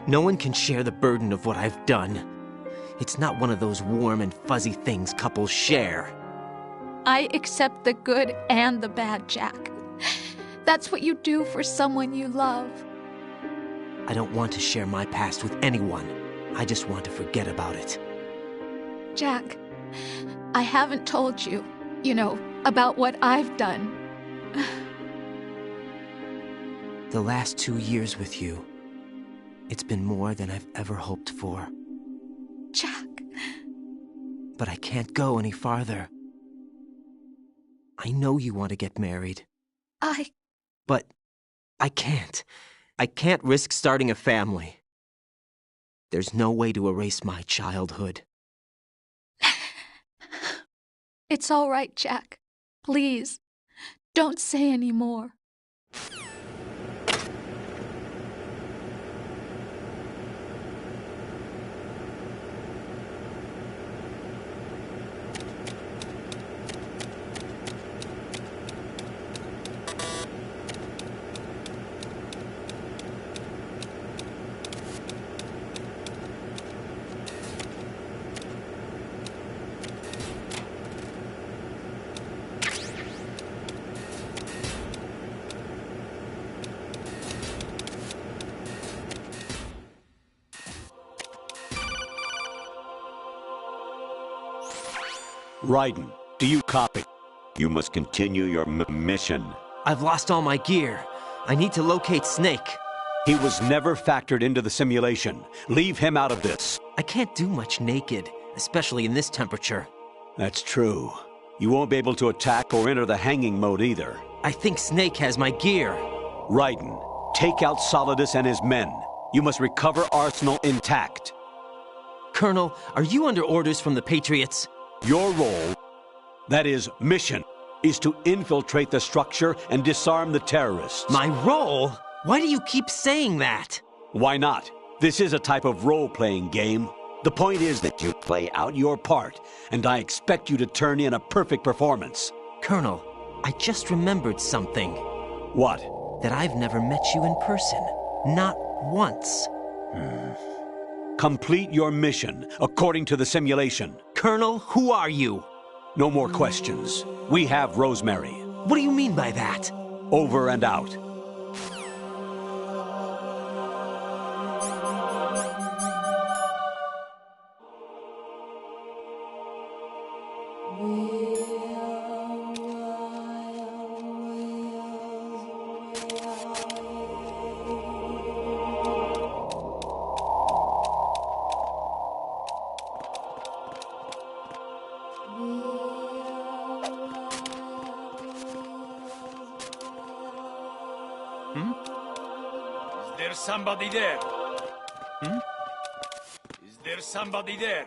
No one can share the burden of what I've done. It's not one of those warm and fuzzy things couples share. I accept the good and the bad, Jack. That's what you do for someone you love. I don't want to share my past with anyone. I just want to forget about it. Jack, I haven't told you, about what I've done. The last 2 years with you, it's been more than I've ever hoped for. Jack. But I can't go any farther. I know you want to get married. But I can't. I can't risk starting a family. There's no way to erase my childhood. It's all right, Jack. Please, don't say any more. Raiden, do you copy? You must continue your mission. I've lost all my gear. I need to locate Snake. He was never factored into the simulation. Leave him out of this. I can't do much naked, especially in this temperature. That's true. You won't be able to attack or enter the hanging mode either. I think Snake has my gear. Raiden, take out Solidus and his men. You must recover Arsenal intact. Colonel, are you under orders from the Patriots? Your role, that is, mission, is to infiltrate the structure and disarm the terrorists. My role? Why do you keep saying that? Why not? This is a type of role-playing game. The point is that you play out your part, and I expect you to turn in a perfect performance. Colonel, I just remembered something. What? That I've never met you in person. Not once. Complete your mission, according to the simulation. Colonel, who are you? No more questions. We have Rosemary. What do you mean by that? Over and out. Is there somebody there? Is there somebody there?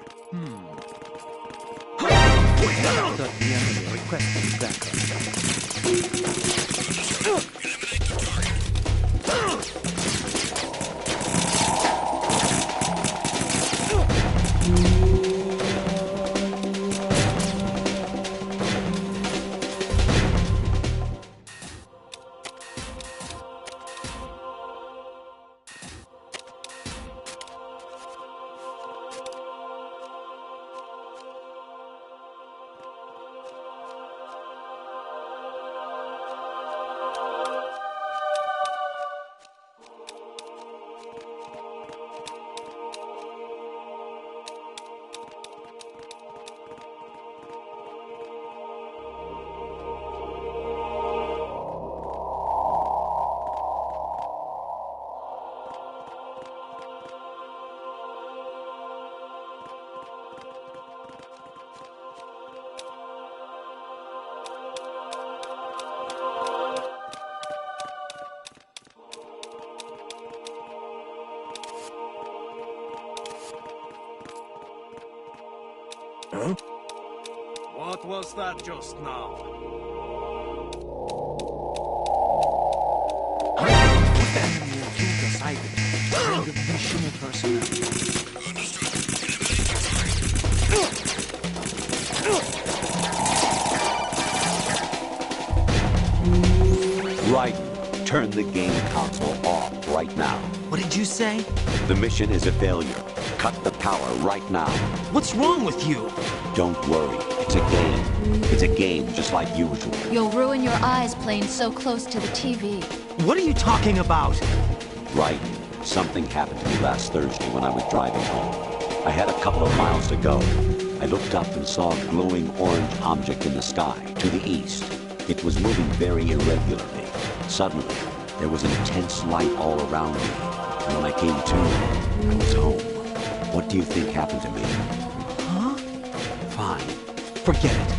The enemy requesting backup. Huh? What was that just now? Enemy killed us, Ivan. The mission personnel. Right. Turn the game console off right now. What did you say? The mission is a failure. Cut the power right now. What's wrong with you? Don't worry. It's a game. It's a game just like usual. You'll ruin your eyes playing so close to the TV. What are you talking about? Right. Something happened to me last Thursday when I was driving home. I had a couple of miles to go. I looked up and saw a glowing orange object in the sky, to the east. It was moving very irregularly. Suddenly, there was intense light all around me. And when I came to, I was home. What do you think happened to me? Huh? Fine. Forget it.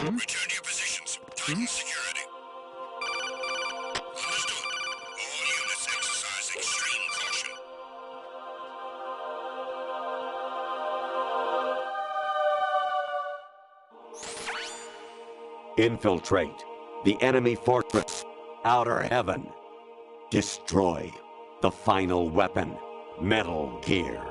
Return to your positions. Tighten security. Understood. All units exercise extreme caution. Infiltrate the enemy fortress. Outer heaven. Destroy the final weapon. Metal Gear.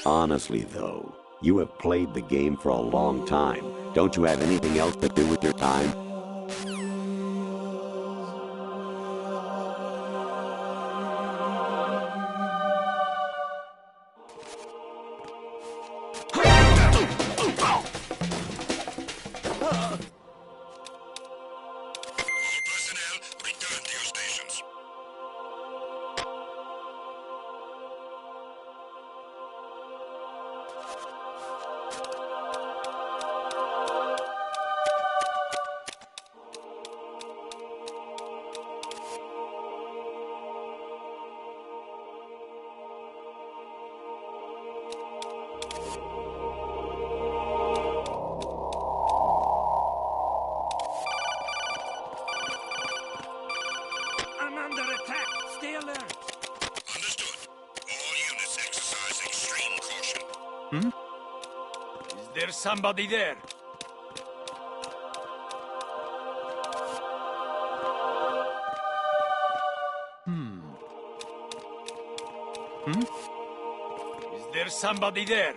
Honestly, though, you have played the game for a long time. Don't you have anything else to do with your time? All personnel, return to your stations. I'm under attack. Stay alert. Understood. All units exercise extreme caution. Hmm? Is there somebody there? Hmm? Is there somebody there?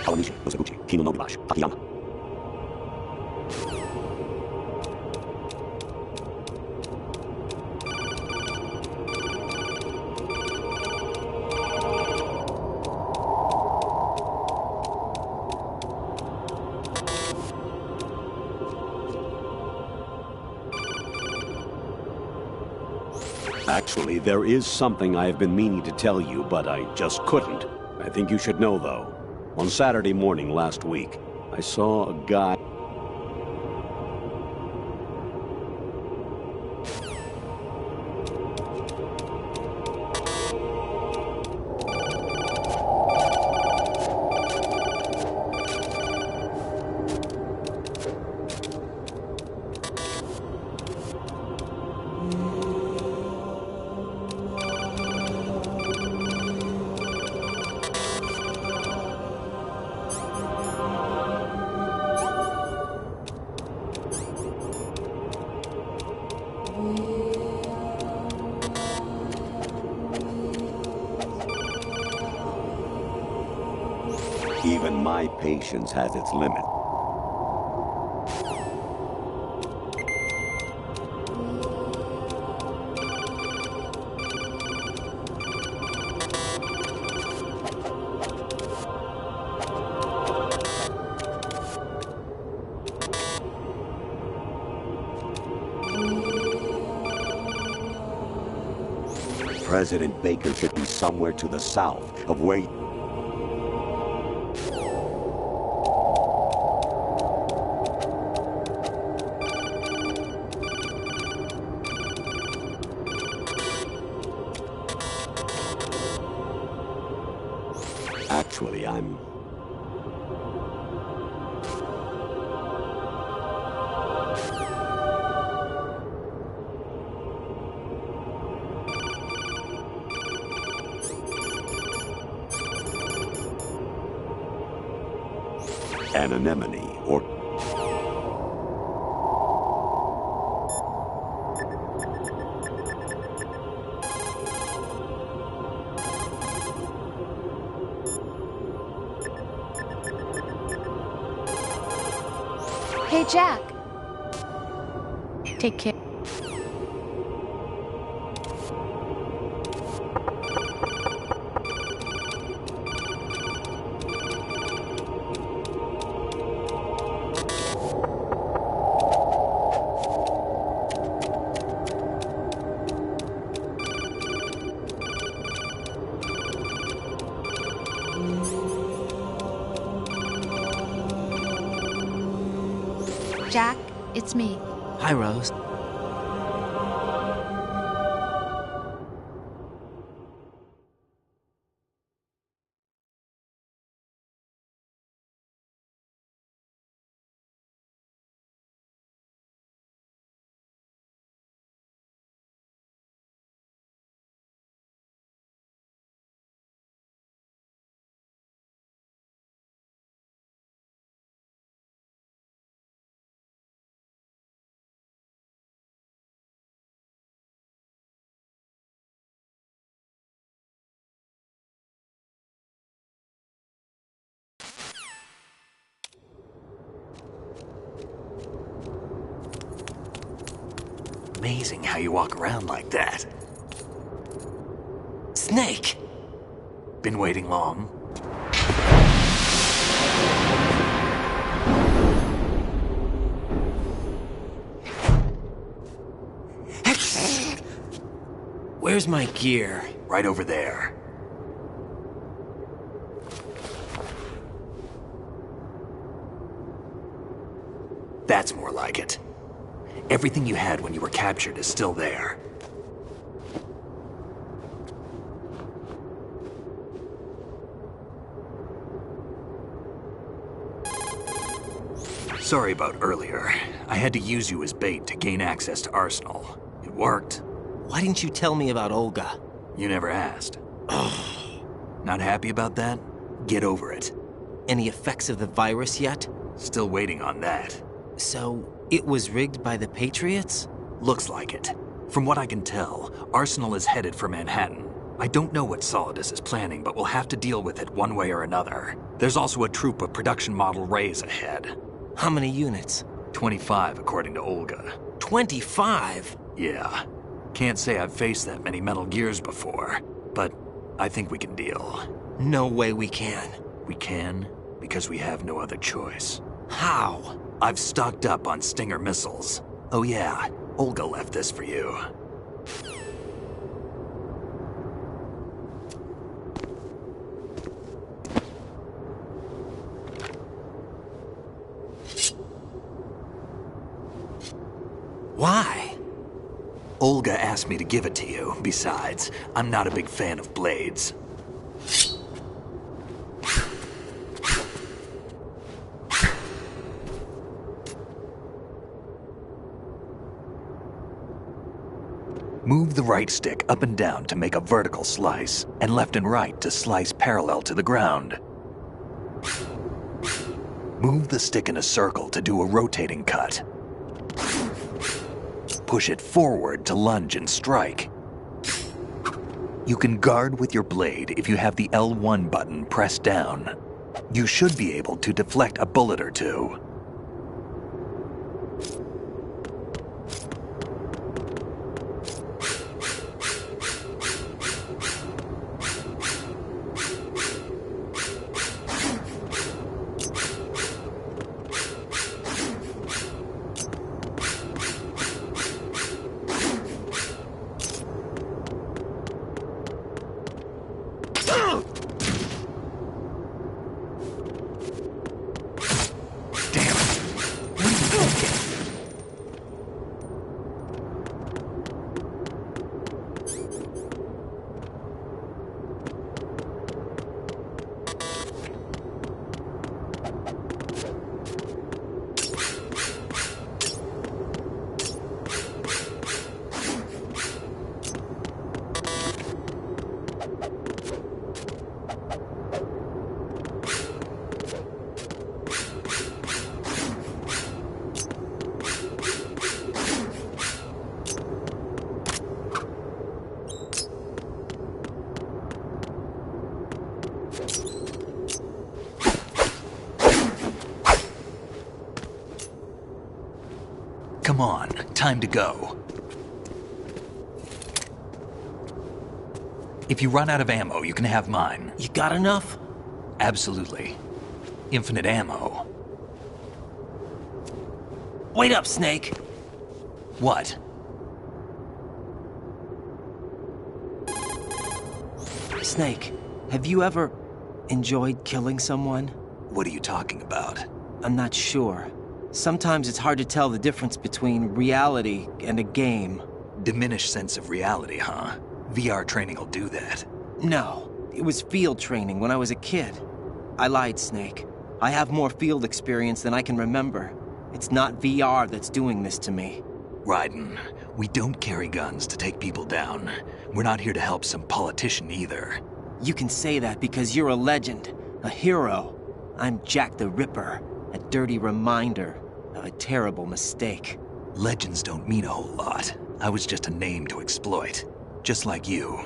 Kawanishi, Yosaguchi, Kino no Nubashi, Takayama. Actually, there is something I have been meaning to tell you, but I just couldn't. I think you should know, though. On Saturday morning last week, I saw a guy... Even my patience has its limit. President Baker should be somewhere to the south of where... Actually, I'm... an anemone, or... Hey, Jack. Take care. Jack, it's me. Hi, Rose. Amazing how you walk around like that. Snake! Been waiting long? Where's my gear? Right over there. That's more like it. Everything you had when you were captured is still there. Sorry about earlier. I had to use you as bait to gain access to Arsenal. It worked. Why didn't you tell me about Olga? You never asked. Not happy about that? Get over it. Any effects of the virus yet? Still waiting on that. So, it was rigged by the Patriots? Looks like it. From what I can tell, Arsenal is headed for Manhattan. I don't know what Solidus is planning, but we'll have to deal with it one way or another. There's also a troop of production model Rays ahead. How many units? 25, according to Olga. 25? Yeah. Can't say I've faced that many Metal Gears before, but I think we can deal. No way we can. We can, because we have no other choice. How? I've stocked up on Stinger missiles. Oh yeah, Olga left this for you. Why? Olga asked me to give it to you. Besides, I'm not a big fan of blades. Move the right stick up and down to make a vertical slice, and left and right to slice parallel to the ground. Move the stick in a circle to do a rotating cut. Push it forward to lunge and strike. You can guard with your blade if you have the L1 button pressed down. You should be able to deflect a bullet or two. Come on, time to go. If you run out of ammo, you can have mine. You got enough? Absolutely. Infinite ammo. Wait up, Snake. What? Snake, have you ever enjoyed killing someone? What are you talking about? I'm not sure. Sometimes it's hard to tell the difference between reality and a game. Diminished sense of reality, huh? VR training will do that. No, it was field training when I was a kid. I lied, Snake. I have more field experience than I can remember. It's not VR that's doing this to me. Raiden, we don't carry guns to take people down. We're not here to help some politician either. You can say that because you're a legend, a hero. I'm Jack the Ripper, a dirty reminder of a terrible mistake. Legends don't mean a whole lot. I was just a name to exploit, just like you.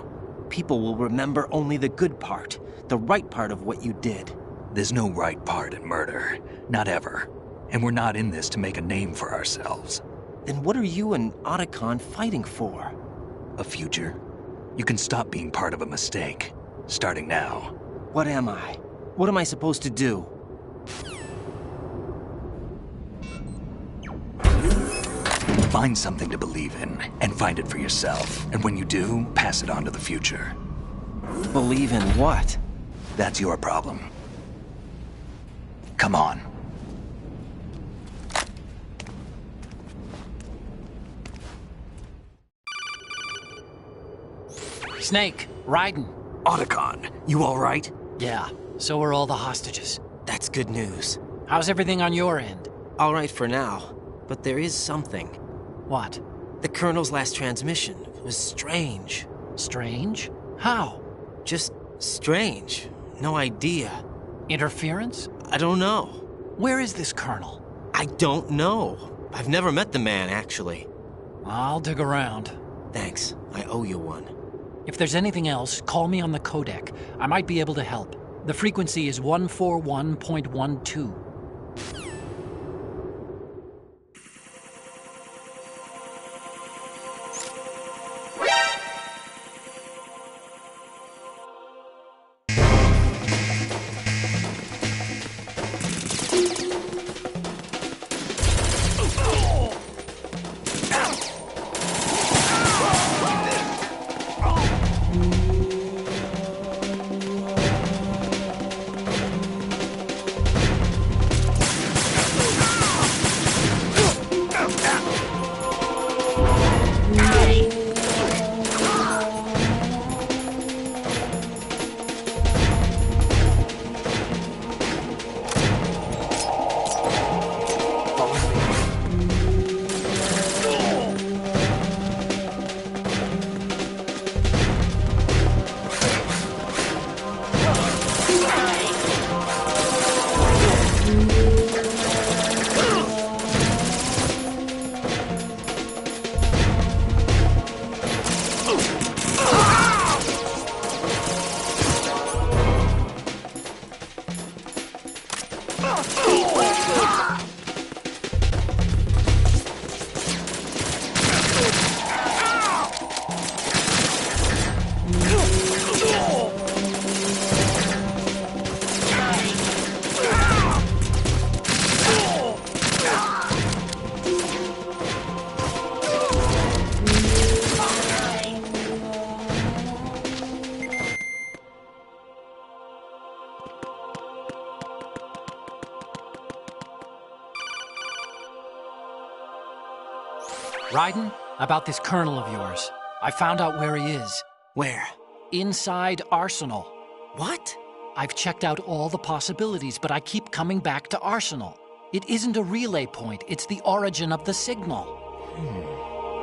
People will remember only the good part, the right part of what you did. There's no right part in murder, not ever. And we're not in this to make a name for ourselves. Then what are you and Otacon fighting for? A future. You can stop being part of a mistake, starting now. What am I? What am I supposed to do? Find something to believe in, and find it for yourself. And when you do, pass it on to the future. Believe in what? That's your problem. Come on. Snake, Raiden. Otacon, you all right? Yeah, so are all the hostages. That's good news. How's everything on your end? All right for now, but there is something. What? The Colonel's last transmission was strange. Strange? How? Just strange. No idea. Interference? I don't know. Where is this Colonel? I don't know. I've never met the man, actually. I'll dig around. Thanks. I owe you one. If there's anything else, call me on the codec. I might be able to help. The frequency is 141.12. Raiden, about this colonel of yours. I found out where he is. Where? Inside Arsenal. What? I've checked out all the possibilities, but I keep coming back to Arsenal. It isn't a relay point, it's the origin of the signal.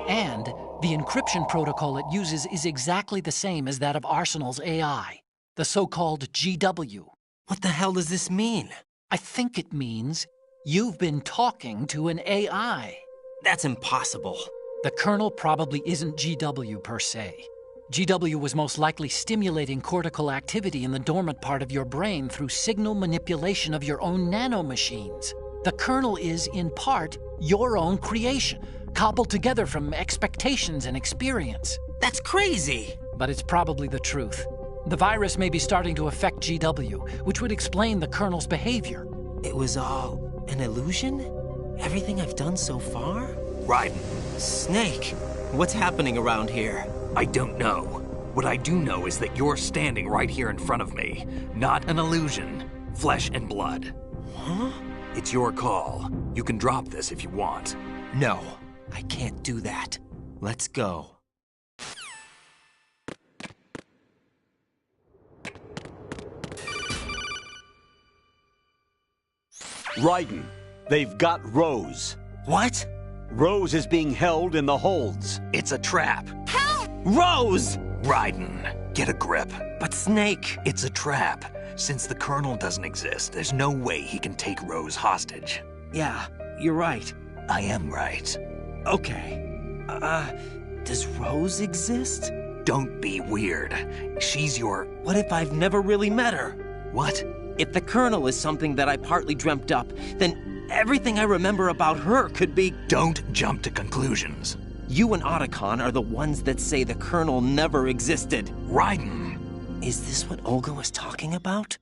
And the encryption protocol it uses is exactly the same as that of Arsenal's AI, the so-called GW. What the hell does this mean? I think it means you've been talking to an AI. That's impossible. The kernel probably isn't GW per se. GW was most likely stimulating cortical activity in the dormant part of your brain through signal manipulation of your own nanomachines. The kernel is, in part, your own creation, cobbled together from expectations and experience. That's crazy! But it's probably the truth. The virus may be starting to affect GW, which would explain the kernel's behavior. It was all an illusion? Everything I've done so far? Raiden. Snake, what's happening around here? I don't know. What I do know is that you're standing right here in front of me. Not an illusion. Flesh and blood. Huh? It's your call. You can drop this if you want. No, I can't do that. Let's go. Raiden, they've got Rose. What? Rose is being held in the holds. It's a trap. Help! Rose! Raiden, get a grip. But Snake... It's a trap. Since the Colonel doesn't exist, there's no way he can take Rose hostage. Yeah, you're right. I am right. Okay. Does Rose exist? Don't be weird. She's your... What if I've never really met her? What? If the Colonel is something that I partly dreamt up, then everything I remember about her could be... Don't jump to conclusions. You and Otacon are the ones that say the Colonel never existed. Raiden! Is this what Olga was talking about?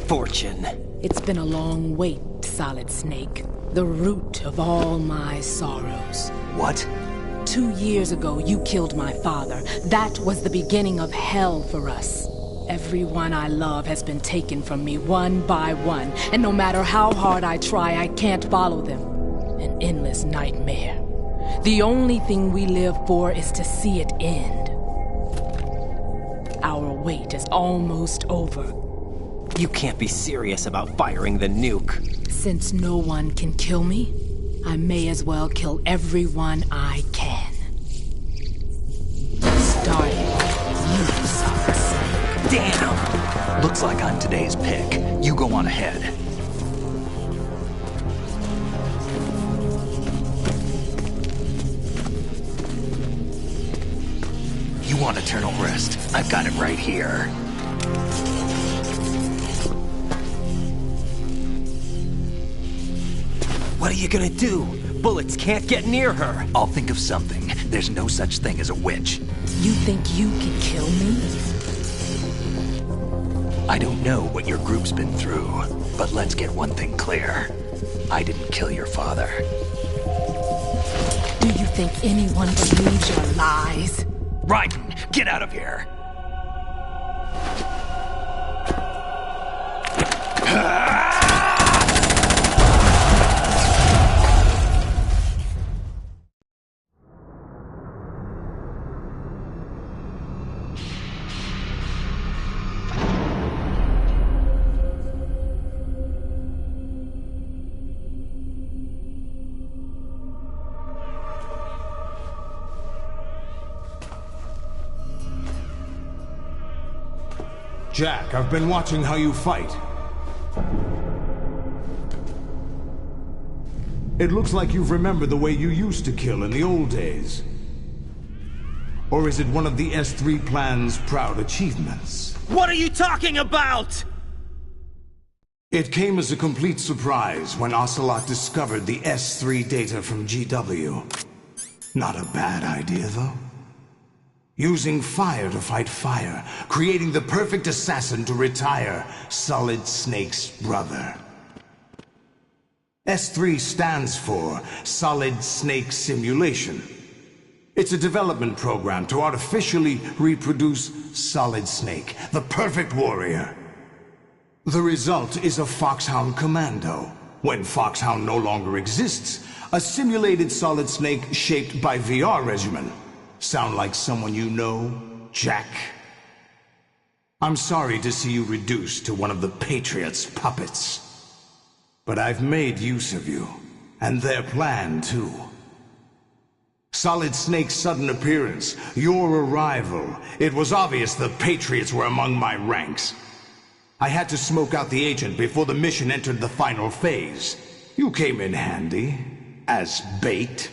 Fortune. It's been a long wait, Solid Snake. The root of all my sorrows. What? 2 years ago, you killed my father. That was the beginning of hell for us. Everyone I love has been taken from me one by one, and no matter how hard I try, I can't follow them. An endless nightmare. The only thing we live for is to see it end. Our wait is almost over. You can't be serious about firing the nuke. Since no one can kill me, I may as well kill everyone I can. Starting with you, Solid Snake. Damn! Looks like I'm today's pick. You go on ahead. want eternal rest? I've got it right here. What are you gonna do? Bullets can't get near her. I'll think of something. There's no such thing as a witch. You think you can kill me? I don't know what your group's been through, but let's get one thing clear. I didn't kill your father. Do you think anyone believes your lies? Raiden, get out of here! Jack, I've been watching how you fight. It looks like you've remembered the way you used to kill in the old days. Or is it one of the S3 plan's proud achievements? What are you talking about? It came as a complete surprise when Ocelot discovered the S3 data from GW. Not a bad idea, though. Using fire to fight fire, creating the perfect assassin to retire Solid Snake's brother. S3 stands for Solid Snake Simulation. It's a development program to artificially reproduce Solid Snake, the perfect warrior. The result is a Foxhound Commando. When Foxhound no longer exists, a simulated Solid Snake shaped by VR regimen. Sound like someone you know, Jack? I'm sorry to see you reduced to one of the Patriots' puppets. But I've made use of you, and their plan too. Solid Snake's sudden appearance, your arrival, it was obvious the Patriots were among my ranks. I had to smoke out the agent before the mission entered the final phase. You came in handy, as bait.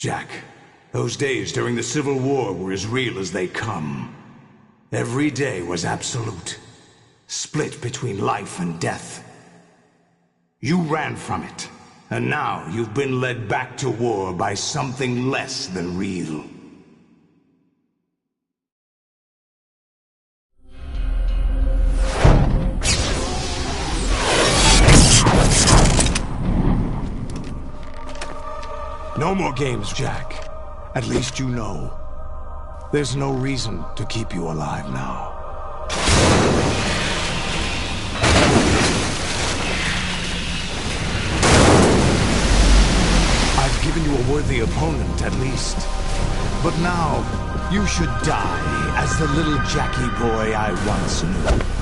Jack, those days during the Civil War were as real as they come. Every day was absolute, split between life and death. You ran from it, and now you've been led back to war by something less than real. No more games, Jack. At least you know. There's no reason to keep you alive now. I've given you a worthy opponent, at least. But now, you should die as the little Jackie boy I once knew.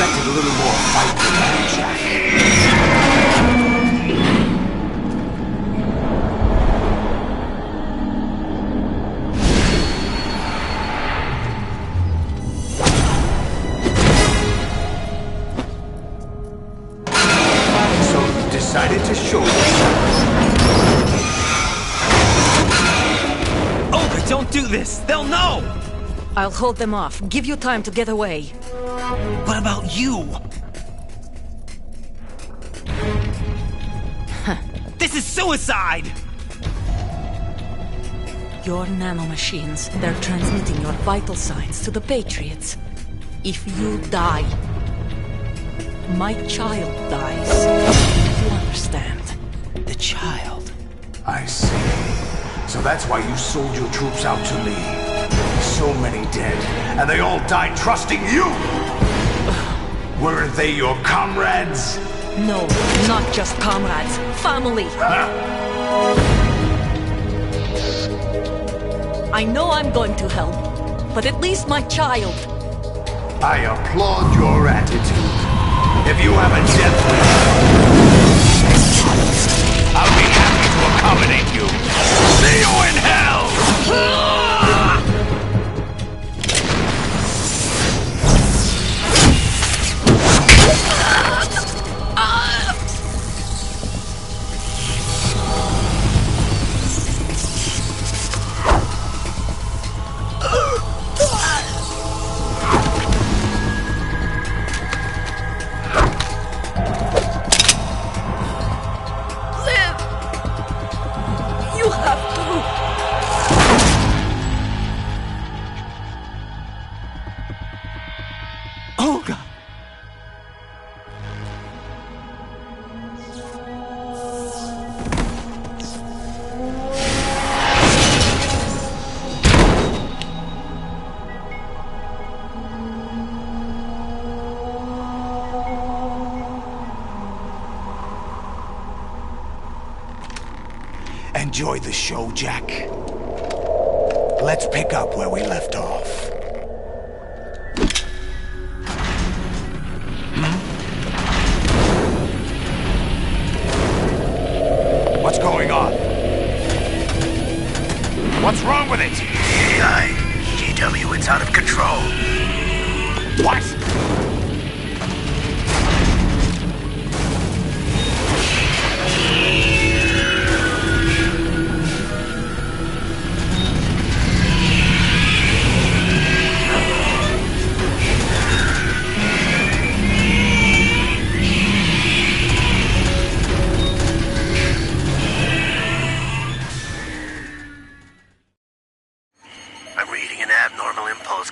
expected a little more fight than that, Jack. So you decided to show yourselves. Olga, don't do this! They'll know! I'll hold them off. Give you time to get away. What about you? This is suicide! Your nanomachines, they're transmitting your vital signs to the Patriots. If you die, my child dies. You understand? The child? I see. So that's why you sold your troops out to me. So many dead, and they all died trusting you! Weren't they your comrades? No, not just comrades. Family! I know I'm going to help, but at least my child. I applaud your attitude. If you have a death wish, I'll be happy to accommodate you. See you in hell! Olga! Enjoy the show, Jack. Let's pick up where we left off. What's going on? What's wrong with it? GW, it's out of control. What?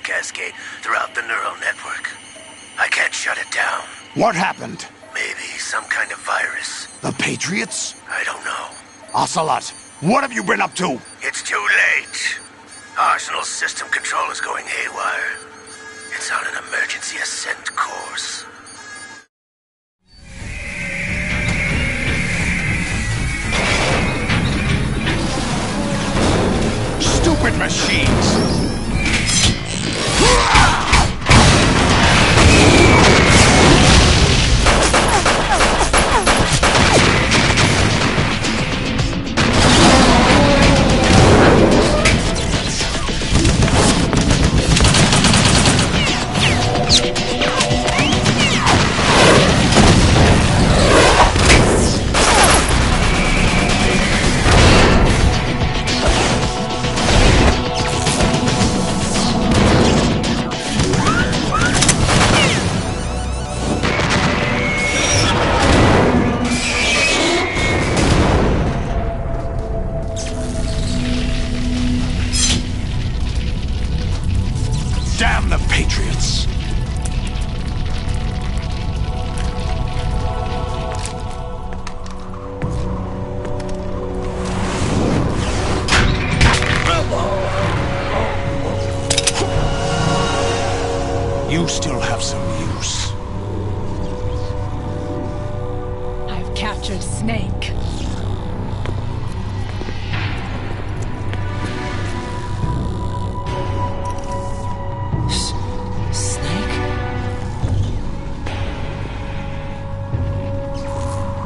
Cascade throughout the neural network. I can't shut it down. What happened? Maybe some kind of virus. The Patriots? I don't know. Ocelot, what have you been up to? It's too late. Arsenal's system control is going haywire. It's on an emergency ascent course. Stupid machines! Damn the Patriots! You still have some use. I've captured Snake.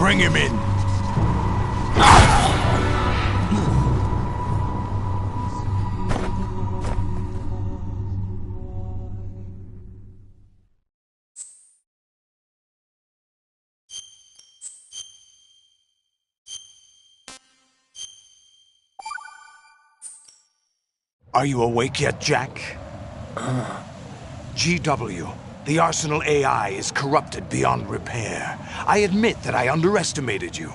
Bring him in. Are you awake yet, Jack? GW, the Arsenal AI is corrupted beyond repair. I admit that I underestimated you.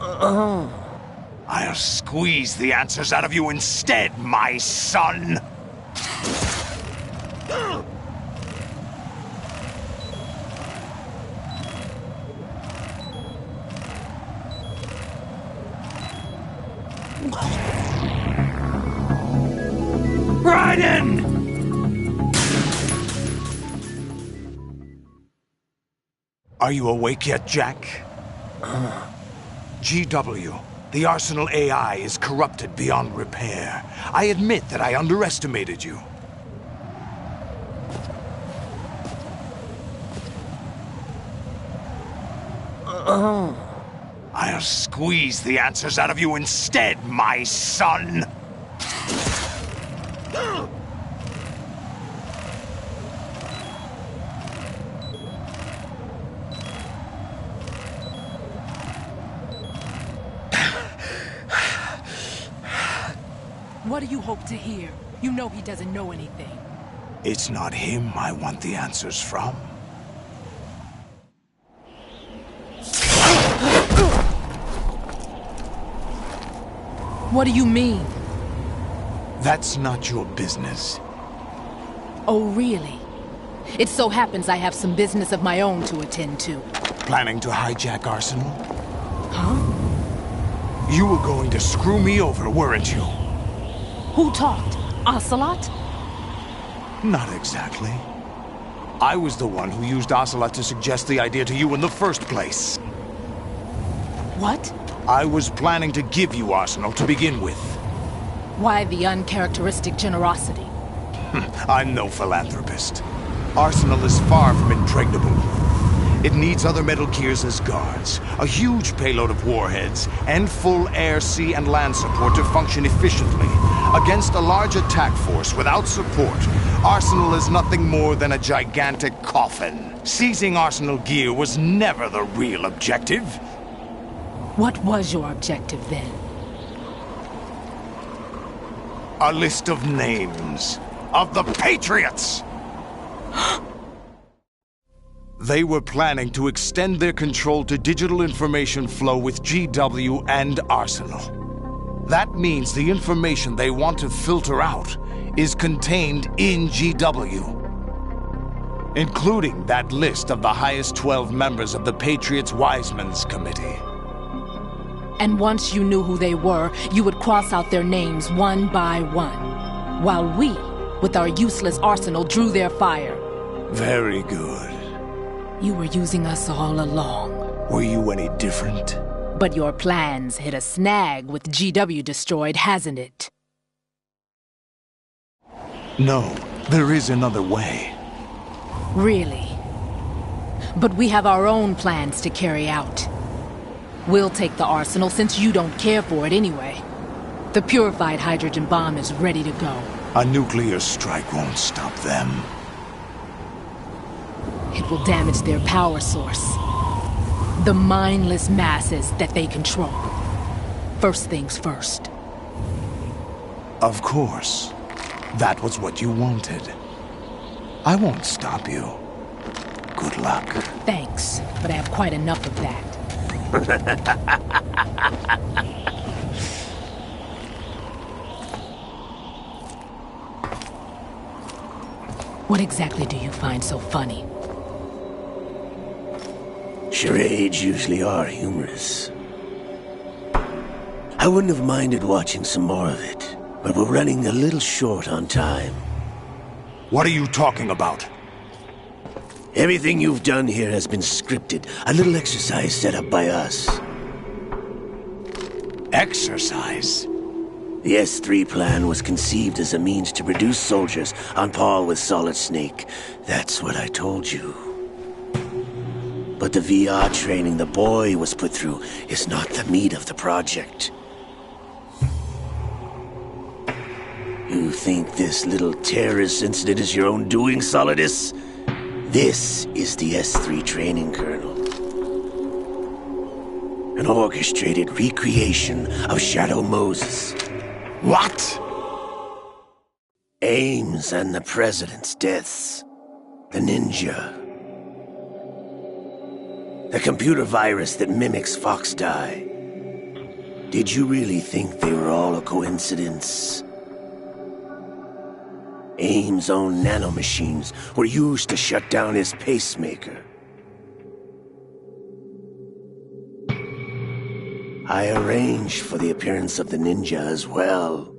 I'll squeeze the answers out of you instead, my son! Raiden! Are you awake yet, Jack? GW, the Arsenal AI is corrupted beyond repair. I admit that I underestimated you. I'll squeeze the answers out of you instead, my son! What do you hope to hear? You know he doesn't know anything. It's not him I want the answers from. What do you mean? That's not your business. Oh, really? It so happens I have some business of my own to attend to. Planning to hijack Arsenal? Huh? You were going to screw me over, weren't you? Who talked? Ocelot? Not exactly. I was the one who used Ocelot to suggest the idea to you in the first place. What? I was planning to give you Arsenal to begin with. Why the uncharacteristic generosity? I'm no philanthropist. Arsenal is far from impregnable. It needs other Metal Gears as guards, a huge payload of warheads, and full air, sea, and land support to function efficiently. Against a large attack force without support, Arsenal is nothing more than a gigantic coffin. Seizing Arsenal gear was never the real objective. What was your objective then? A list of names of the Patriots! They were planning to extend their control to digital information flow with GW and Arsenal. That means the information they want to filter out is contained in GW, including that list of the highest 12 members of the Patriots Wiseman's Committee. And once you knew who they were, you would cross out their names one by one, while we, with our useless arsenal, drew their fire. Very good. You were using us all along. Were you any different? But your plans hit a snag with GW destroyed, hasn't it? No, there is another way. Really? But we have our own plans to carry out. We'll take the arsenal since you don't care for it anyway. The purified hydrogen bomb is ready to go. A nuclear strike won't stop them. It will damage their power source. The mindless masses that they control. First things first. Of course. That was what you wanted. I won't stop you. Good luck. Thanks, but I have quite enough of that. What exactly do you find so funny? Charades usually are humorous. I wouldn't have minded watching some more of it, but we're running a little short on time. What are you talking about? Everything you've done here has been scripted. A little exercise set up by us. Exercise? The S3 plan was conceived as a means to produce soldiers on par with Solid Snake. That's what I told you. But the VR training the boy was put through is not the meat of the project. You think this little terrorist incident is your own doing, Solidus? This is the S3 training kernel. An orchestrated recreation of Shadow Moses. What? Ames and the President's deaths. The ninja. The computer virus that mimics Foxdie. Did you really think they were all a coincidence? Ames' own nanomachines were used to shut down his pacemaker. I arranged for the appearance of the ninja as well.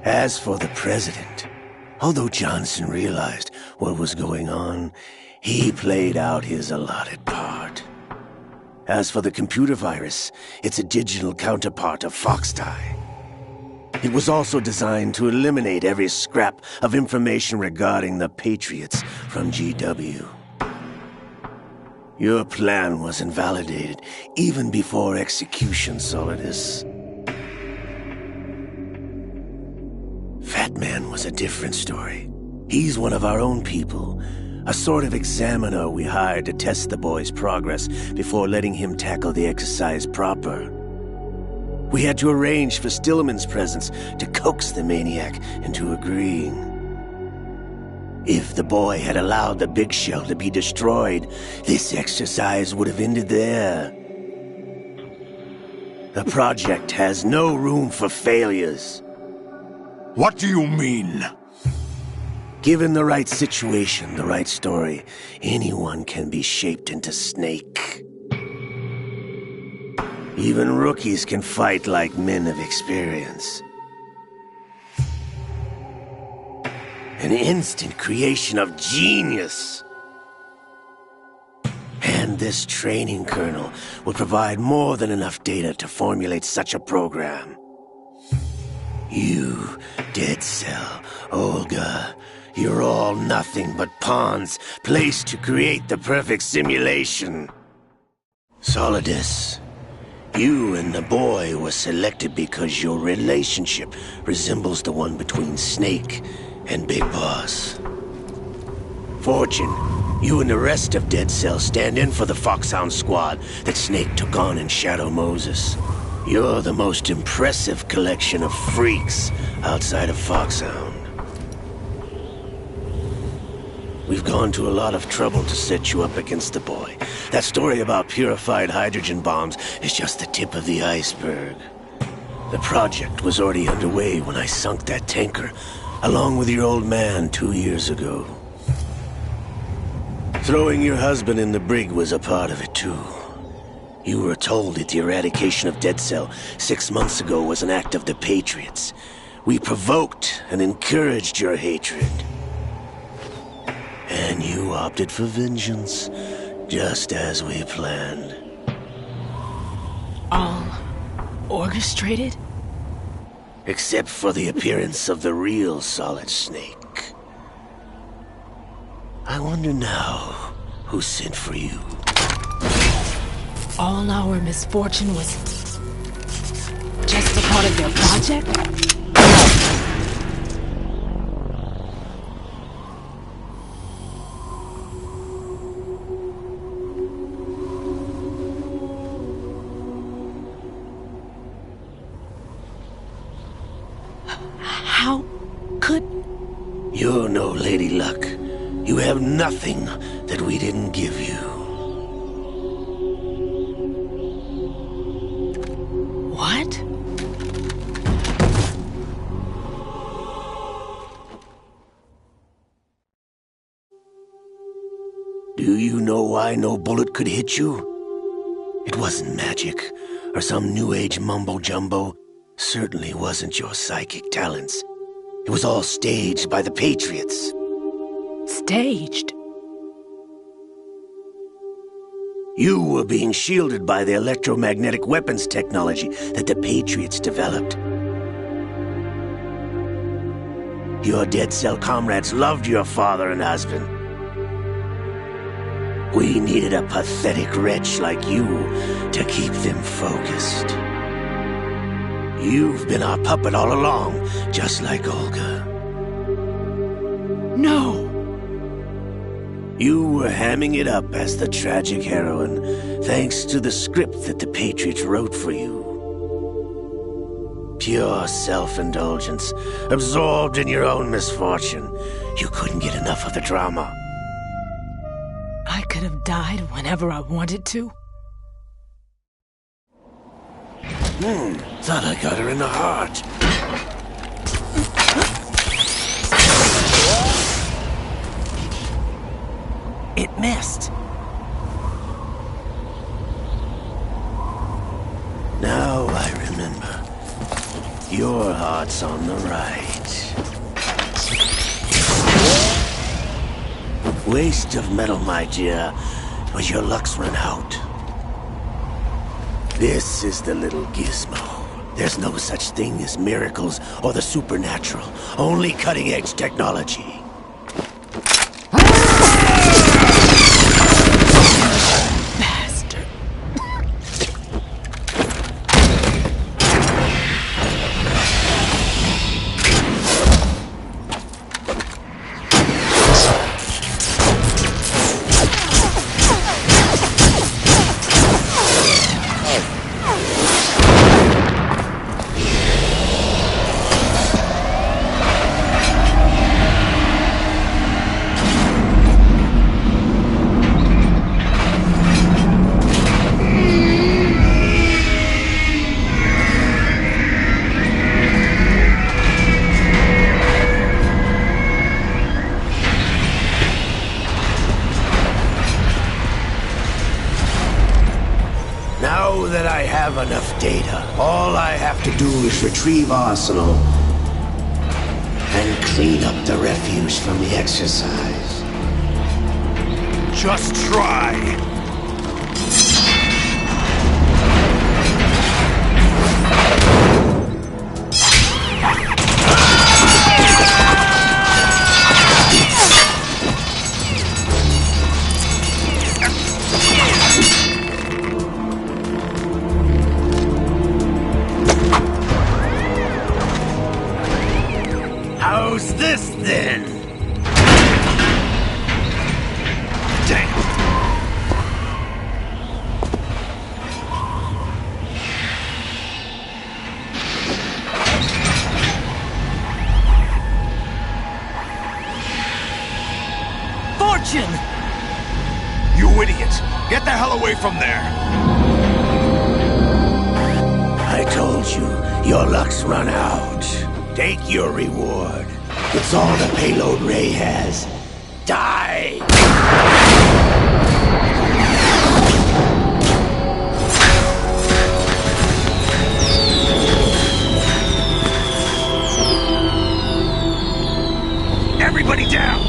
As for the President, although Johnson realized what was going on, he played out his allotted part. As for the computer virus, it's a digital counterpart of Foxdie. It was also designed to eliminate every scrap of information regarding the Patriots from GW. Your plan was invalidated even before execution, Solidus. Fat Man was a different story. He's one of our own people, a sort of examiner we hired to test the boy's progress before letting him tackle the exercise proper. We had to arrange for Stillman's presence to coax the maniac into agreeing. If the boy had allowed the big shell to be destroyed, this exercise would have ended there. The project has no room for failures. What do you mean? Given the right situation, the right story, anyone can be shaped into Snake. Even rookies can fight like men of experience. An instant creation of genius. And this training kernel would provide more than enough data to formulate such a program. You, Dead Cell, Olga, you're all nothing but pawns placed to create the perfect simulation. Solidus, you and the boy were selected because your relationship resembles the one between Snake and Big Boss. Fortune, you and the rest of Dead Cell stand in for the Foxhound squad that Snake took on in Shadow Moses. You're the most impressive collection of freaks outside of Foxhound. We've gone to a lot of trouble to set you up against the boy. That story about purified hydrogen bombs is just the tip of the iceberg. The project was already underway when I sunk that tanker, along with your old man 2 years ago. Throwing your husband in the brig was a part of it too. You were told that the eradication of Dead Cell 6 months ago was an act of the Patriots. We provoked and encouraged your hatred. And you opted for vengeance, just as we planned. All orchestrated? Except for the appearance of the real Solid Snake. I wonder now who sent for you. All our misfortune was just a part of their project? How could... You're no Lady Luck. You have nothing that we didn't give you. What? Do you know why no bullet could hit you? It wasn't magic, or some new age mumbo-jumbo. Certainly wasn't your psychic talents. It was all staged by the Patriots. Staged? You were being shielded by the electromagnetic weapons technology that the Patriots developed. Your dead cell comrades loved your father and husband. We needed a pathetic wretch like you to keep them focused. You've been our puppet all along, just like Olga. No! You were hamming it up as the tragic heroine, thanks to the script that the Patriots wrote for you. Pure self-indulgence, absorbed in your own misfortune. You couldn't get enough of the drama. I could have died whenever I wanted to. Thought I got her in the heart. It missed. Now I remember. Your heart's on the right. Waste of metal, my dear, but your luck's run out. This is the little gizmo. There's no such thing as miracles or the supernatural. Only cutting-edge technology. Now that I have enough data, all I have to do is retrieve Arsenal and clean up the refuse from the exercise. Just try. How's this then? Damn. Fortune! You idiot! Get the hell away from there! I told you, your luck's run out. Take your reward. It's all the payload Ray has. Die! Everybody down!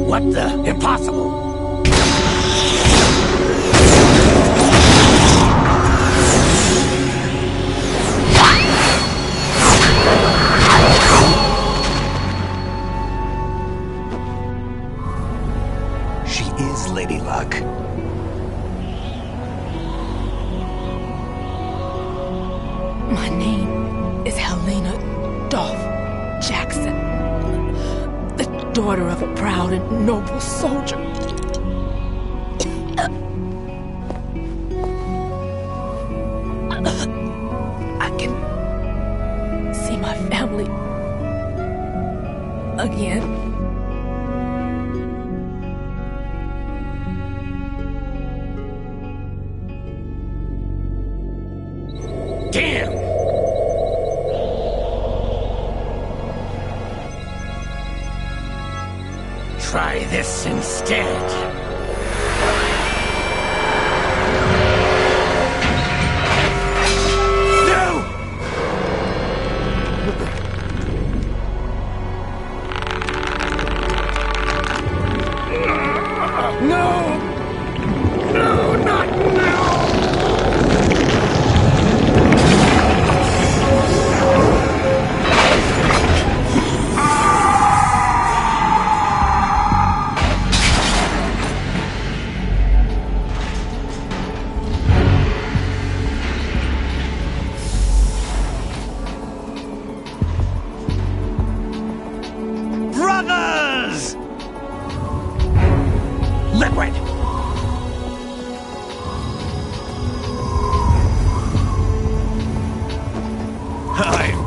What the? Impossible! She is Lady Luck. My name is Helena Dolph Jackson, the daughter of a proud and noble soldier. I can see my family again. Damn! Try this instead.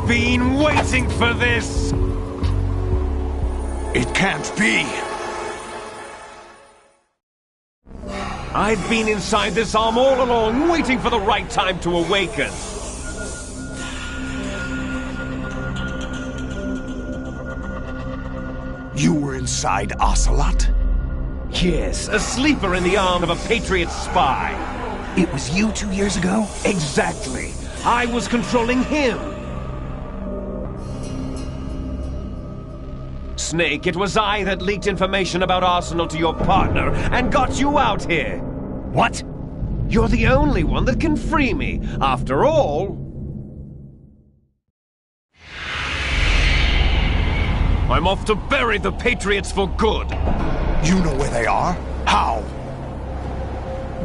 been waiting for this! It can't be. I've been inside this arm all along, waiting for the right time to awaken. You were inside Ocelot? Yes, a sleeper in the arm of a Patriot spy. It was you 2 years ago? Exactly. I was controlling him. Snake, it was I that leaked information about Arsenal to your partner and got you out here. What? You're the only one that can free me. After all... I'm off to bury the Patriots for good. You know where they are? How?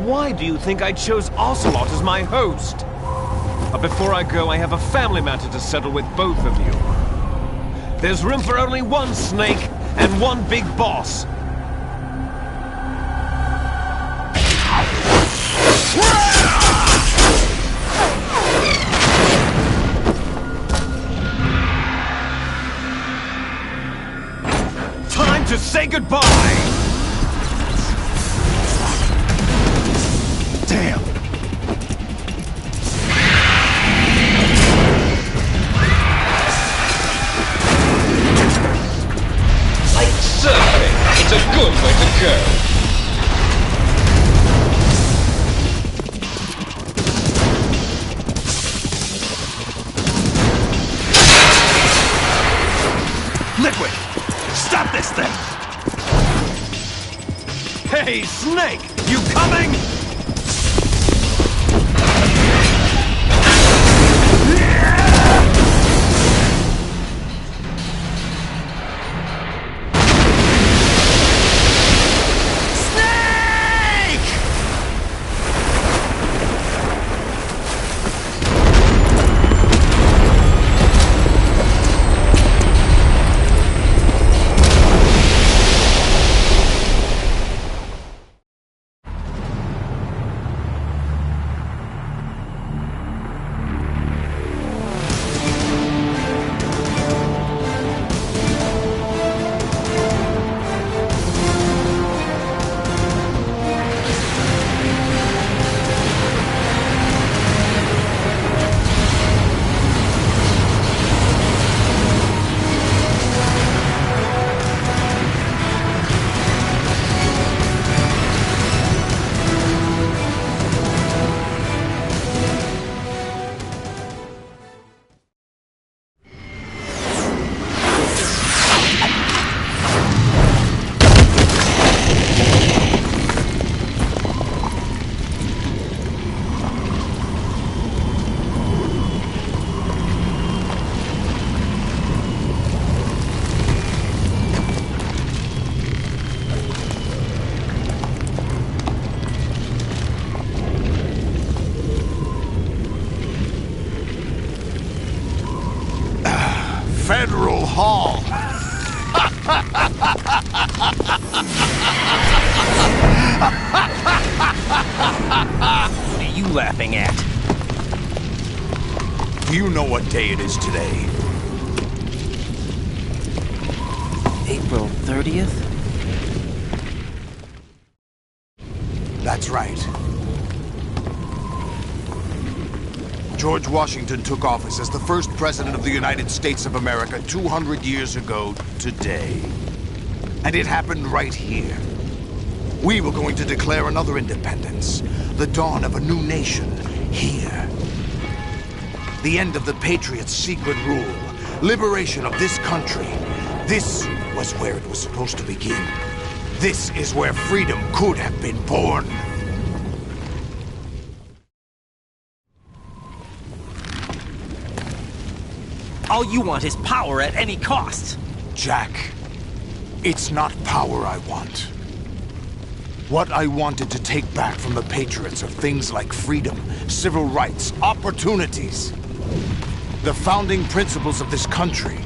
Why do you think I chose Ocelot as my host? But before I go, I have a family matter to settle with both of you. There's room for only one Snake and one big boss. Time to say goodbye! Damn! Like surfing, it's a good way to go. Liquid! Stop this thing! Hey, Snake! You coming? Federal Hall. What are you laughing at? Do you know what day it is today? April 30th? That's right. George Washington took office as the first president of the United States of America 200 years ago today. And it happened right here. We were going to declare another independence, the dawn of a new nation, here. The end of the Patriots' secret rule, liberation of this country. This was where it was supposed to begin. This is where freedom could have been born. All you want is power at any cost. Jack, it's not power I want. What I wanted to take back from the Patriots are things like freedom, civil rights, opportunities. The founding principles of this country.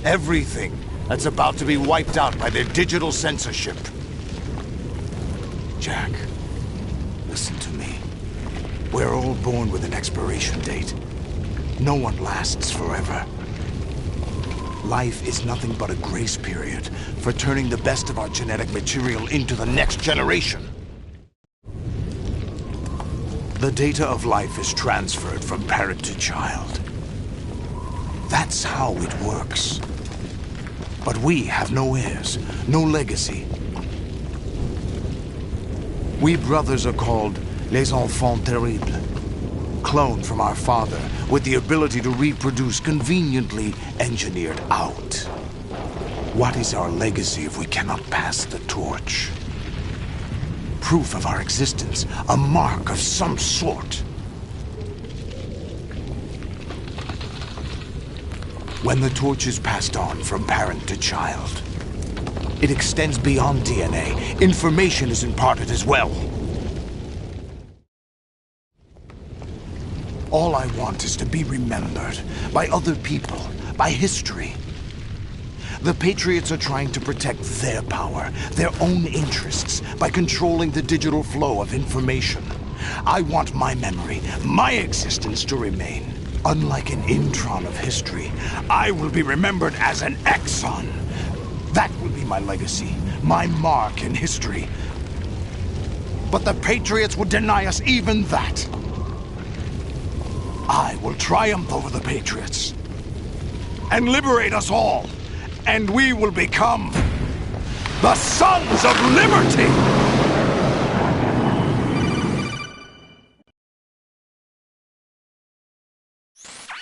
Everything that's about to be wiped out by their digital censorship. Jack, listen to me. We're all born with an expiration date. No one lasts forever. Life is nothing but a grace period for turning the best of our genetic material into the next generation. The data of life is transferred from parent to child. That's how it works. But we have no heirs, no legacy. We brothers are called les enfants terribles, cloned from our father with the ability to reproduce conveniently engineered out. What is our legacy if we cannot pass the torch? Proof of our existence, a mark of some sort. When the torch is passed on from parent to child, it extends beyond DNA. Information is imparted as well. All I want is to be remembered by other people, by history. The Patriots are trying to protect their power, their own interests, by controlling the digital flow of information. I want my memory, my existence to remain. Unlike an intron of history, I will be remembered as an exon. That will be my legacy, my mark in history. But the Patriots would deny us even that. I will triumph over the Patriots and liberate us all, and we will become the Sons of Liberty!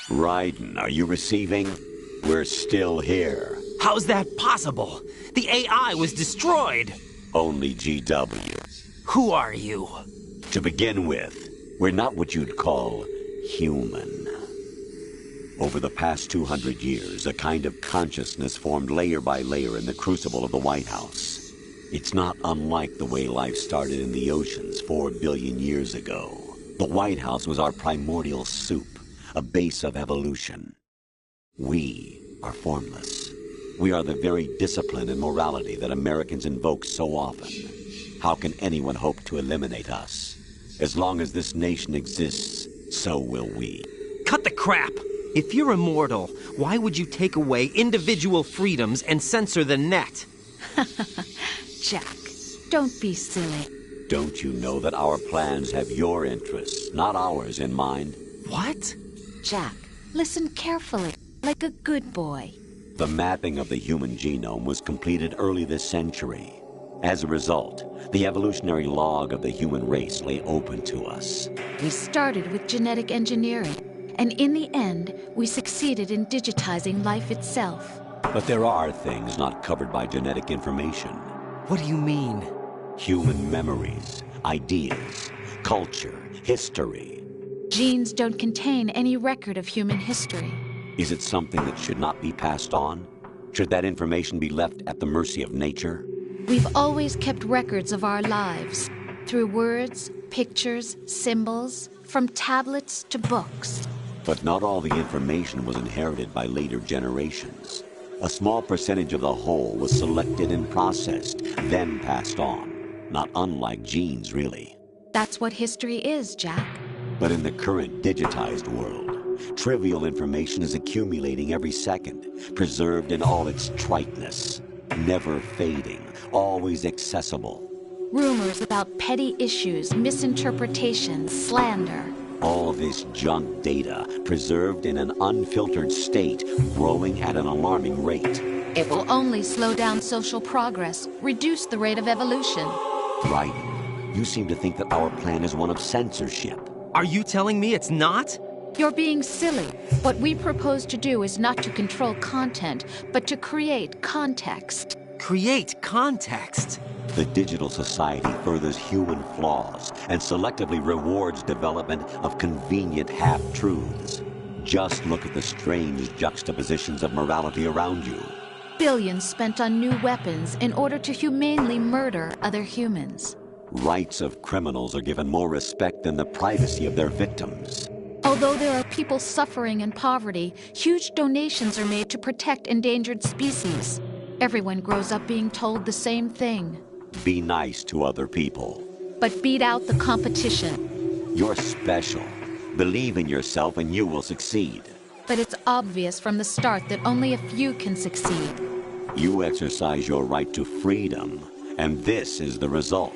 Raiden, are you receiving? We're still here. How's that possible? The AI was destroyed. Only GW. Who are you? To begin with, we're not what you'd call human. Over the past 200 years, a kind of consciousness formed layer by layer in the crucible of the White House. It's not unlike the way life started in the oceans 4 billion years ago. The White House was our primordial soup, a base of evolution. We are formless. We are the very discipline and morality that Americans invoke so often. How can anyone hope to eliminate us? As long as this nation exists, so will we. Cut the crap! If you're immortal, why would you take away individual freedoms and censor the net? Jack, don't be silly. Don't you know that our plans have your interests, not ours, in mind? What? Jack, listen carefully, like a good boy. The mapping of the human genome was completed early this century. As a result, the evolutionary log of the human race lay open to us. We started with genetic engineering, and in the end, we succeeded in digitizing life itself. But there are things not covered by genetic information. What do you mean? Human memories, ideas, culture, history. Genes don't contain any record of human history. Is it something that should not be passed on? Should that information be left at the mercy of nature? We've always kept records of our lives, through words, pictures, symbols, from tablets to books. But not all the information was inherited by later generations. A small percentage of the whole was selected and processed, then passed on. Not unlike genes, really. That's what history is, Jack. But in the current digitized world, trivial information is accumulating every second, preserved in all its triteness, never fading, always accessible. Rumors about petty issues, misinterpretations, slander. All this junk data, preserved in an unfiltered state, growing at an alarming rate. It will only slow down social progress, reduce the rate of evolution. Right. You seem to think that our plan is one of censorship. Are you telling me it's not? You're being silly. What we propose to do is not to control content, but to create context. Create context? The digital society furthers human flaws and selectively rewards development of convenient half-truths. Just look at the strange juxtapositions of morality around you. Billions spent on new weapons in order to humanely murder other humans. Rights of criminals are given more respect than the privacy of their victims. Although there are people suffering in poverty, huge donations are made to protect endangered species. Everyone grows up being told the same thing. Be nice to other people. But beat out the competition. You're special. Believe in yourself and you will succeed. But it's obvious from the start that only a few can succeed. You exercise your right to freedom, and this is the result.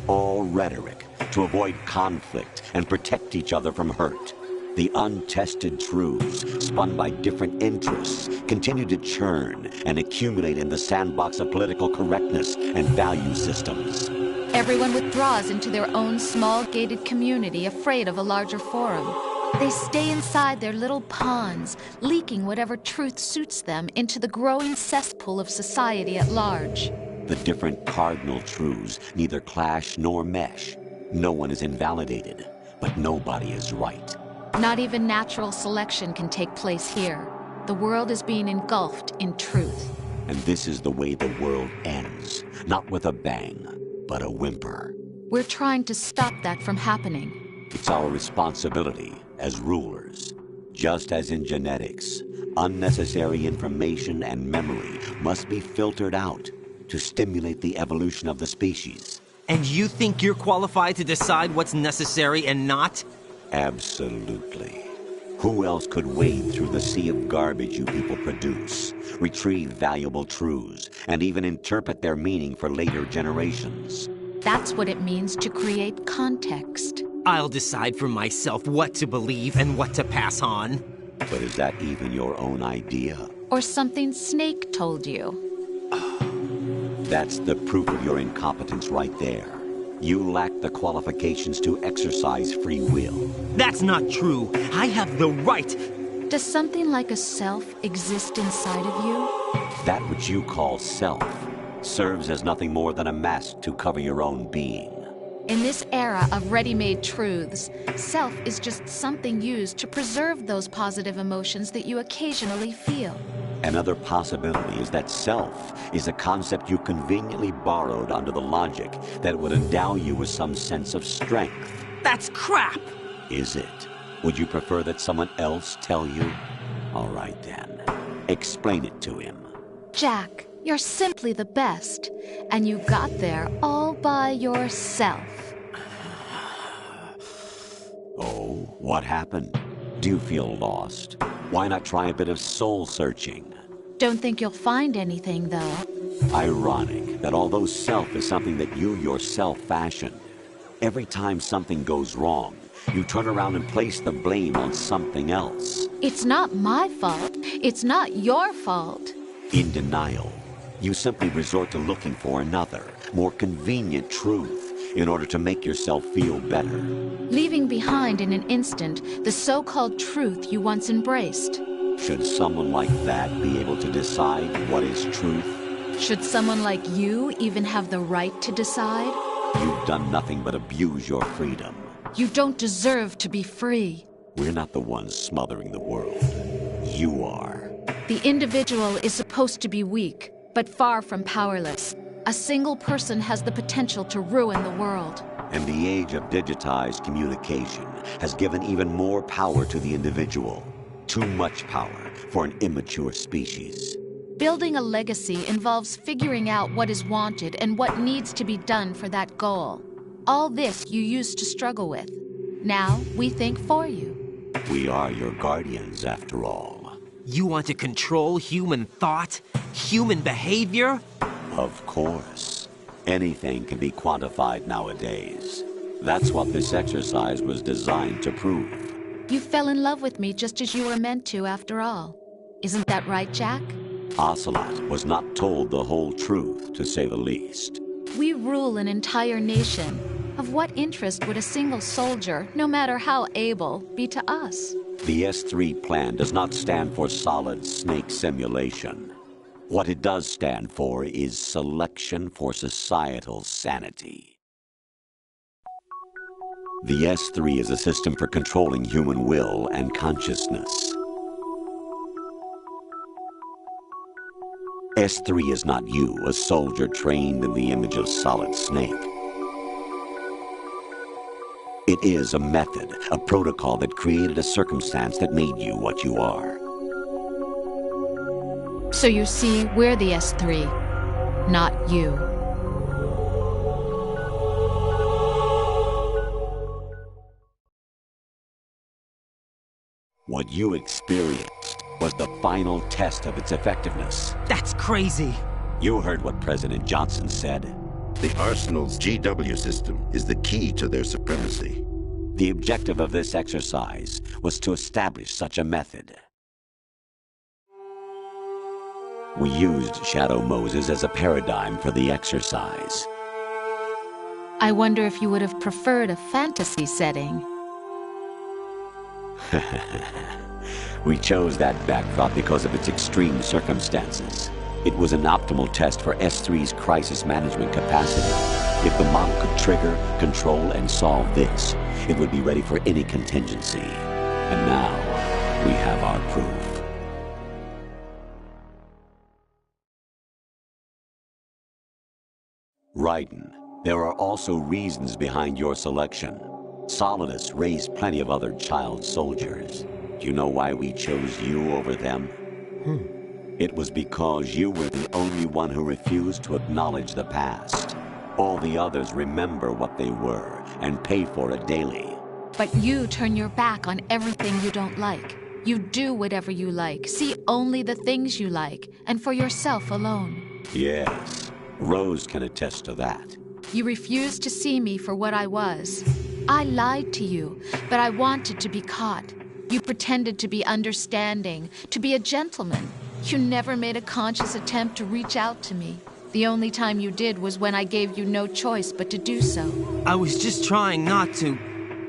All rhetoric to avoid conflict and protect each other from hurt. The untested truths, spun by different interests, continue to churn and accumulate in the sandbox of political correctness and value systems. Everyone withdraws into their own small gated community, afraid of a larger forum. They stay inside their little ponds, leaking whatever truth suits them into the growing cesspool of society at large. The different cardinal truths neither clash nor mesh. No one is invalidated, but nobody is right. Not even natural selection can take place here. The world is being engulfed in truth. And this is the way the world ends, not with a bang, but a whimper. We're trying to stop that from happening. It's our responsibility as rulers. Just as in genetics, unnecessary information and memory must be filtered out to stimulate the evolution of the species. And you think you're qualified to decide what's necessary and not? Absolutely. Who else could wade through the sea of garbage you people produce, retrieve valuable truths, and even interpret their meaning for later generations? That's what it means to create context. I'll decide for myself what to believe and what to pass on. But is that even your own idea? Or something Snake told you? That's the proof of your incompetence right there. You lack the qualifications to exercise free will. That's not true. I have the right. Does something like a self exist inside of you? That which you call self serves as nothing more than a mask to cover your own being. In this era of ready-made truths, self is just something used to preserve those positive emotions that you occasionally feel. Another possibility is that self is a concept you conveniently borrowed under the logic that would endow you with some sense of strength. That's crap! Is it? Would you prefer that someone else tell you? All right then. Explain it to him. Jack, you're simply the best, and you got there all by yourself. Oh, what happened? Do you feel lost? Why not try a bit of soul-searching? Don't think you'll find anything, though. Ironic that although self is something that you yourself fashioned, every time something goes wrong, you turn around and place the blame on something else. It's not my fault. It's not your fault. In denial, you simply resort to looking for another, more convenient truth in order to make yourself feel better. Leaving behind in an instant the so-called truth you once embraced. Should someone like that be able to decide what is truth? Should someone like you even have the right to decide? You've done nothing but abuse your freedom. You don't deserve to be free. We're not the ones smothering the world. You are. The individual is supposed to be weak, but far from powerless. A single person has the potential to ruin the world. And the age of digitized communication has given even more power to the individual. Too much power for an immature species. Building a legacy involves figuring out what is wanted and what needs to be done for that goal. All this you used to struggle with. Now we think for you. We are your guardians, after all. You want to control human thought? Human behavior? Of course. Anything can be quantified nowadays. That's what this exercise was designed to prove. You fell in love with me just as you were meant to, after all. Isn't that right, Jack? Ocelot was not told the whole truth, to say the least. We rule an entire nation. Of what interest would a single soldier, no matter how able, be to us? The S3 plan does not stand for solid snake simulation. What it does stand for is selection for societal sanity. The S3 is a system for controlling human will and consciousness. S3 is not you, a soldier trained in the image of Solid Snake. It is a method, a protocol that created a circumstance that made you what you are. So you see, we're the S3, not you. What you experienced was the final test of its effectiveness. That's crazy. You heard what President Johnson said. The Arsenal's GW system is the key to their supremacy. The objective of this exercise was to establish such a method. We used Shadow Moses as a paradigm for the exercise. I wonder if you would have preferred a fantasy setting. We chose that backdrop because of its extreme circumstances. It was an optimal test for S3's crisis management capacity. If the model could trigger, control, and solve this, it would be ready for any contingency. And now, we have our proof. Raiden, there are also reasons behind your selection. Solidus raised plenty of other child soldiers. Do you know why we chose you over them? It was because you were the only one who refused to acknowledge the past. All the others remember what they were and pay for it daily. But you turn your back on everything you don't like. You do whatever you like, see only the things you like, and for yourself alone. Yes, Rose can attest to that. You refused to see me for what I was. I lied to you, but I wanted to be caught. You pretended to be understanding, to be a gentleman. You never made a conscious attempt to reach out to me. The only time you did was when I gave you no choice but to do so. I was just trying not to.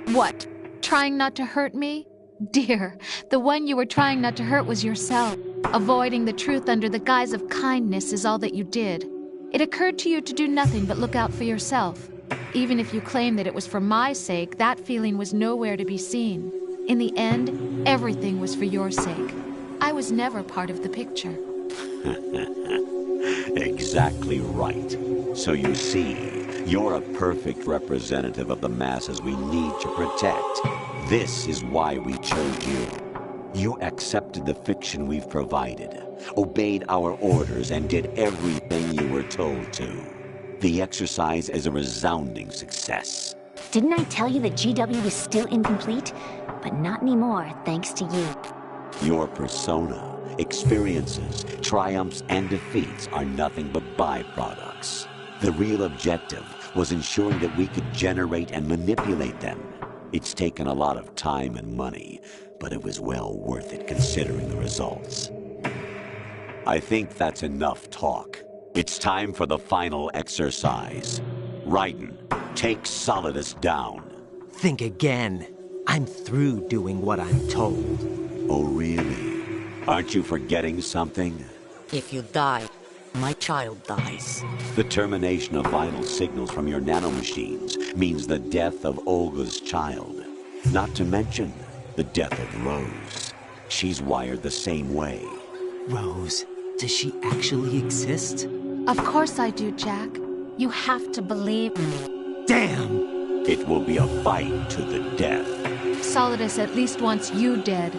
What? Trying not to hurt me? Dear, the one you were trying not to hurt was yourself. Avoiding the truth under the guise of kindness is all that you did. It occurred to you to do nothing but look out for yourself. Even if you claim that it was for my sake, that feeling was nowhere to be seen. In the end, everything was for your sake. I was never part of the picture. Exactly right. So you see, you're a perfect representative of the masses we need to protect. This is why we chose you. You accepted the fiction we've provided, obeyed our orders, and did everything you were told to. The exercise is a resounding success. Didn't I tell you that GW was still incomplete? But not anymore, thanks to you. Your persona, experiences, triumphs, and defeats are nothing but byproducts. The real objective was ensuring that we could generate and manipulate them. It's taken a lot of time and money, but it was well worth it considering the results. I think that's enough talk. It's time for the final exercise. Raiden, take Solidus down. Think again. I'm through doing what I'm told. Oh, really? Aren't you forgetting something? If you die, my child dies. The termination of vital signals from your nanomachines means the death of Olga's child. Not to mention the death of Rose. She's wired the same way. Rose, does she actually exist? Of course I do, Jack. You have to believe me. Damn! It will be a fight to the death. Solidus at least wants you dead.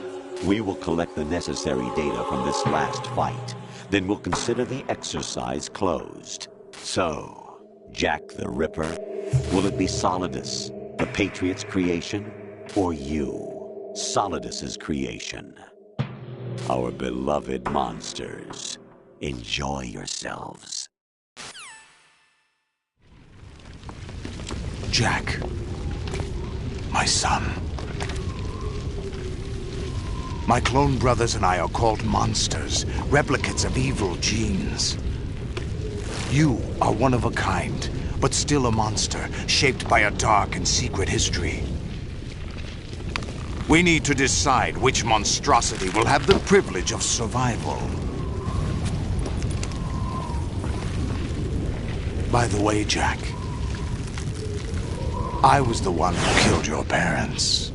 We will collect the necessary data from this last fight. Then we'll consider the exercise closed. So, Jack the Ripper, will it be Solidus, the Patriot's creation, or you, Solidus's creation? Our beloved monsters, enjoy yourselves. Jack, my son. My clone brothers and I are called monsters, replicates of evil genes. You are one of a kind, but still a monster, shaped by a dark and secret history. We need to decide which monstrosity will have the privilege of survival. By the way, Jack, I was the one who killed your parents.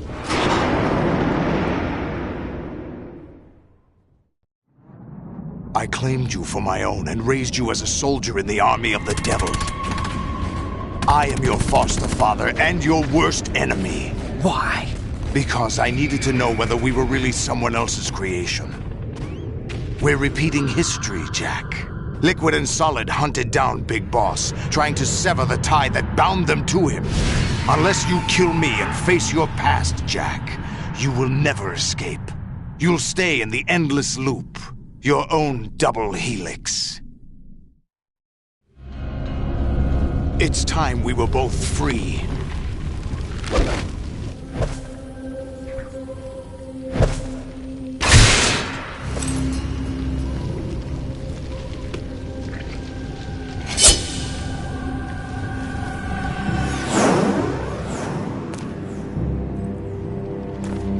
I claimed you for my own and raised you as a soldier in the army of the devil. I am your foster father and your worst enemy. Why? Because I needed to know whether we were really someone else's creation. We're repeating history, Jack. Liquid and Solid hunted down Big Boss, trying to sever the tie that bound them to him. Unless you kill me and face your past, Jack, You will never escape. You'll stay in the endless loop. Your own double helix. It's time we were both free.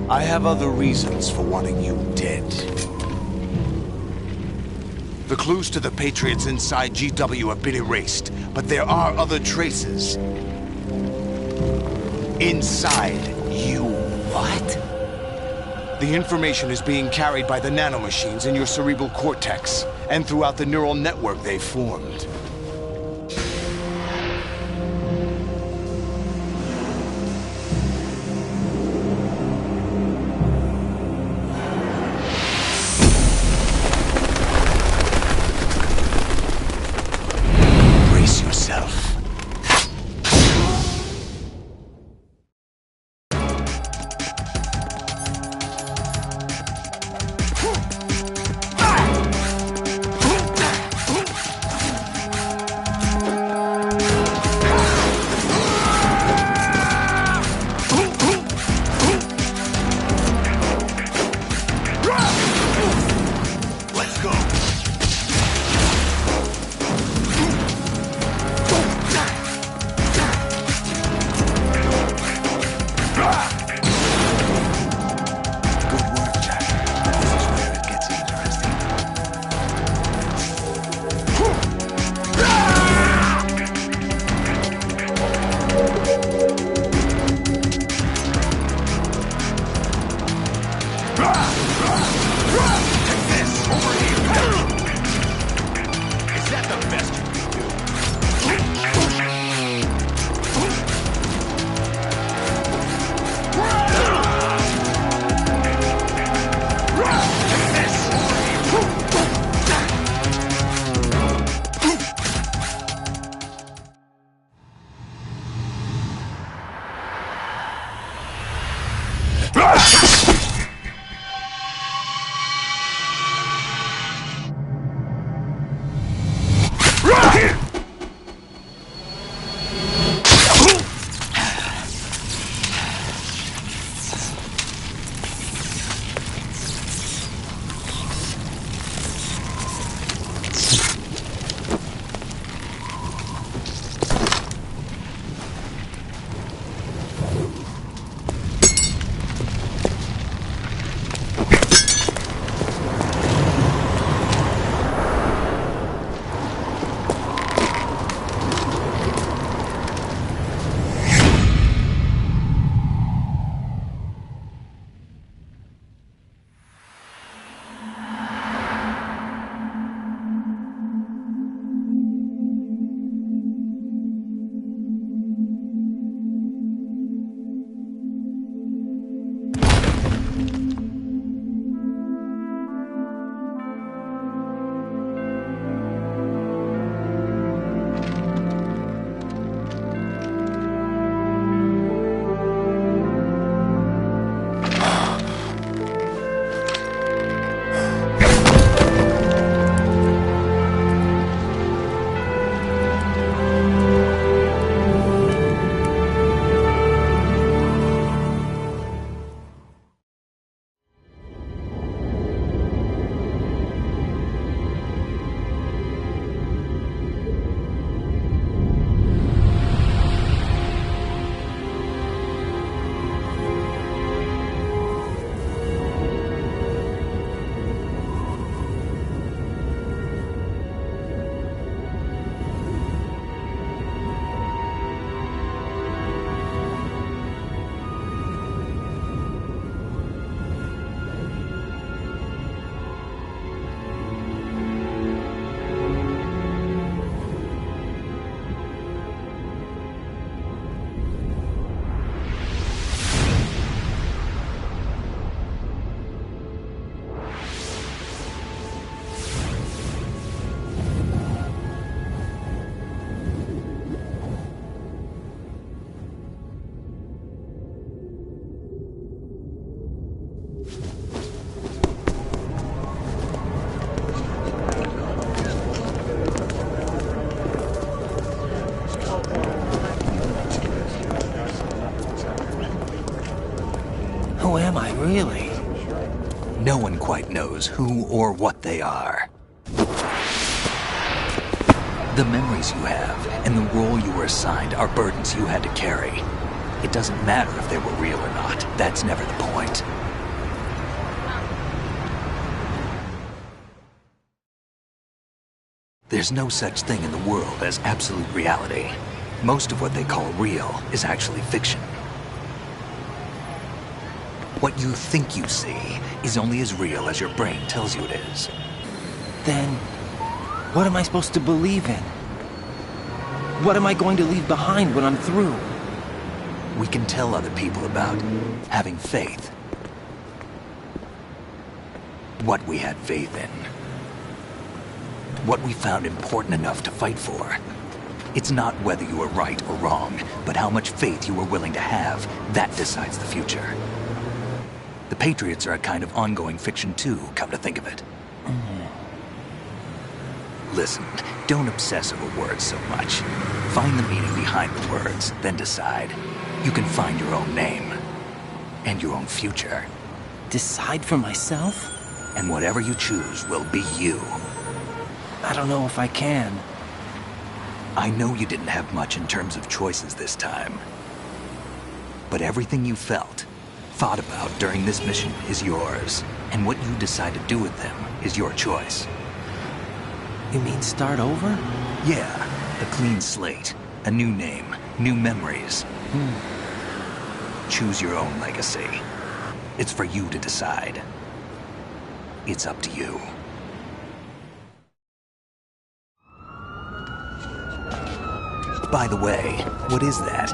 I have other reasons for wanting you dead. The clues to the Patriots inside GW have been erased, but there are other traces. Inside you. What? The information is being carried by the nanomachines in your cerebral cortex, and throughout the neural network they've formed. Who am I, really? No one quite knows who or what they are. The memories you have and the role you were assigned are burdens you had to carry. It doesn't matter if they were real or not. That's never the point. There's no such thing in the world as absolute reality. Most of what they call real is actually fiction. What you think you see is only as real as your brain tells you it is. Then, what am I supposed to believe in? What am I going to leave behind when I'm through? We can tell other people about having faith. What we had faith in. What we found important enough to fight for. It's not whether you were right or wrong, but how much faith you were willing to have. That decides the future. The Patriots are a kind of ongoing fiction too, come to think of it. Listen, don't obsess over words so much. Find the meaning behind the words, then decide. You can find your own name. And your own future. Decide for myself? And whatever you choose will be you. I don't know if I can. I know you didn't have much in terms of choices this time. But everything you felt, thought about during this mission is yours. And what you decide to do with them is your choice. You mean start over? Yeah, a clean slate, a new name, new memories. Choose your own legacy. It's for you to decide. It's up to you. By the way, what is that?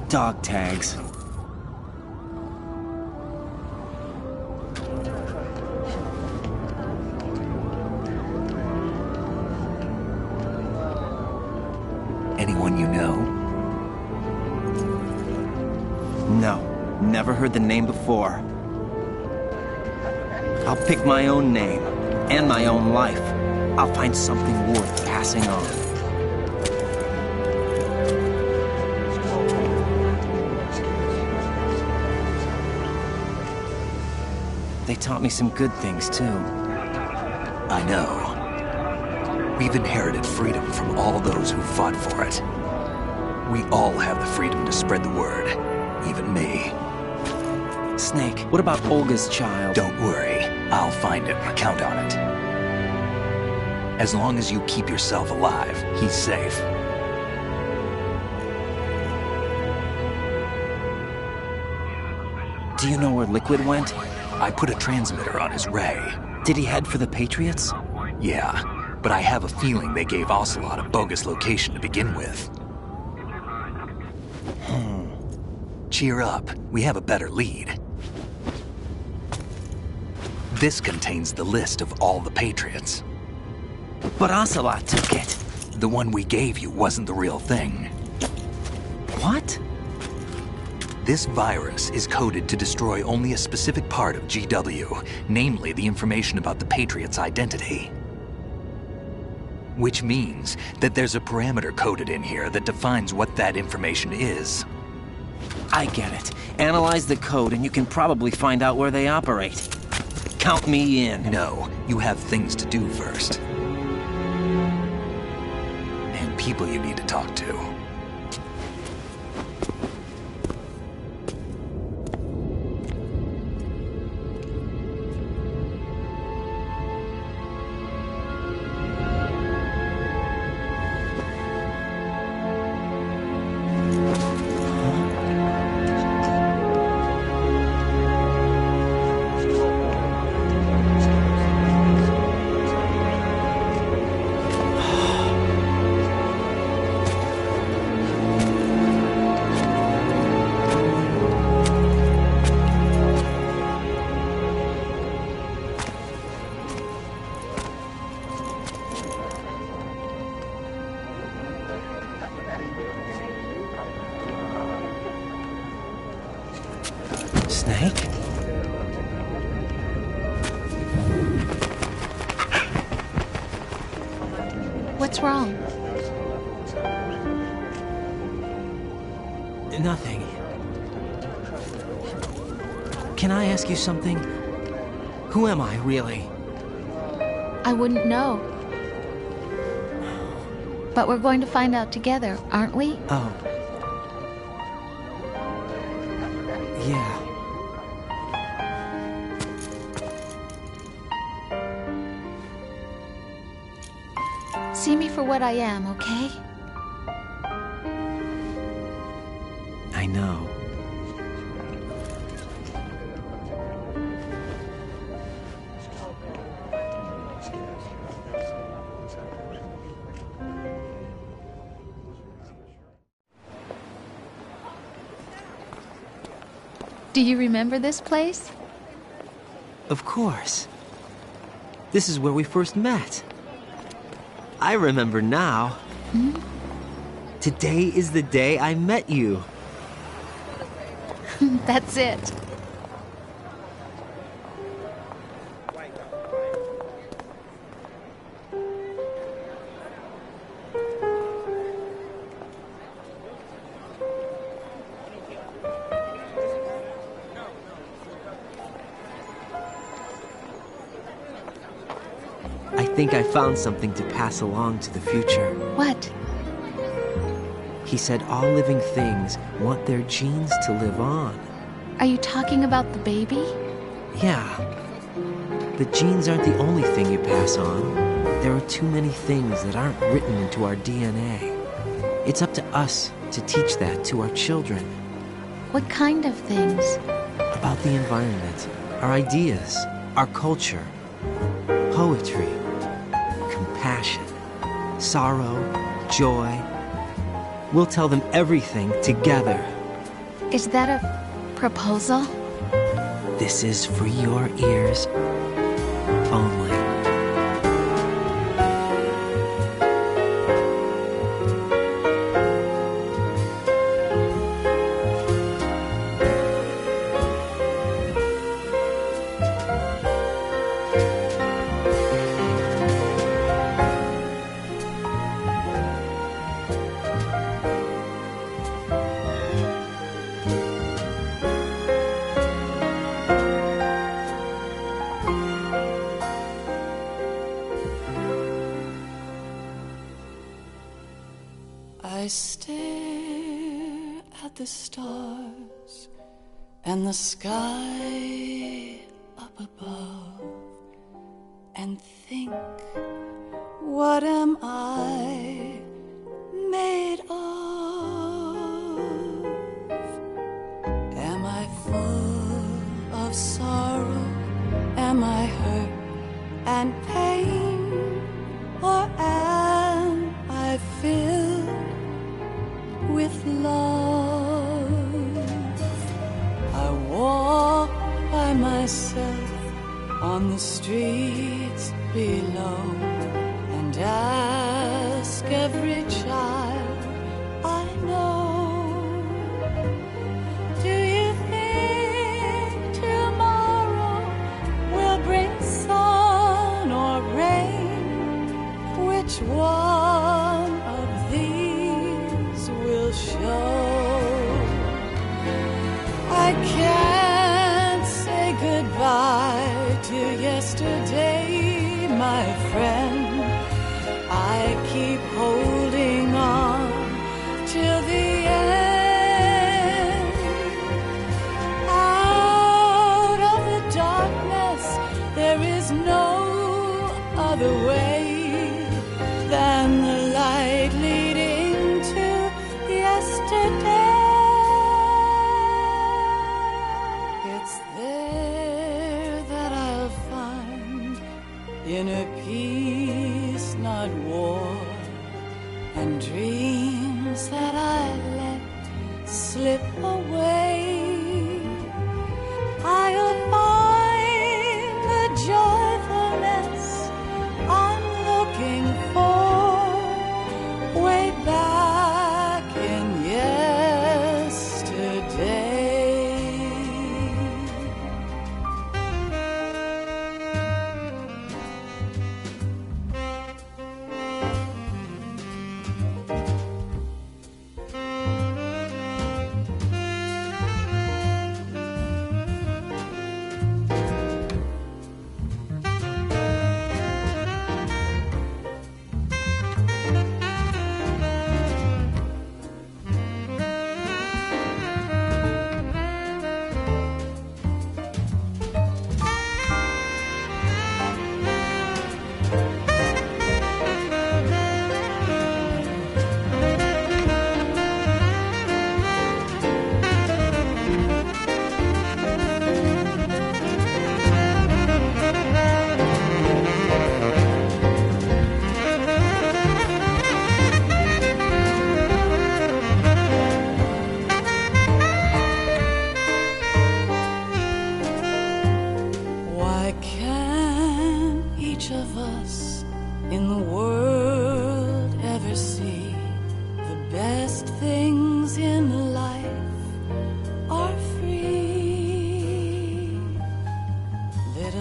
Dog tags. Anyone you know? No, never heard the name before. I'll pick my own name, and my own life. I'll find something worth passing on. They taught me some good things, too. I know. We've inherited freedom from all those who fought for it. We all have the freedom to spread the word, even me. Snake, what about Olga's child? Don't worry, I'll find him. Count on it. As long as you keep yourself alive, he's safe. Do you know where Liquid went? I put a transmitter on his ray. Did he head for the Patriots? Yeah, but I have a feeling they gave Ocelot a bogus location to begin with. Cheer up, we have a better lead. This contains the list of all the Patriots. But Ocelot took it. The one we gave you wasn't the real thing. What? This virus is coded to destroy only a specific part of GW, namely the information about the Patriots' identity. Which means that there's a parameter coded in here that defines what that information is. I get it. Analyze the code and you can probably find out where they operate. Count me in. No, you have things to do first. And people you need to talk to. Snake? What's wrong? Nothing. Can I ask you something? Who am I, really? I wouldn't know. But we're going to find out together, aren't we? Oh. Yeah. See me for what I am, okay? I know. Do you remember this place? Of course. This is where we first met. I remember now. Hmm? Today is the day I met you. That's it. I think I found something to pass along to the future. What? He said all living things want their genes to live on. Are you talking about the baby? Yeah. The genes aren't the only thing you pass on. There are too many things that aren't written into our DNA. It's up to us to teach that to our children. What kind of things? About the environment, our ideas, our culture, poetry, compassion, sorrow, joy. We'll tell them everything together. Is that a proposal? This is for your ears only. I stare at the stars and the sky up above and think, what am I made of? Am I full of sorrow? Am I hurt and pain? Or am I filled with love? I walk by myself on the streets below and ask every child I know, do you think tomorrow will bring sun or rain? Which one of these will show? I can't say goodbye to yesterday, my friend. I keep holding on till the end. Out of the darkness, there is no other way than the light leading to yesterday. It's there that I'll find inner peace, not war, and dreams that I let slip away. I'll find the joyfulness I'm looking for way back in yesterday.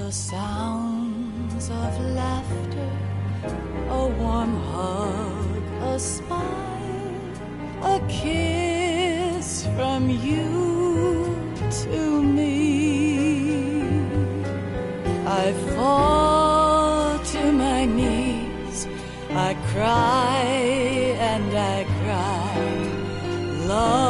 the sounds of laughter, a warm hug, a smile, a kiss from you to me. I fall to my knees, I cry and I cry, love.